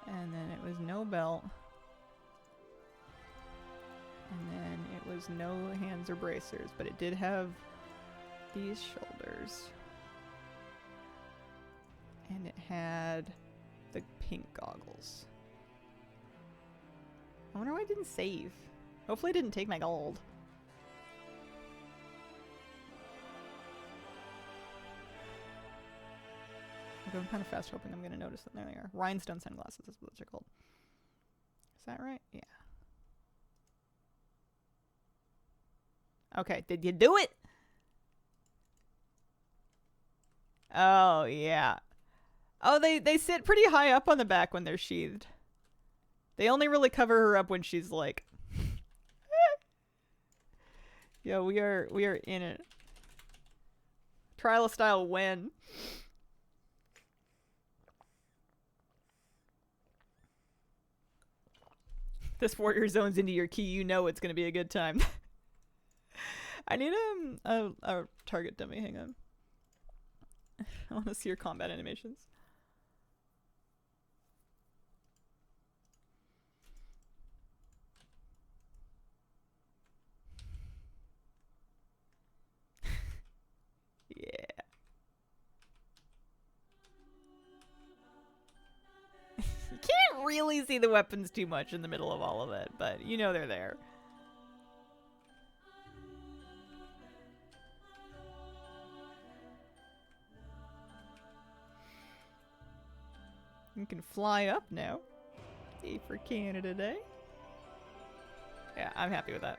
And then it was no belt. And then it was no hands or bracers, but it did have these shoulders. And it had the pink goggles. I wonder why I didn't save. Hopefully it didn't take my gold. I'm going kind of fast, hoping I'm going to notice them. There they are. Rhinestone sunglasses is what they're called. Is that right? Yeah. Okay, did you do it? Oh, yeah. Oh, they sit pretty high up on the back when they're sheathed. They only really cover her up when she's like... Yeah, we are in it. Trial of style win. This warrior zones into your key, you know it's gonna be a good time. I need a target dummy, hang on. I want to see your combat animations. Yeah. You can't really see the weapons too much in the middle of all of it, but you know they're there. You can fly up now. A for Canada Day. Yeah, I'm happy with that.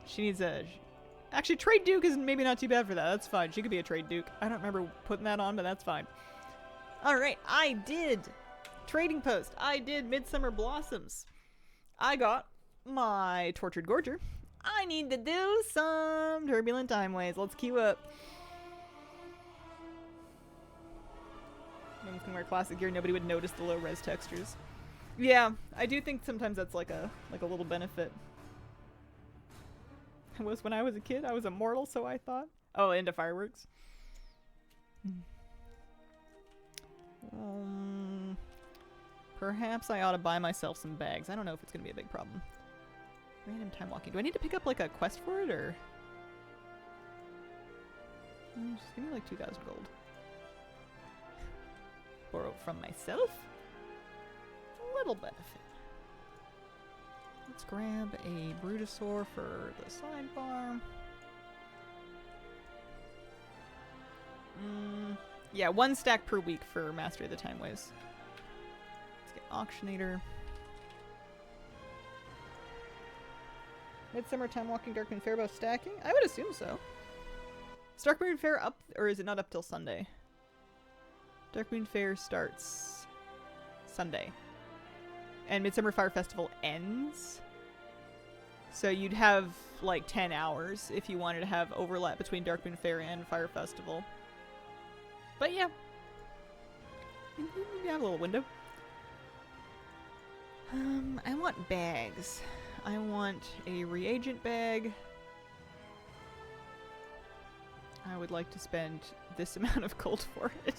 She needs a... Actually, Trade Duke is maybe not too bad for that. That's fine. She could be a Trade Duke. I don't remember putting that on, but that's fine. Alright, I did Trading Post. I did Midsummer Blossoms. I got my Tortured Gorger. I need to do some Turbulent Timeways. Let's queue up. I'm gonna wear classic gear. Nobody would notice the low res textures. Yeah, I do think sometimes that's like a little benefit. It was when I was a kid. I was immortal, so I thought. Oh, into fireworks. Perhaps I ought to buy myself some bags. I don't know if it's gonna be a big problem. Random time walking. Do I need to pick up like a quest for it, or? Just give me like 2,000 gold. Borrow from myself? A little benefit. Let's grab a Brutosaur for the sidebar. Yeah, 1 stack per week for Mastery of the Timeways. Let's get Auctionator. Midsummer Time Walking Darkmoon Fair about stacking? I would assume so. Is Darkmoon Fair up, or is it not up till Sunday? Darkmoon Fair starts Sunday. And Midsummer Fire Festival ends. So you'd have like 10 hours if you wanted to have overlap between Darkmoon Fair and Fire Festival. But yeah. You have a little window. I want bags. I want a reagent bag. I would like to spend this amount of gold for it.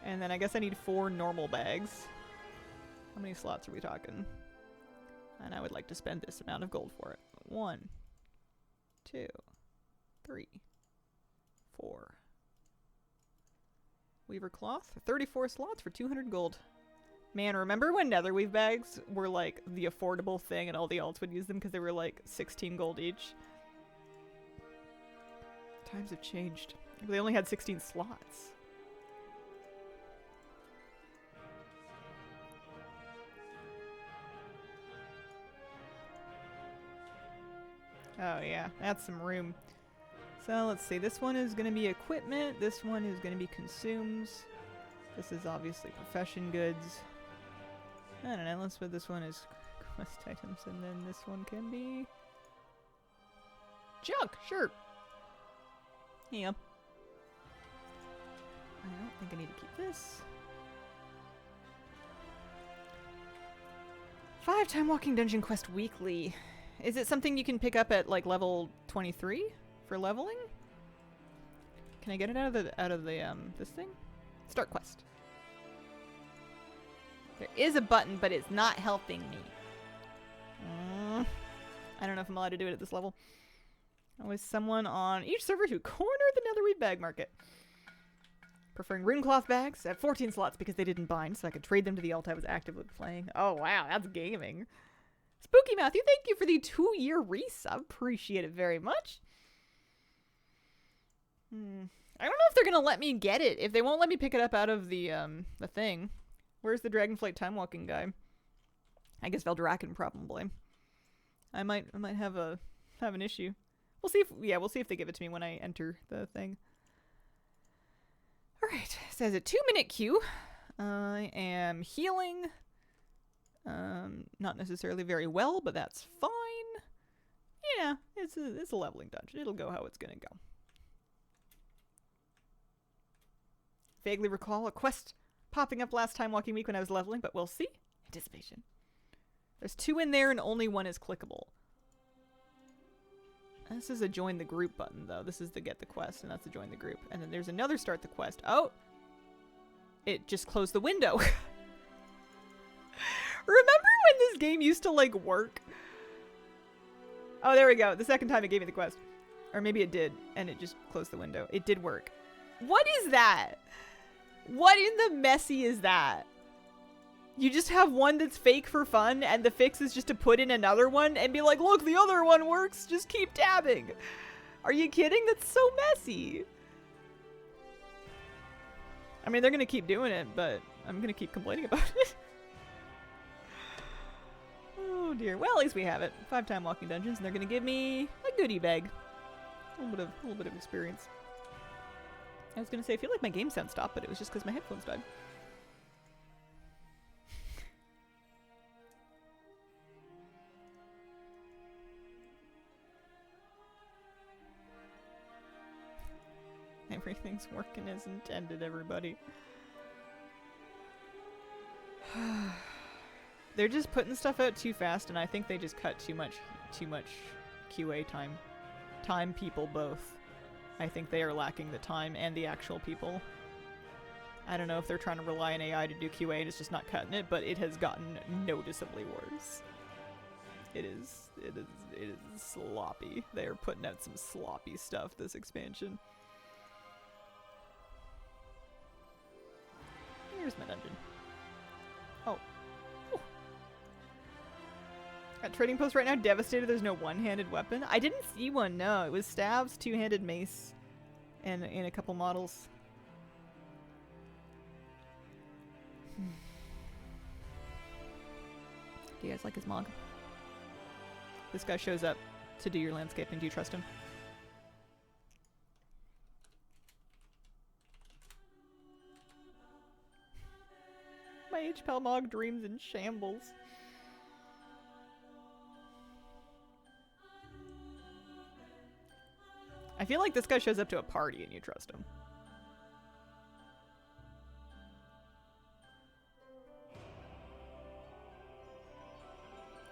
And then I guess I need 4 normal bags. How many slots are we talking? And I would like to spend this amount of gold for it. 1, 2, 3, 4. Weaver cloth, 34 slots for 200 gold. Man, remember when Netherweave bags were like the affordable thing and all the alts would use them because they were like 16 gold each? Times have changed. They only had 16 slots. Oh yeah, that's some room. So let's see, this one is going to be equipment, this one is going to be consumes, this is obviously profession goods. I don't know, let's put this one as quest items, and then this one can be junk, sure. Yeah. I don't think I need to keep this. 5 Time Walking Dungeon Quest weekly. Is it something you can pick up at like level 23 for leveling? Can I get it out of the this thing? Start quest. There is a button, but it's not helping me. I don't know if I'm allowed to do it at this level. Always someone on each server who cornered the netherweed bag market. Preferring runecloth bags. I have 14 slots because they didn't bind, so I could trade them to the alt I was actively playing. Oh, wow, that's gaming. Spooky Matthew, thank you for the 2-year resub. Appreciate it very much. I don't know if they're gonna let me get it. If they won't let me pick it up out of the thing. Where's the Dragonflight time walking guy? I guess Veldraken probably. I might have an issue. We'll see if they give it to me when I enter the thing. All right, it says a 2-minute queue. I am healing. Not necessarily very well, but that's fine. Yeah, it's a leveling dungeon. It'll go how it's gonna go. Vaguely recall a quest popping up last time walking week when I was leveling, but we'll see. Anticipation. There's 2 in there and only 1 is clickable. This is a join the group button though. This is the get the quest and that's the join the group. And then there's another start the quest. Oh! It just closed the window. Remember when this game used to like work? Oh, there we go. The second time it gave me the quest. Or maybe it did and it just closed the window. It did work. What is that? What in the messy is that? You just have one that's fake for fun, and the fix is just to put in another one and be like, look, the other one works, just keep tabbing. Are you kidding? That's so messy. I mean, they're gonna keep doing it, but I'm gonna keep complaining about it. Oh dear. Well, at least we have it. 5-time walking dungeons, and they're gonna give me a goodie bag. A little bit of experience. I was gonna say, I feel like my game sound stopped, but it was just because my headphones died. Everything's working as intended, everybody. They're just putting stuff out too fast, and I think they just cut too much QA time. Time people both. I think they are lacking the time and the actual people. I don't know if they're trying to rely on AI to do QA and it's just not cutting it, but it has gotten noticeably worse. It is sloppy. They are putting out some sloppy stuff this expansion. Here's my dungeon. Oh. Ooh. At trading post right now, devastated there's no one-handed weapon. I didn't see one, no. It was staves, 2-handed mace, and a couple models. Do you guys like his mog? This guy shows up to do your landscaping. Do you trust him? My HPL mog dreams in shambles. I feel like this guy shows up to a party and you trust him.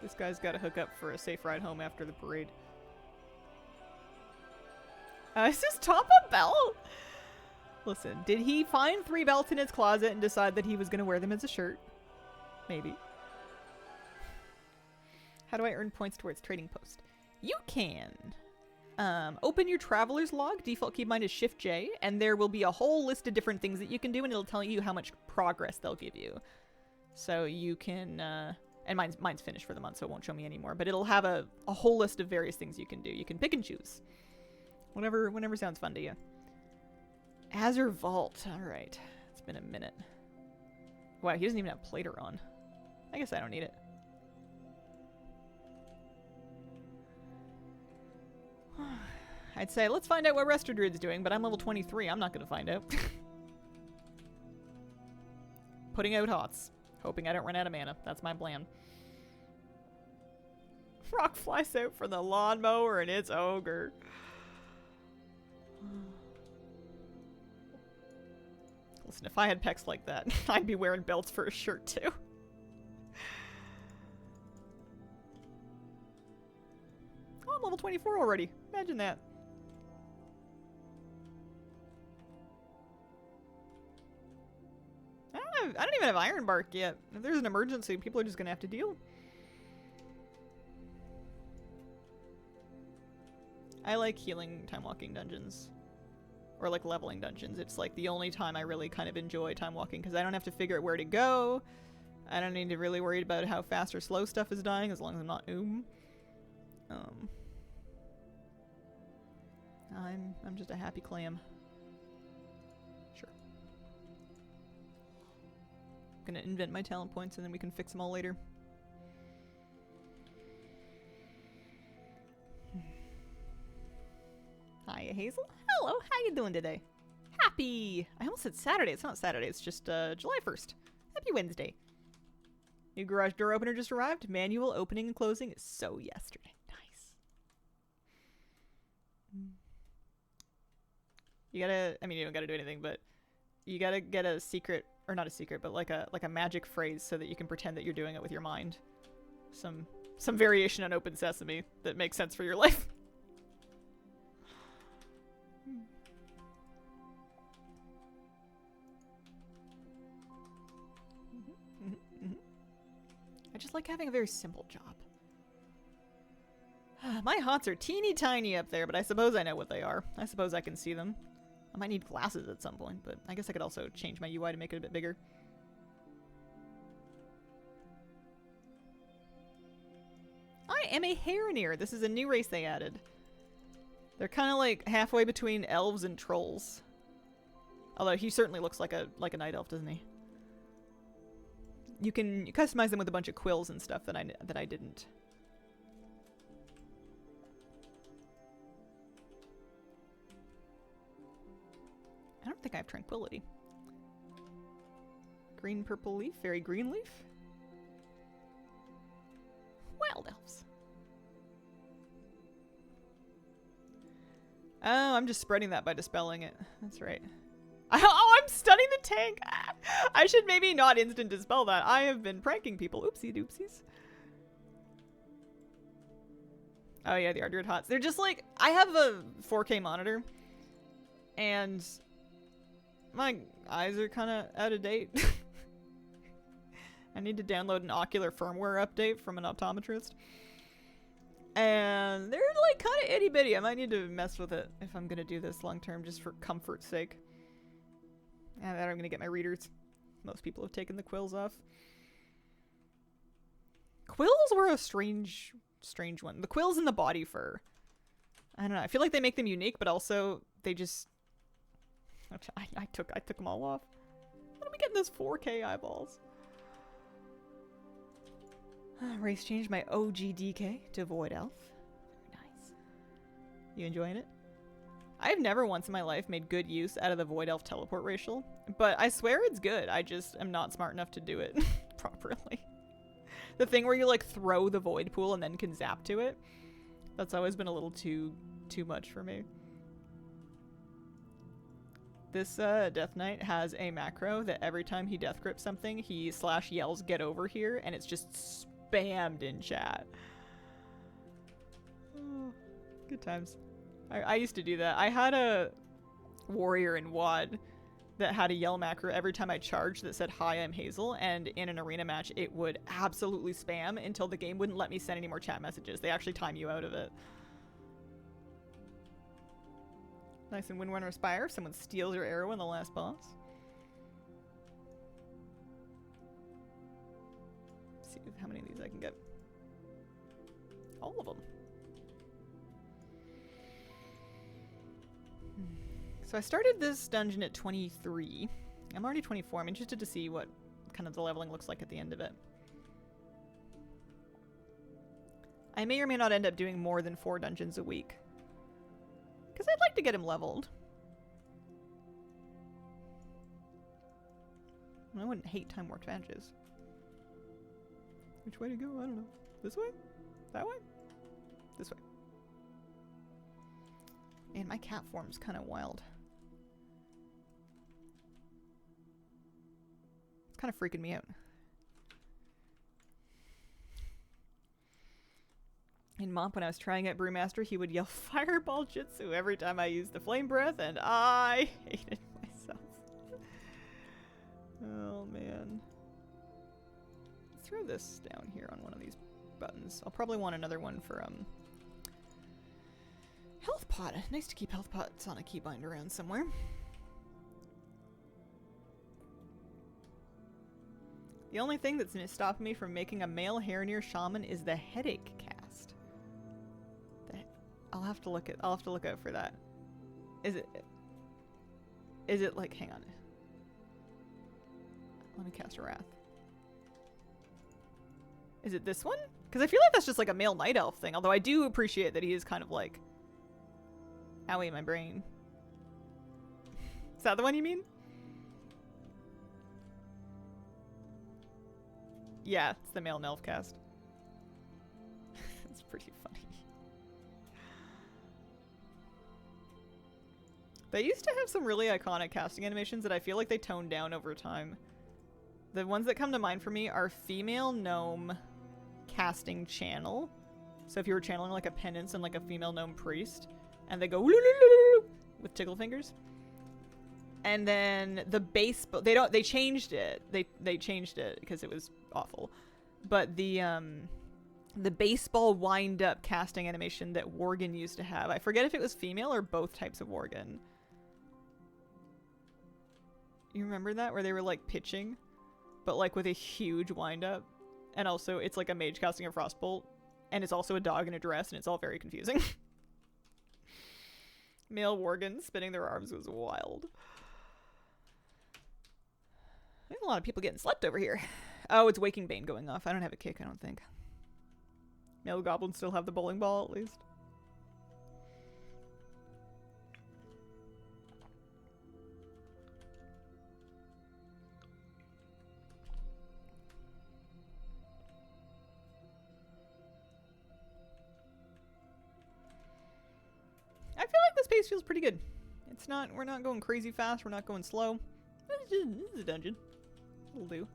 This guy's got to hook up for a safe ride home after the parade. Is this top a belt? Listen, did he find 3 belts in his closet and decide that he was going to wear them as a shirt? Maybe. How do I earn points towards trading post? You can open your traveler's log. Default keybind is Shift J, and there will be a whole list of different things that you can do, and it'll tell you how much progress they'll give you. So you can, and mine's finished for the month, so it won't show me anymore, but it'll have a whole list of various things you can do. You can pick and choose. Whenever sounds fun to you. Azure Vault. Alright. It's been a minute. Wow, he doesn't even have Plater on. I guess I don't need it. I'd say, let's find out what Rester Druid's doing, but I'm level 23. I'm not going to find out. Putting out hots. Hoping I don't run out of mana. That's my plan. Rock flies out for the lawnmower and it's ogre. Listen, if I had pecs like that, I'd be wearing belts for a shirt too. Oh, I'm level 24 already. Imagine that. I don't don't even have Iron Bark yet. If there's an emergency, people are just gonna have to deal. I like healing time walking dungeons. Or like leveling dungeons. It's like the only time I really kind of enjoy time walking because I don't have to figure out where to go. I don't need to really worry about how fast or slow stuff is dying as long as I'm not I'm just a happy clam. Sure. I'm gonna invent my talent points and then we can fix them all later. Hi, Hazel. Hello, how you doing today? Happy! I almost said Saturday. It's not Saturday. It's just July 1st. Happy Wednesday. New garage door opener just arrived. Manual opening and closing is so yesterday. Nice. You gotta, I mean, you don't gotta do anything, but you gotta get a secret, or not a secret, but like a magic phrase so that you can pretend that you're doing it with your mind. Some variation on Open Sesame that makes sense for your life. I just like having a very simple job. My hots are teeny tiny up there, but I suppose I know what they are. I suppose I can see them. I might need glasses at some point, but I guess I could also change my UI to make it a bit bigger. I am a Heroneer. This is a new race they added. They're kind of like halfway between elves and trolls. Although he certainly looks like a night elf, doesn't he? You can customize them with a bunch of quills and stuff that I didn't. I don't think I have tranquility. Green purple leaf, very green leaf. Wild elves. Oh, I'm just spreading that by dispelling it. That's right. Oh, I'm stunning the tank. I should maybe not instant dispel that. I have been pranking people. Oopsie doopsies. Oh yeah, the Ardred Hots. They're just like, I have a 4K monitor and my eyes are kind of out of date. I need to download an ocular firmware update from an optometrist. And they're like kind of itty bitty. I might need to mess with it if I'm going to do this long term just for comfort's sake. And then I'm going to get my readers. Most people have taken the quills off. Quills were a strange one. The quills and the body fur. I don't know. I feel like they make them unique, but also they just... I took them all off. What am I getting this 4K eyeballs? Race changed my OG DK to Void Elf. Nice. You enjoying it? I've never once in my life made good use out of the Void Elf teleport racial, but I swear it's good. I just am not smart enough to do it properly. The thing where you like throw the void pool and then can zap to it, that's always been a little too much for me. This Death Knight has a macro that every time he death grips something, he / yells "get over here," and it's just spammed in chat. Oh, good times. I used to do that. I had a warrior in WoD that had a yell macro every time I charged that said, "Hi, I'm Hazel," and in an arena match it would absolutely spam until the game wouldn't let me send any more chat messages. They actually time you out of it. Nice and Windrunner Spire if someone steals your arrow in the last boss. Let's see how many of these I can get. All of them. So I started this dungeon at 23. I'm already 24. I'm interested to see what kind of the leveling looks like at the end of it. I may or may not end up doing more than 4 dungeons a week. Because I'd like to get him leveled. I wouldn't hate time worked badges. Which way to go? I don't know. This way? That way? This way. And my cat form's kind of wild. It's kind of freaking me out. In Mop, when I was trying out Brewmaster, he would yell Fireball Jutsu every time I used the Flame Breath, and I hated myself. Oh man. Let's throw this down here on one of these buttons. I'll probably want another one for, health pot. Nice to keep health pots on a keybind around somewhere. The only thing that's stopping me from making a male Hairneer shaman is the headache cast. I'll have to look out for that. Is it like, hang on. Let me cast a wrath. Is it this one? Because I feel like that's just like a male night elf thing, although I do appreciate that he is kind of like, owie, my brain. Is that the one you mean? Yeah, it's the male Nelf cast. That's pretty funny. They used to have some really iconic casting animations that I feel like they toned down over time. The ones that come to mind for me are female gnome casting channel. So if you were channeling like a penance and like a female gnome priest, and they go with tickle fingers. And then the baseball, they changed it. They changed it because it was awful. But the baseball wind up casting animation that Worgen used to have. I forget if it was female or both types of Worgen. You remember that? Where they were like pitching, but like with a huge wind up. And also it's like a mage casting a frostbolt. And it's also a dog in a dress, and it's all very confusing. Male Worgen spinning their arms was wild. There's a lot of people getting slept over here. Oh, it's Waking Bane going off. I don't have a kick, I don't think. Male goblins still have the bowling ball, at least. I feel like this pace feels pretty good. It's not, we're not going crazy fast, we're not going slow. This is a dungeon. It'll do.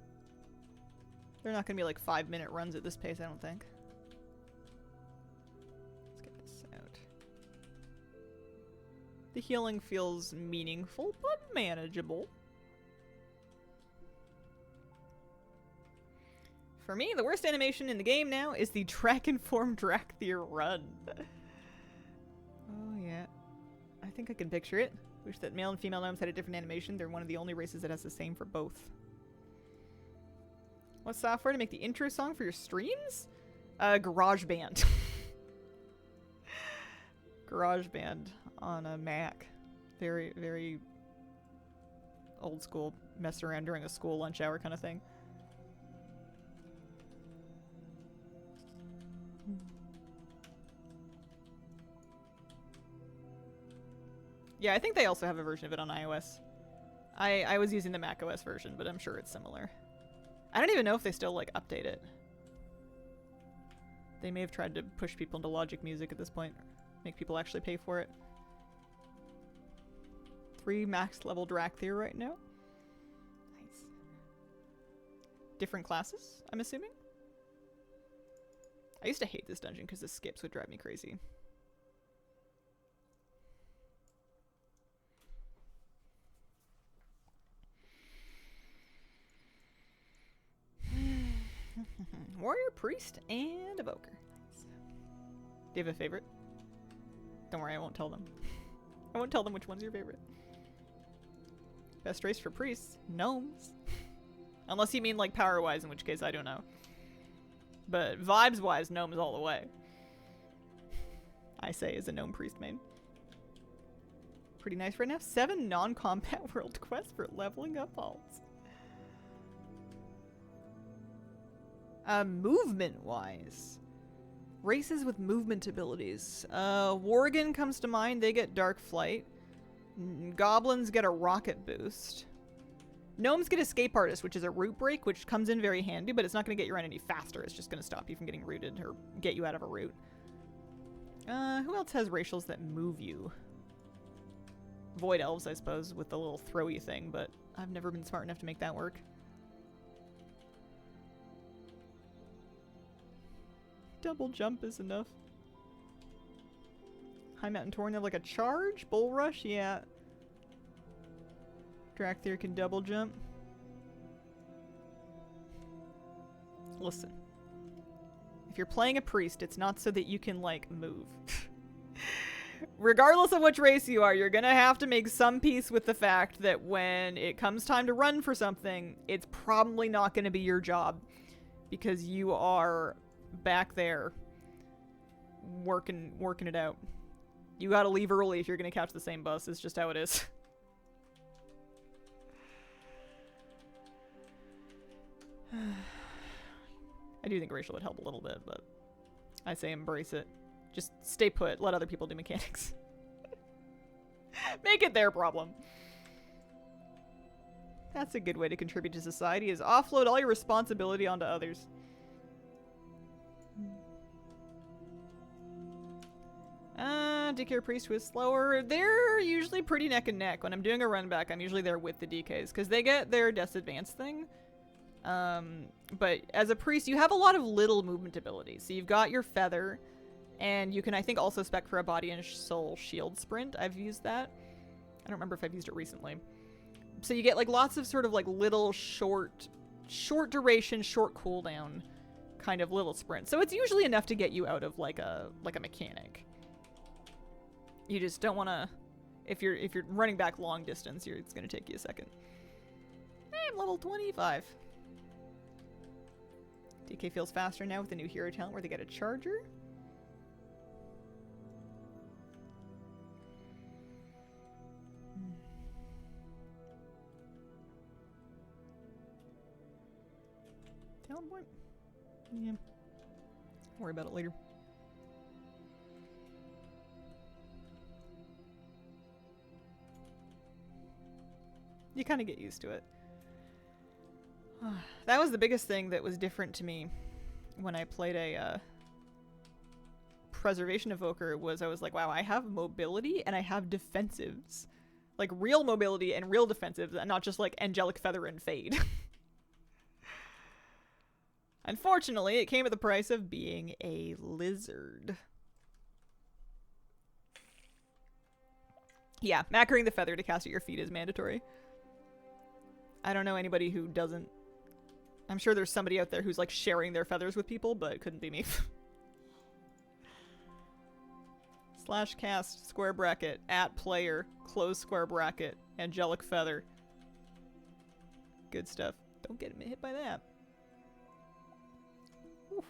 They're not gonna be like 5-minute runs at this pace, I don't think. Let's get this out. The healing feels meaningful, but manageable. For me, the worst animation in the game now is the Dragon Form Drakthir run. Oh yeah. I think I can picture it. Wish that male and female gnomes had a different animation. They're one of the only races that has the same for both. What software to make the intro song for your streams? GarageBand. GarageBand on a Mac. Very, very old school, mess around during a school lunch hour kind of thing. Yeah, I think they also have a version of it on iOS. I was using the macOS version, but I'm sure it's similar. I don't even know if they still, like, update it. They may have tried to push people into Logic Music at this point. Make people actually pay for it. 3 max level Drakthir right now. Nice. Different classes, I'm assuming? I used to hate this dungeon because the skips would drive me crazy. Warrior, priest, and evoker. Nice. Do you have a favorite? Don't worry, I won't tell them. I won't tell them which one's your favorite. Best race for priests? Gnomes. Unless you mean like power-wise, in which case I don't know. But vibes-wise, gnomes all the way. I say as a gnome priest main. Pretty nice right now. 7 non-combat world quests for leveling up alts. Movement-wise. Races with movement abilities. Worgen comes to mind. They get Dark Flight. Goblins get a rocket boost. Gnomes get Escape Artist, which is a route break, which comes in very handy, but it's not going to get you around any faster. It's just going to stop you from getting rooted or get you out of a route. Who else has racials that move you? Void Elves, I suppose, with the little throwy thing, but I've never been smart enough to make that work. Double jump is enough. High Mountain Torn, they have like a charge? Bull Rush? Yeah. Drakthir can double jump. Listen. If you're playing a priest, it's not so that you can, like, move. Regardless of which race you are, you're gonna have to make some peace with the fact that when it comes time to run for something, it's probably not gonna be your job. Because you are back there working it out. You gotta leave early if you're gonna catch the same bus. It's just how it is. I do think racial would help a little bit, but I say embrace it. Just stay put. Let other people do mechanics. Make it their problem. That's a good way to contribute to society, is offload all your responsibility onto others. DK Priest who is slower. They're usually pretty neck and neck. When I'm doing a run back, I'm usually there with the DKs, because they get their Death's Advance thing. But as a priest, you have a lot of little movement ability. So you've got your feather, and you can, I think, also spec for a body and soul shield sprint. I've used that. I don't remember if I've used it recently. So you get like lots of sort of like little short duration, short cooldown kind of little sprints. So it's usually enough to get you out of like a mechanic. You just don't want to, if you're running back long distance, it's going to take you a second. Hey, I'm level 25. DK feels faster now with the new hero talent where they get a charger. Talent point? Yeah. Worry about it later. You kind of get used to it. That was the biggest thing that was different to me when I played a Preservation Evoker, was I was like, wow, I have mobility and I have defensives. Like real mobility and real defensives, and not just like Angelic Feather and Fade. Unfortunately, it came at the price of being a lizard. Yeah, macroing the feather to cast at your feet is mandatory. I don't know anybody who doesn't. I'm sure there's somebody out there who's like sharing their feathers with people, but it couldn't be me. Slash cast square bracket at player close square bracket Angelic Feather. Good stuff. Don't get hit by that. Oof.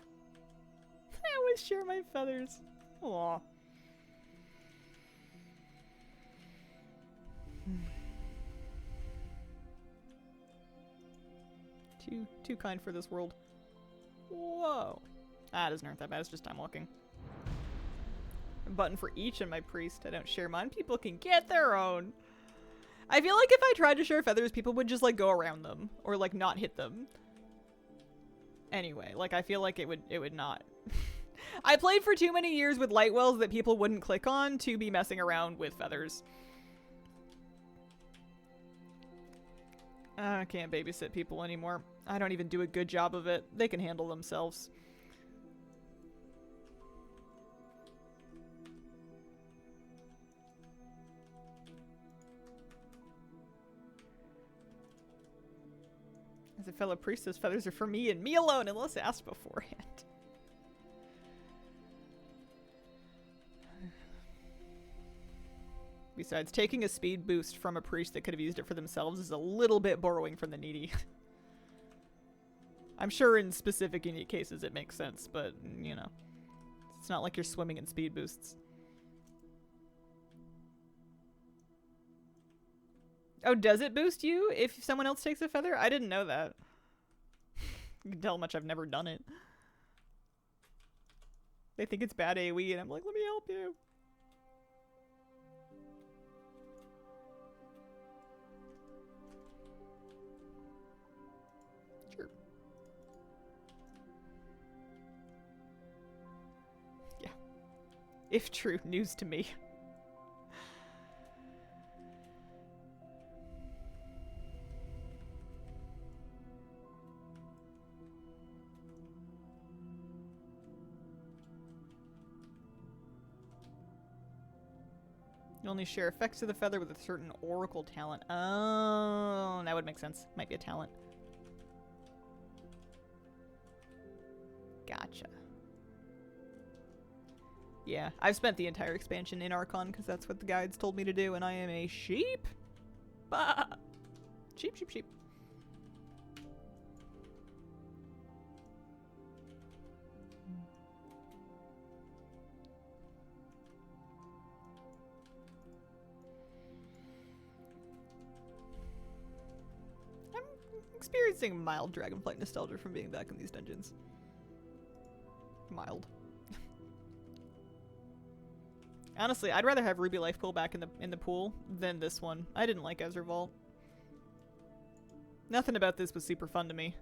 I always share my feathers. Aw. Too kind for this world. Whoa. Ah, it doesn't hurt that bad. It's just time walking. A button for each of my priest. I don't share mine. People can get their own. I feel like if I tried to share feathers, people would just like go around them or like not hit them. Anyway, like I feel like it would not. I played for too many years with light wells that people wouldn't click on to be messing around with feathers. I can't babysit people anymore. I don't even do a good job of it. They can handle themselves. As a fellow priestess, feathers are for me and me alone, unless asked beforehand. Besides, taking a speed boost from a priest that could have used it for themselves is a little bit borrowing from the needy. I'm sure in specific unique cases it makes sense, but, you know, it's not like you're swimming in speed boosts. Oh, does it boost you if someone else takes a feather? I didn't know that. You can tell how much I've never done it. They think it's bad AoE, and I'm like, let me help you. Sure. Yeah. If true, news to me. You only share effects of the feather with a certain oracle talent. Oh, that would make sense. Might be a talent. Gotcha. Yeah, I've spent the entire expansion in Archon because that's what the guides told me to do, and I am a sheep. Bah! Sheep, sheep, sheep. I'm experiencing mild Dragonflight nostalgia from being back in these dungeons. Mild. Honestly, I'd rather have Ruby Life Pool back in the pool than this one. I didn't like Ezra Vault. Nothing about this was super fun to me.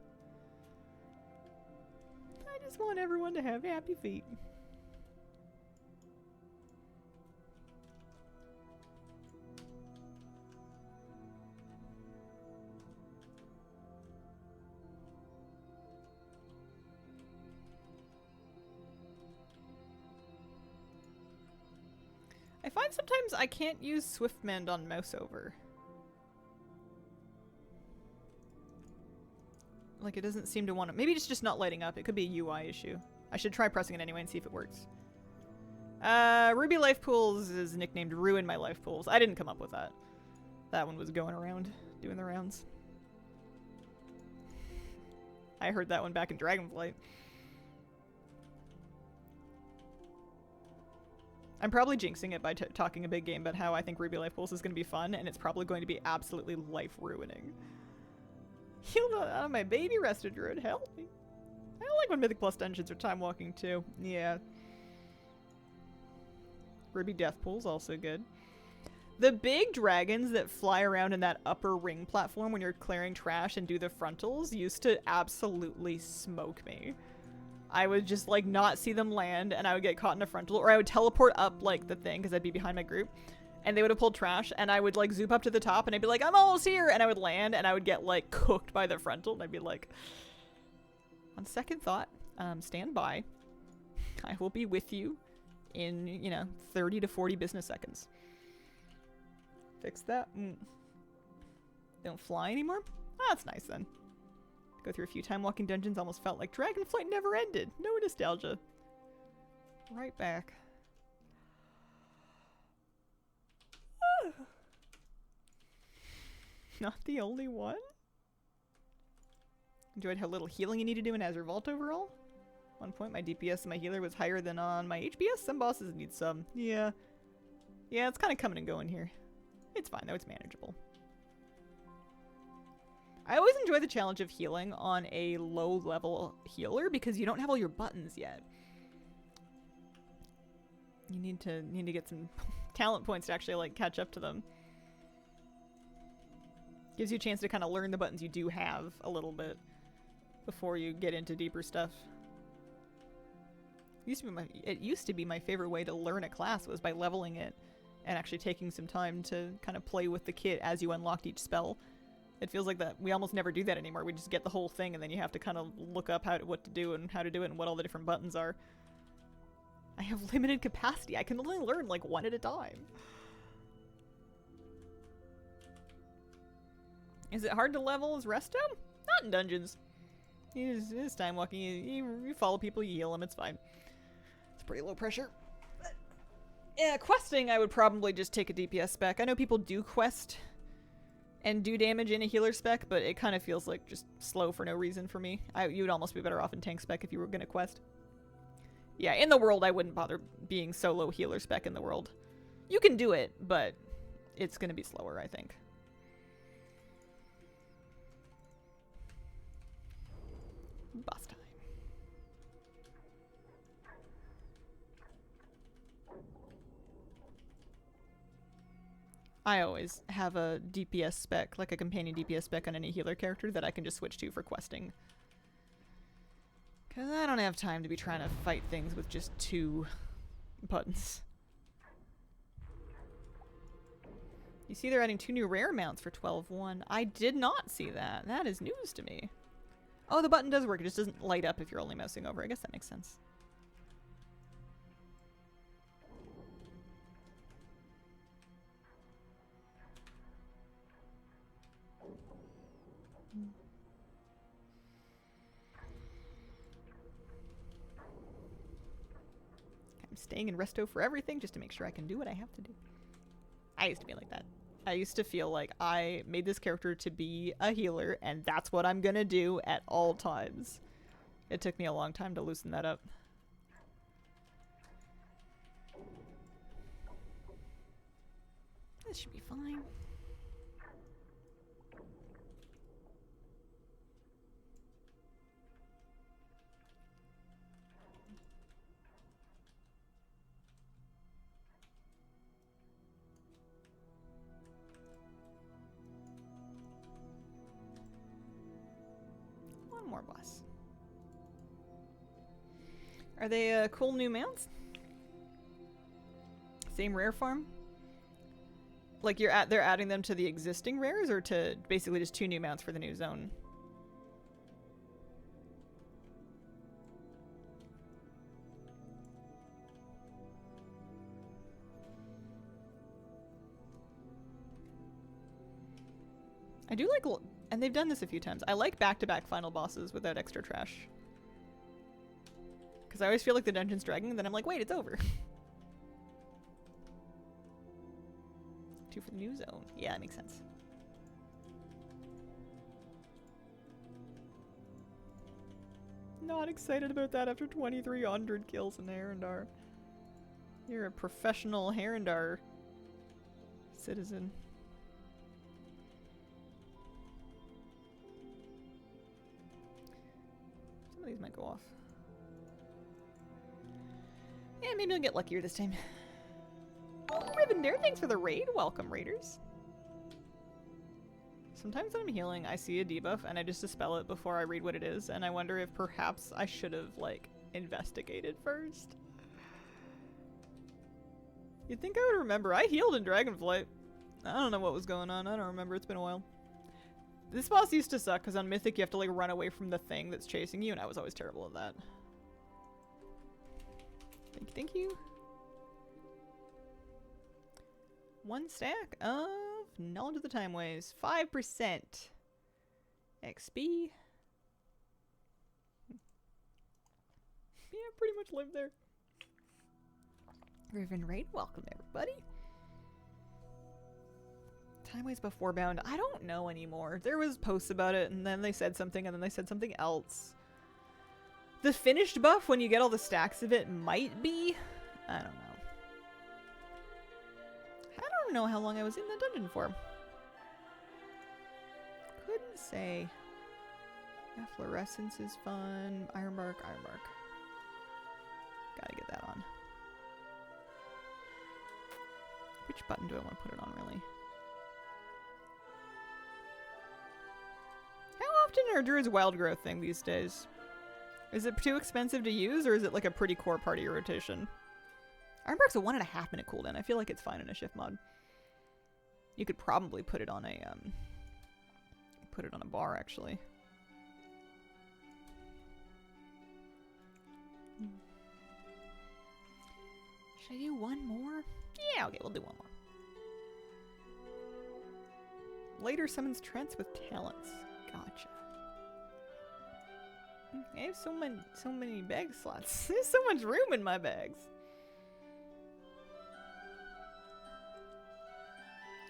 I just want everyone to have happy feet. I find sometimes I can't use Swiftmend on mouse over. Like, it doesn't seem to want to... Maybe it's just not lighting up. It could be a UI issue. I should try pressing it anyway and see if it works. Ruby Life Pools is nicknamed Ruin My Life Pools. I didn't come up with that. That one was going around, doing the rounds. I heard that one back in Dragonflight. I'm probably jinxing it by talking a big game about how I think Ruby Life Pools is going to be fun, and it's probably going to be absolutely life-ruining. Healed out of my baby rested druid, help me. I don't like when Mythic Plus dungeons are time walking too. Yeah. Ruby Death Pool's also good. The big dragons that fly around in that upper ring platform when you're clearing trash and do the frontals used to absolutely smoke me. I would just like not see them land and I would get caught in a frontal, or I would teleport up like the thing because I'd be behind my group and they would have pulled trash and I would like zoop up to the top and I'd be like, I'm almost here, and I would land and I would get like cooked by the frontal and I'd be like, on second thought, stand by. I will be with you in, you know, 30 to 40 business seconds. Fix that. Don't fly anymore? Oh, that's nice then. Go through a few time walking dungeons, almost felt like Dragonflight never ended. No nostalgia. Right back. Not the only one? Enjoyed how little healing you need to do in Azure Vault overall. At one point my DPS and my healer was higher than on my HPS. Some bosses need some. Yeah. Yeah, it's kind of coming and going here. It's fine though, it's manageable. I always enjoy the challenge of healing on a low level healer because you don't have all your buttons yet. You need to get some talent points to actually like catch up to them. Gives you a chance to kind of learn the buttons you do have a little bit before you get into deeper stuff. It used to be my favorite way to learn a class was by leveling it and actually taking some time to kind of play with the kit as you unlocked each spell. It feels like that we almost never do that anymore. We just get the whole thing and then you have to kind of look up what to do and how to do it and what all the different buttons are. I have limited capacity. I can only learn like one at a time. Is it hard to level as Resto? Not in dungeons. It's time walking. You follow people, you heal them, it's fine. It's pretty low pressure. But, yeah, questing I would probably just take a DPS spec. I know people do quest and do damage in a healer spec, but it kind of feels like just slow for no reason for me. You would almost be better off in tank spec if you were going to quest. Yeah, in the world, I wouldn't bother being solo healer spec in the world. You can do it, but it's going to be slower, I think. Boss time. I always have a DPS spec, like a companion DPS spec on any healer character that I can just switch to for questing. Because I don't have time to be trying to fight things with just 2 buttons. You see they're adding 2 new rare mounts for 12-1. I did not see that. That is news to me. Oh, the button does work. It just doesn't light up if you're only mousing over. I guess that makes sense. staying in resto for everything just to make sure I can do what I have to do. I used to be like that. I used to feel like I made this character to be a healer, and that's what I'm gonna do at all times. It took me a long time to loosen that up. This should be fine. One more boss. Are they cool new mounts? Same rare farm? Like they're adding them to the existing rares, or to basically just 2 new mounts for the new zone? I do like, and they've done this a few times, I like back-to-back final bosses without extra trash. Because I always feel like the dungeon's dragging, and then I'm like, wait, it's over. 2 for the new zone. Yeah, that makes sense. Not excited about that after 2,300 kills in Herondar. You're a professional Herondar citizen. Some of these might go off. Yeah, maybe I'll get luckier this time. Oh, Rivendare, thanks for the raid. Welcome, raiders. Sometimes when I'm healing, I see a debuff and I just dispel it before I read what it is, and I wonder if perhaps I should have, like, investigated first. You'd think I would remember. I healed in Dragonflight. I don't know what was going on. I don't remember. It's been a while. This boss used to suck because on Mythic you have to, like, run away from the thing that's chasing you, and I was always terrible at that. Thank you, thank you. 1 stack of Knowledge of the Timeways. 5% XP. Yeah, pretty much live there. Riven Raid, welcome everybody. Timeways before bound. I don't know anymore. There was posts about it, and then they said something, and then they said something else. The finished buff, when you get all the stacks of it, might be. I don't know. I don't know how long I was in the dungeon for. Couldn't say. Yeah, fluorescence is fun. Ironbark, Ironbark. Gotta get that on. Which button do I want to put it on, really? How often are Druid's Wild Growth thing these days? Is it too expensive to use, or is it like a pretty core part of your rotation? Ironbark's a 1.5 minute cooldown. I feel like it's fine in a shift mod. You could probably put it on a bar, actually. Should I do one more? Yeah, okay, we'll do one more. Later summons Trents with talents. Gotcha. I have so many bag slots. There's so much room in my bags.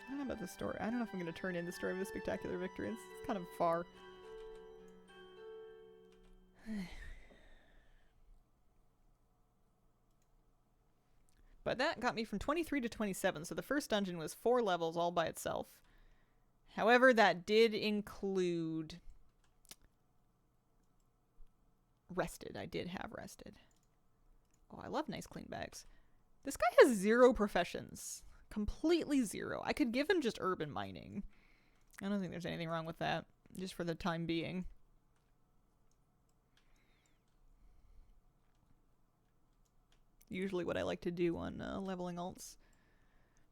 I don't know about the story. I don't know if I'm going to turn in the story of the spectacular victory. It's kind of far. But that got me from 23 to 27, so the first dungeon was 4 levels all by itself. However, that did include rested. I did have rested. Oh, I love nice clean bags. This guy has 0 professions. Completely 0. I could give him just urban mining. I don't think there's anything wrong with that, just for the time being. Usually what I like to do on leveling alts.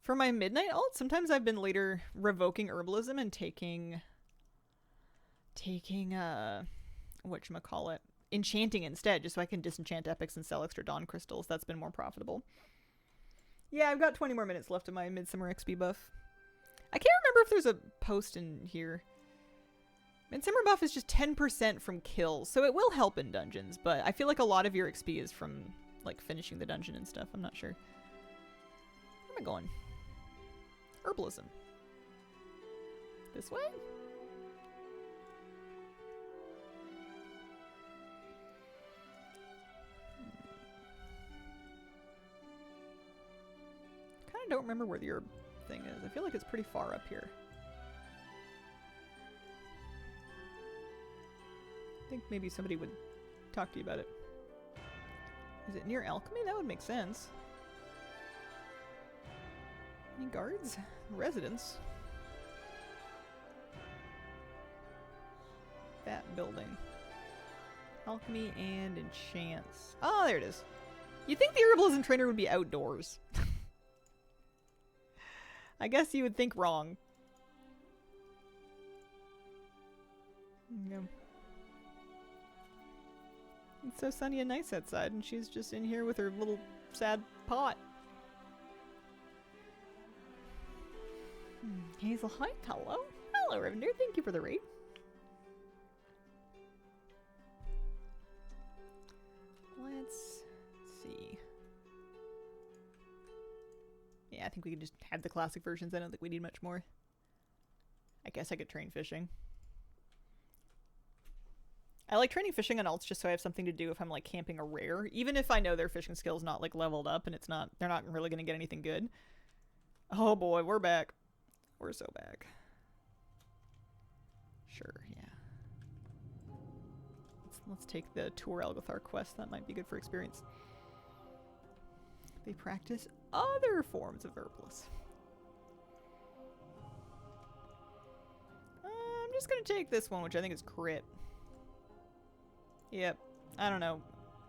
For my midnight alt, sometimes I've been later revoking herbalism and taking whatchamacallit, enchanting instead, just so I can disenchant epics and sell extra dawn crystals. That's been more profitable. Yeah, I've got 20 more minutes left of my Midsummer XP buff. I can't remember if there's a post in here. Midsummer buff is just 10% from kills, so it will help in dungeons, but I feel like a lot of your XP is from, like finishing the dungeon and stuff. I'm not sure. Where am I going? Herbalism. This way? Kind of don't remember where the herb thing is. I feel like it's pretty far up here. I think maybe somebody would talk to you about it. Is it near alchemy? That would make sense. Any guards? Residents? That building. Alchemy and enchants. Oh, there it is. You'd think the herbalism trainer would be outdoors. I guess you would think wrong. Yeah. It's so sunny and nice outside, and she's just in here with her little sad pot. Hazel, hi, hello. Hello, Ravender. Thank you for the raid. Let's see. Yeah, I think we can just have the classic versions. I don't think we need much more. I guess I could train fishing. I like training fishing on alts just so I have something to do if I'm like camping a rare. Even if I know their fishing skill's not like leveled up and it's not, they're not really gonna get anything good. Oh boy, we're back. We're so back. Sure, yeah. Let's take the Tour Algothar quest. That might be good for experience. They practice other forms of herbalist. I'm just gonna take this one, which I think is crit. Yep. I don't know.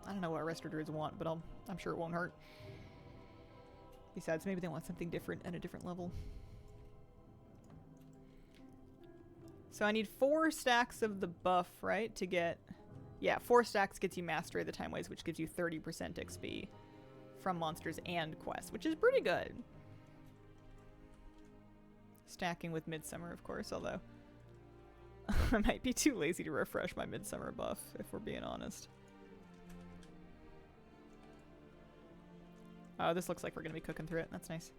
I don't know what Resto Druids want, but I'm sure it won't hurt. Besides, maybe they want something different at a different level. So I need 4 stacks of the buff, right, to get... Yeah, 4 stacks gets you Mastery of the Timeways, which gives you 30% XP from monsters and quests, which is pretty good. Stacking with Midsummer, of course, although... I might be too lazy to refresh my Midsummer buff, if we're being honest. Oh, this looks like we're going to be cooking through it. That's nice.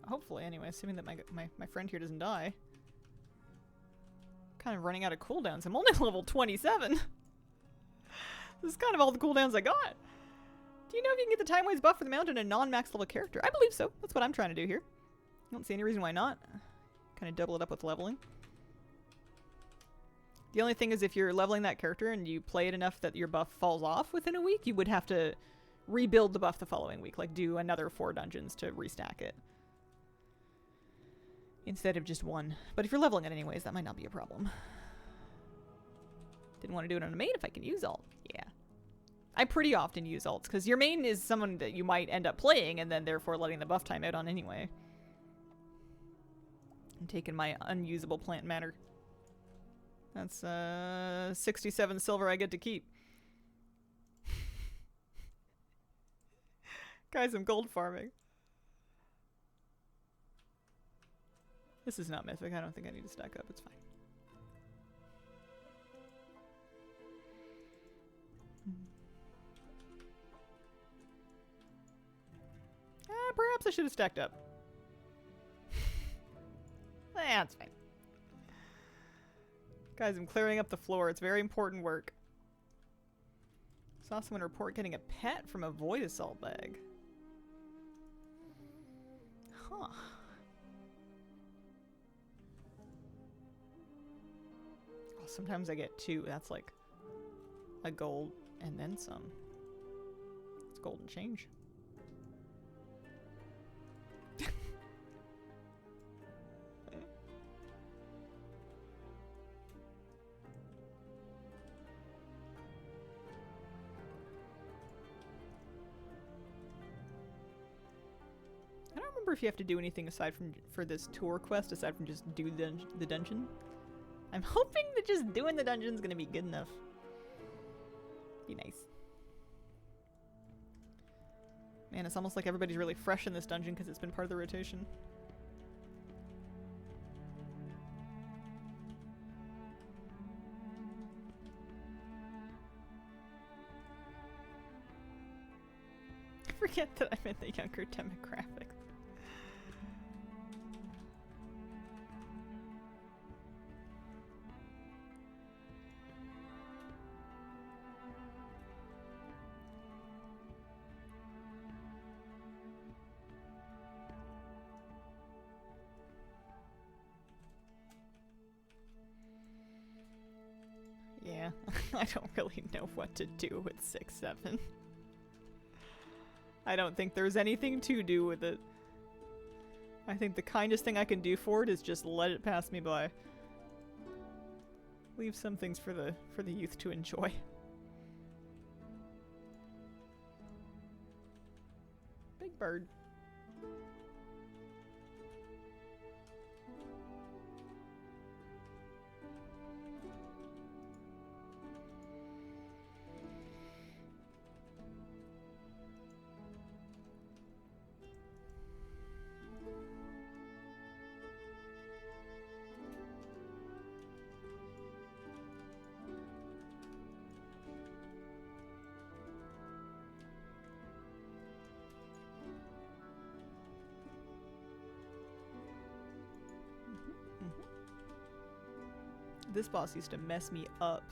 Hopefully, anyway, assuming that my friend here doesn't die. Kind of running out of cooldowns. I'm only level 27. This is kind of all the cooldowns I got. Do you know if you can get the Timeways buff for the mountain and a non-max level character? I believe so. That's what I'm trying to do here. I don't see any reason why not. Kind of double it up with leveling. The only thing is if you're leveling that character and you play it enough that your buff falls off within a week, you would have to rebuild the buff the following week. Like do another 4 dungeons to restack it. Instead of just 1. But if you're leveling it anyways, that might not be a problem. Didn't want to do it on a main if I can use alt. Yeah. I pretty often use alts, because your main is someone that you might end up playing and then therefore letting the buff time out on anyway. I'm taking my unusable plant matter. That's 67 silver I get to keep. Guys, I'm gold farming. This is not mythic. I don't think I need to stack up. It's fine. Perhaps I should have stacked up. That's fine. Guys, I'm clearing up the floor. It's very important work. Saw someone report getting a pet from a void assault bag. Huh. Sometimes I get 2. That's like a gold and then some. It's golden change. I don't remember if you have to do anything aside from for this tour quest aside from just do the dungeon. I'm hoping that just doing the dungeon is going to be good enough. Be nice. Man, it's almost like everybody's really fresh in this dungeon because it's been part of the rotation. Forget that I'm in the younger demographic. Yeah, I don't really know what to do with 6-7. I don't think there's anything to do with it. I think the kindest thing I can do for it is just let it pass me by. Leave some things for the youth to enjoy. Big bird. This boss used to mess me up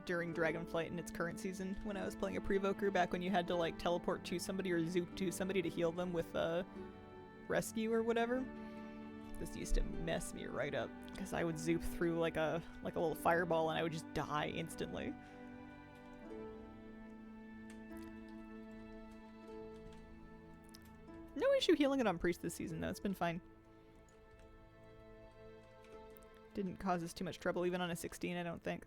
during Dragonflight in its current season when I was playing a Prevoker, back when you had to like teleport to somebody or zoop to somebody to heal them with rescue or whatever. This used to mess me right up because I would zoop through like a little fireball and I would just die instantly. No issue healing it on Priest this season though, it's been fine. Didn't cause us too much trouble even on a 16, I don't think.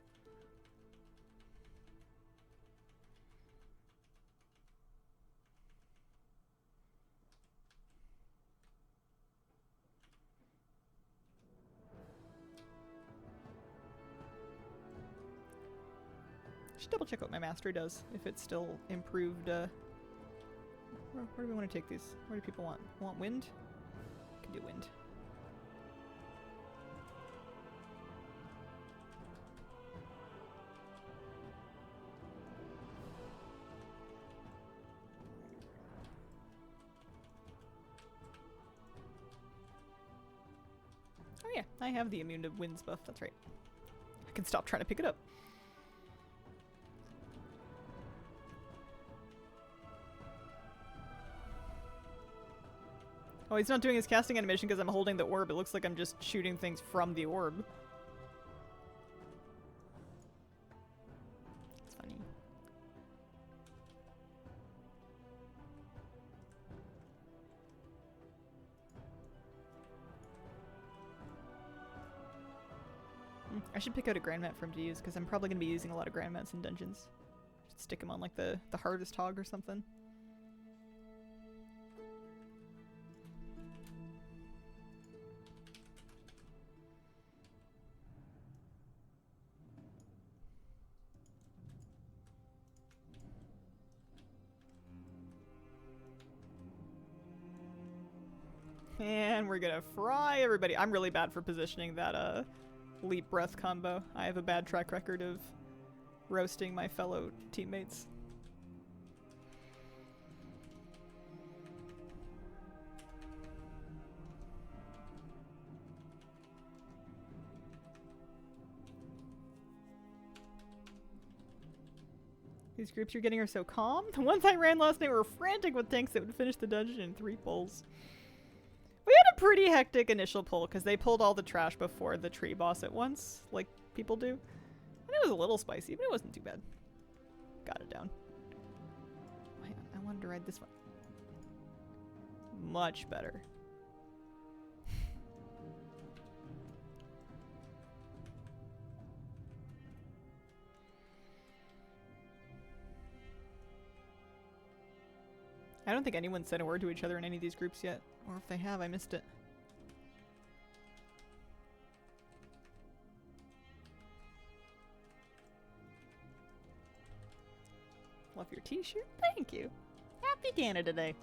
Should double check what my mastery does, if it's still improved. Where do we want to take these? Where do people want? Want wind? Can do wind. Oh yeah, I have the immune to winds buff, that's right. I can stop trying to pick it up. Oh, he's not doing his casting animation because I'm holding the orb. It looks like I'm just shooting things from the orb. It's funny. I should pick out a Grand Mat for him to use because I'm probably going to be using a lot of Grand Mats in dungeons. Should stick him on like the hardest hog or something. And we're gonna fry everybody. I'm really bad for positioning that leap breath combo. I have a bad track record of roasting my fellow teammates. These groups you're getting are so calm. The ones I ran last night were frantic with tanks that would finish the dungeon in 3 pulls. We had a pretty hectic initial pull because they pulled all the trash before the tree boss at once, like people do. And it was a little spicy, but it wasn't too bad. Got it down. I wanted to ride this one. Much better. I don't think anyone said a word to each other in any of these groups yet. Or if they have, I missed it. Love your t-shirt. Thank you. Happy Canada Day.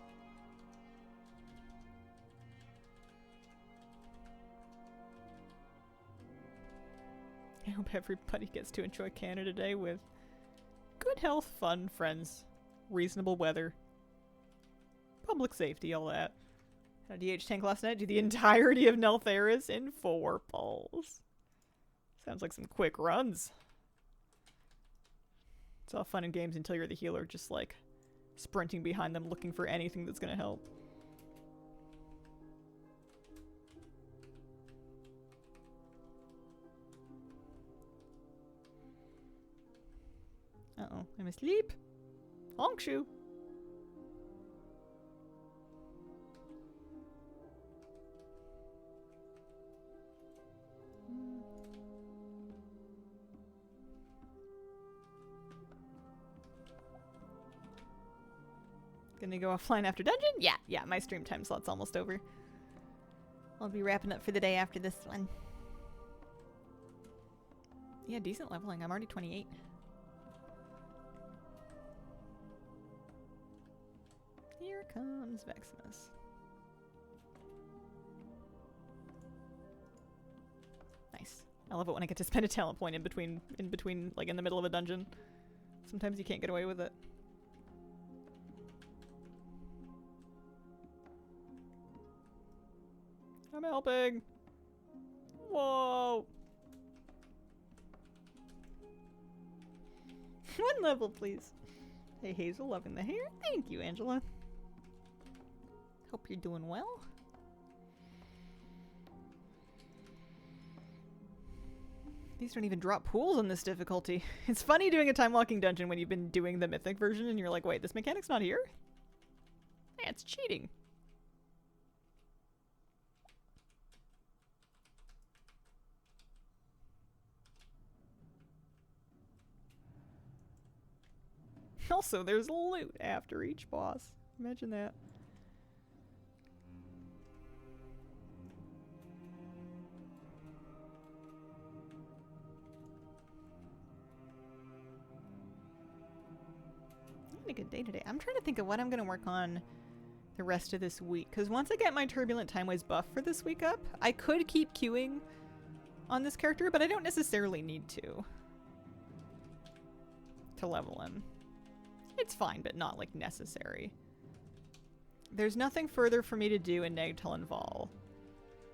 I hope everybody gets to enjoy Canada Day with good health, fun, friends, reasonable weather, public safety, all that. Had a DH tank last night. Do the entirety of Neltharis in 4 pulls. Sounds like some quick runs. It's all fun and games until you're the healer, just like sprinting behind them looking for anything that's gonna help. Uh-oh, I'm asleep. Honk shoe. Gonna go offline after dungeon? Yeah, my stream time slot's almost over. I'll be wrapping up for the day after this one. Yeah, decent leveling. I'm already 28. Here comes Veximus. Nice. I love it when I get to spend a talent point in between, like in the middle of a dungeon. Sometimes you can't get away with it. I'm helping. Whoa. 1 level, please. Hey, Hazel, loving the hair. Thank you, Angela. Hope you're doing well. These don't even drop pools on this difficulty. It's funny doing a time walking dungeon when you've been doing the mythic version and you're like, wait, this mechanic's not here? Yeah, it's cheating. Also, there's loot after each boss. Imagine that. Having a good day today. I'm trying to think of what I'm going to work on the rest of this week. Because once I get my Turbulent Timeways buff for this week up, I could keep queuing on this character, but I don't necessarily need to level him. It's fine, but not, like, necessary. There's nothing further for me to do in Nagtel and Vol.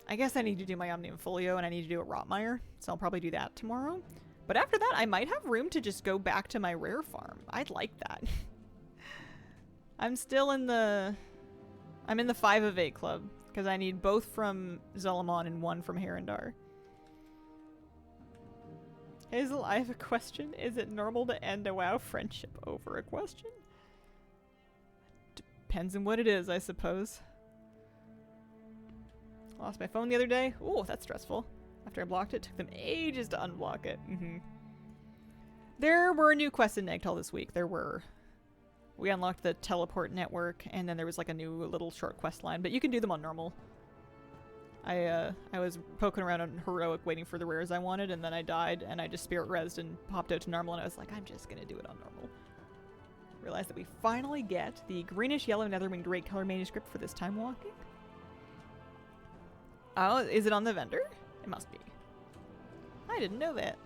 I guess I need to do my Omnium Folio, and I need to do a Rotmire, so I'll probably do that tomorrow. But after that, I might have room to just go back to my rare farm. I'd like that. I'm still in the... I'm in the 5 of 8 club, because I need both from Zelamon and 1 from Herondar. Hazel, I have a question. Is it normal to end a WoW friendship over a question? Depends on what it is, I suppose. Lost my phone the other day. Ooh, that's stressful. After I blocked it, took them ages to unblock it. There were new quests in Nagtel this week. There were. We unlocked the teleport network, and then there was like a new little short quest line, but you can do them on normal. I was poking around on heroic waiting for the rares I wanted, and then I died, and I just spirit rezzed and popped out to normal, and I was like, I'm just gonna do it on normal. Realized that we finally get the greenish yellow netherwinged drake color manuscript for this time walking. Oh, is it on the vendor? It must be. I didn't know that.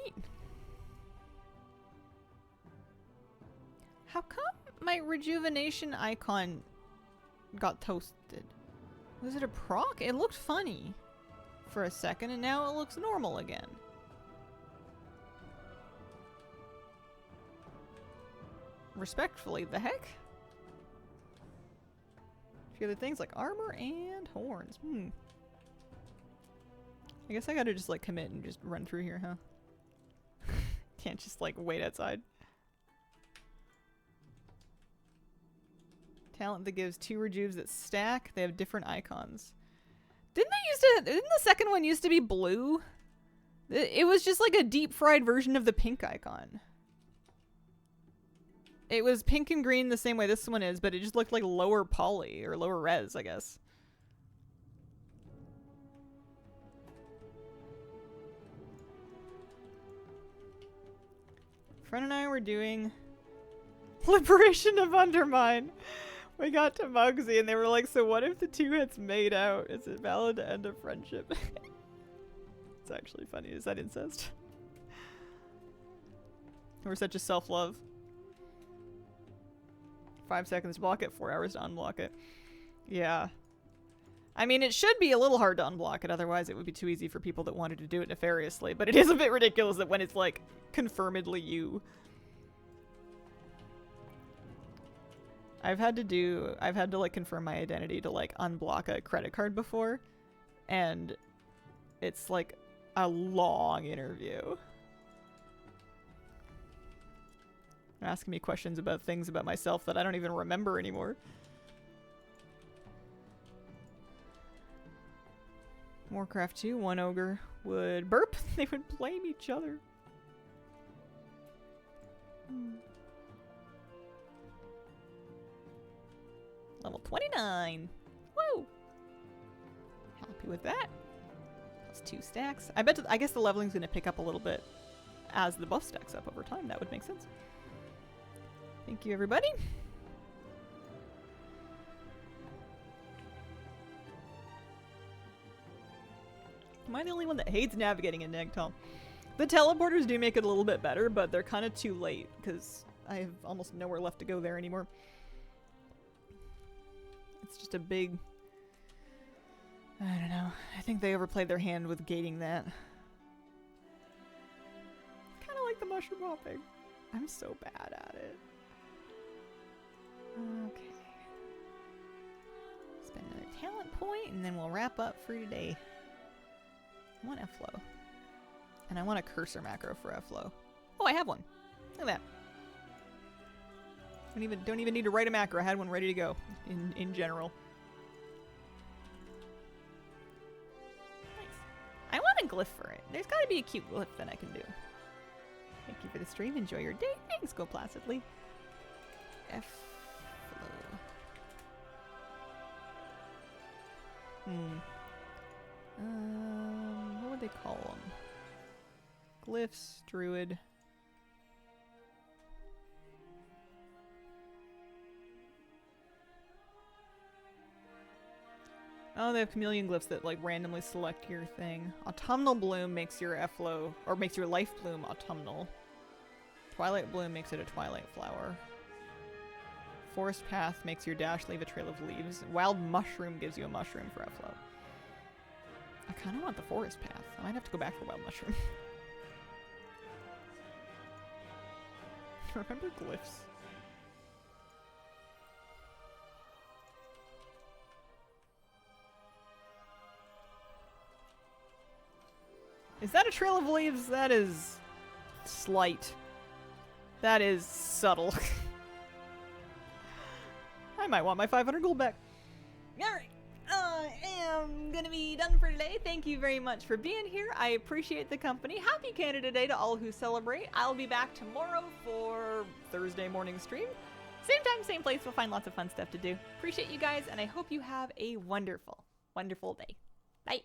Neat. How come my rejuvenation icon got toasted? Was it a proc? It looked funny for a second, and now it looks normal again. Respectfully, the heck? A few other things like armor and horns. I guess I gotta just like commit and just run through here, huh? Can't just like wait outside. Talent that gives 2 rejuves that stack. They have different icons. Didn't the second one used to be blue? It was just like a deep fried version of the pink icon. It was pink and green the same way this one is, but it just looked like lower poly or lower res, I guess. friend and I were doing Liberation of Undermine. We got to Muggsy and they were like, so what if the two heads made out? Is it valid to end a friendship? It's actually funny. Is that incest? We're such a self-love. 5 seconds to block it, 4 hours to unblock it. Yeah. I mean, it should be a little hard to unblock it, otherwise it would be too easy for people that wanted to do it nefariously, but it is a bit ridiculous that when it's, like, confirmedly you. I've had to, like, confirm my identity to, like, unblock a credit card before, and it's, like, a long interview. They're asking me questions about things about myself that I don't even remember anymore. Warcraft 2, one ogre would burp. They would blame each other. Level 29. Woo! Happy with that. Plus 2 stacks. I guess the leveling's gonna pick up a little bit as the buff stacks up over time. That would make sense. Thank you, everybody. Am I the only one that hates navigating in Nagtal? The teleporters do make it a little bit better, but they're kind of too late because I have almost nowhere left to go there anymore. It's just a big... I don't know. I think they overplayed their hand with gating that. Kind of like the mushroom hopping. I'm so bad at it. Okay. Spend another talent point and then we'll wrap up for today. I want F-Flow. And I want a cursor macro for F-Flow. Oh, I have one. Look at that. Don't even need to write a macro. I had one ready to go in general. Nice. I want a glyph for it. There's gotta be a cute glyph that I can do. Thank you for the stream. Enjoy your day. Thanks. Go placidly. F-Flow. What would they call them? Glyphs, druid. Oh, they have chameleon glyphs that like randomly select your thing. Autumnal bloom makes your F-Flow, or makes your life bloom autumnal. Twilight bloom makes it a twilight flower. Forest path makes your dash leave a trail of leaves. Wild mushroom gives you a mushroom for F-Flow. I kind of want the forest path. I might have to go back for wild mushroom. Remember glyphs? Is that a trail of leaves? That is slight. That is subtle. I might want my 500 gold back. Alright. I am gonna be done for today. Thank you very much for being here. I appreciate the company. Happy Canada Day to all who celebrate. I'll be back tomorrow for Thursday morning stream. Same time, same place. We'll find lots of fun stuff to do. Appreciate you guys, and I hope you have a wonderful, wonderful day. Bye.